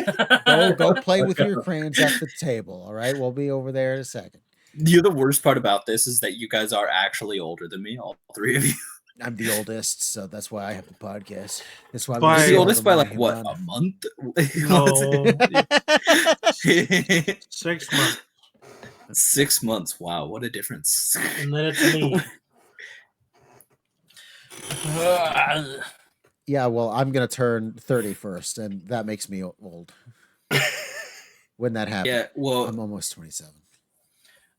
Go play with your crayons at the table, all right? We'll be over there in a second. You know, the worst part about this is that you guys are actually older than me, all 3 of you. I'm the oldest, so that's why I have the podcast. That's why I'm By- You're the You're oldest by like Money what, Run. a month? No, 6 months. 6 months. Wow, what a difference. And then it's me. Yeah, well, I'm gonna turn 30 first, and that makes me old. When that happens, Yeah, well, I'm almost 27.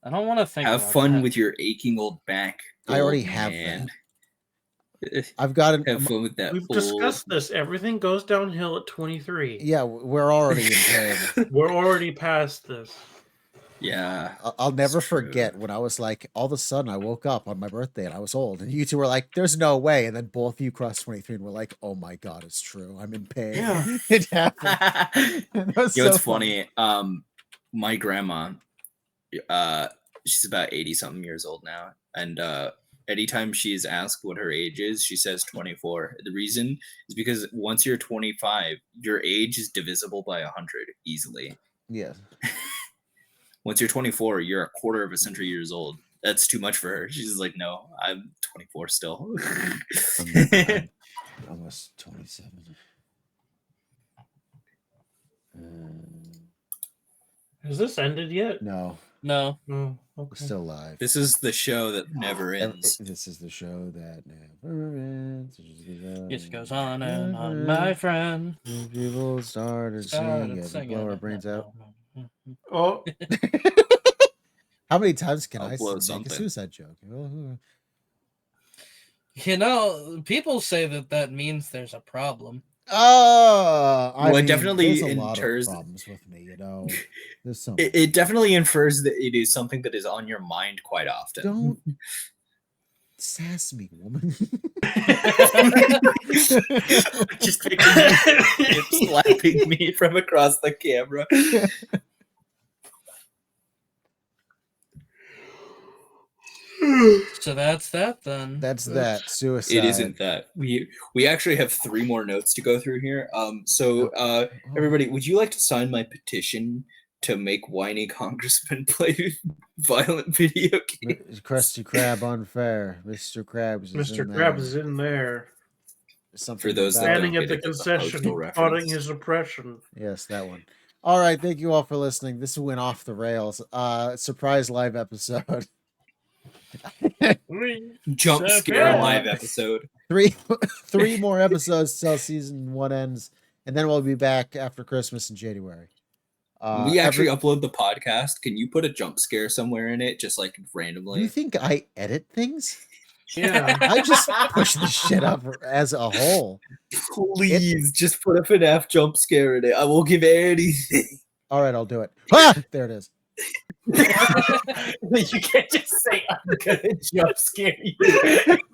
I don't want to think have about fun that. with your aching old back. I already old have man. I've got an. Have fun with that. We've old- discussed this. Everything goes downhill at 23. Yeah, we're already in pain. We're already past this. Yeah. I'll never It's true. forget when I was like, all of a sudden, I woke up on my birthday and I was old, and you two were like, "There's no way," and then both of you crossed 23 and were like, "Oh my god, it's true. I'm in pain." Yeah. It happened. That was You know, so it's funny. My grandma, she's about 80 something years old now, and anytime she's asked what her age is, she says 24. The reason is because once you're 25, your age is divisible by 100 easily. Yeah. Once you're 24, you're a quarter of a century years old. That's too much for her. She's like, no, I'm 24 still. I'm almost 27. Has this ended yet? No, No. No. we're Okay. still live. This is the show that never ends. This is the show that never ends. It goes on and on, my friend. People started singing, and blow our brains out. Oh, How many times can I'll I blow make a something. suicide joke? You know, people say that means there's a problem. I Well, it mean, definitely there's a lot of inters- problems with me, you know. There's so It definitely infers that it is something that is on your mind quite often. Don't sass me, woman. Just picturing you slapping me from across the camera. So that's that then. That's that. Suicide. It isn't that. We actually have 3 more notes to go through here. Oh. Everybody, would you like to sign my petition to make whiny congressmen play violent video games? Krusty Krab unfair. Mr. Krabs is Mr. in Krabs there. is in there, Something For those that about- don't standing at get the it, that's a concession, postal reference. plotting his oppression. Yes, that one. All right, thank you all for listening. This went off the rails. Surprise live episode. Jump scare live episode. Three more episodes till season 1 ends, and then we'll be back after Christmas in January. We actually upload the podcast. Can you put a jump scare somewhere in it, just like randomly? You think I edit things? Yeah. I just push the shit up as a whole. Please, just put a FNAF jump scare in it. I will give anything. All right, I'll do it. Ah, there it is. You can't just say I'm gonna jump scare you.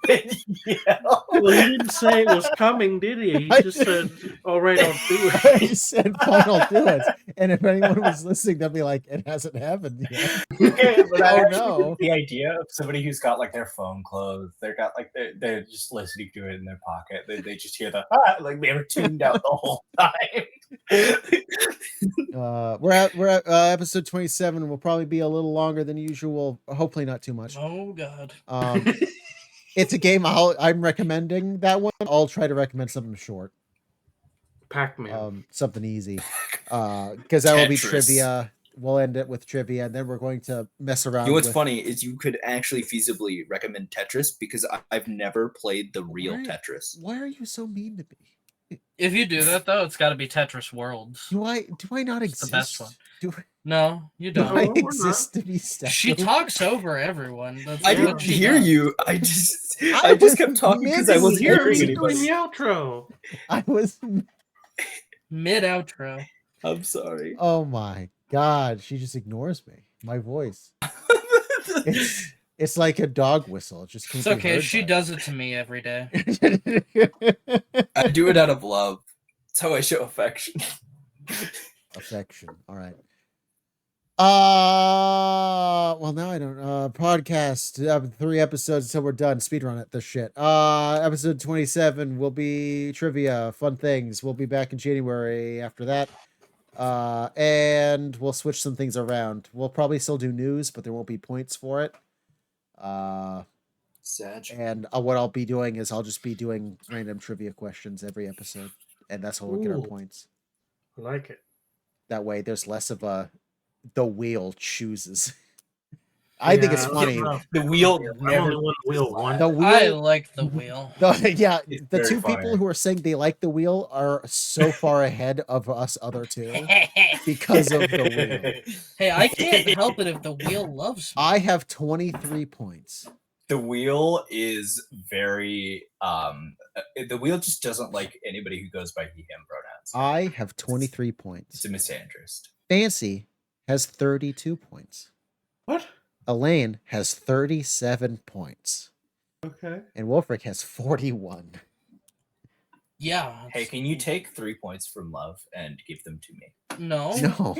Then yell. Well, he didn't say it was coming, did he? He I just did. said, "All right, I'll do I it." just said, fine, I'll do it. And if anyone was listening, they'd be like, it hasn't happened yet. Okay, but I Oh, actually no. think the idea of somebody who's got like their phone closed, they're just listening to it in their pocket. They just hear the like they were tuned out the whole time. We're at episode 27. Will probably be a little longer than usual. Hopefully not too much. Oh god. It's a game I'm recommending that one. I'll try to recommend something short. Pac-Man. Something easy. Because that will be Tetris. trivia. We'll end it with trivia, and then we're going to mess around. You know what's with... funny is you could actually feasibly recommend Tetris because I've never played the real Why- Tetris. Why are you so mean to me? If you do that though, it's got to be Tetris Worlds. Do I not It's exist? the best one. Do No, you I don't. No, we're exist to be stuck? She talks over everyone. That's I what didn't she hear does. you. I just I just was kept talking because I wasn't mid-hearing Here, hearing he's doing anybody. the outro. I was. Mid outro. I'm sorry. Oh my god! She just ignores me. My voice. It's like a dog whistle. It just can't It's be okay. heard She by does it to me every day. I do it out of love. It's how I show affection. Affection. All right. Well, now I don't. Podcast. 3 episodes until we're done. Speedrun it. This shit. Episode 27 will be trivia, fun things. We'll be back in January after that. And we'll switch some things around. We'll probably still do news, but there won't be points for it. Sag. And what I'll be doing is I'll just be doing random trivia questions every episode, and that's how we'll get our Ooh. points. I like it. That way, there's less of the wheel chooses. I think it's Yeah, funny. The wheel I've never only won the wheel once. The I wheel, like the wheel. yeah, It's the very two funny. people who are saying they like the wheel are so far ahead of us other two because of the wheel. Hey, I can't help it if the wheel loves me. I have 23 points. The wheel is very the wheel just doesn't like anybody who goes by he him pronouns. I have 23 It's points. a misandrist. Fancy has 32 points. What? Eelayne has 37 points. Okay. And Wulfryk has 41. Yeah. Hey, can you take 3 points from love and give them to me? No. No.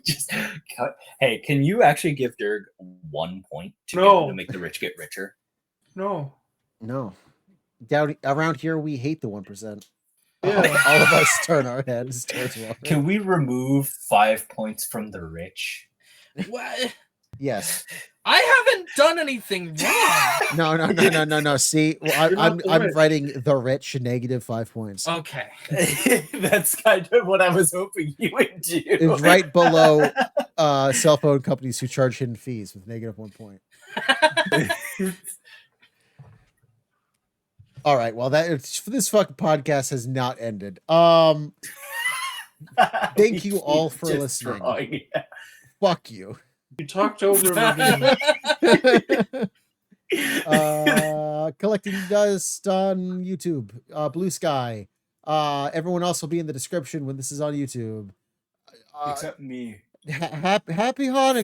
just cut. Hey, can you actually give Dirk 1 point to, get No. him to make the rich get richer? No. No. Down around here, we hate the 1%. Yeah. All of us turn our heads towards Wulfryk. Can we remove 5 points from the rich? What? Yes. I haven't done anything wrong. No. See, well, You're not I'm the I'm rich. writing the rich negative 5 points. Okay. That's kind of what I was hoping you would do. It's right below cell phone companies who charge hidden fees with negative 1 point. All right. Well, this fucking podcast has not ended. Thank you all for Just listening. drawing. Fuck you. You talked over me. Collecting Dust on YouTube, Blue Sky. Everyone else will be in the description when this is on YouTube. Except me. Happy Hanukkah.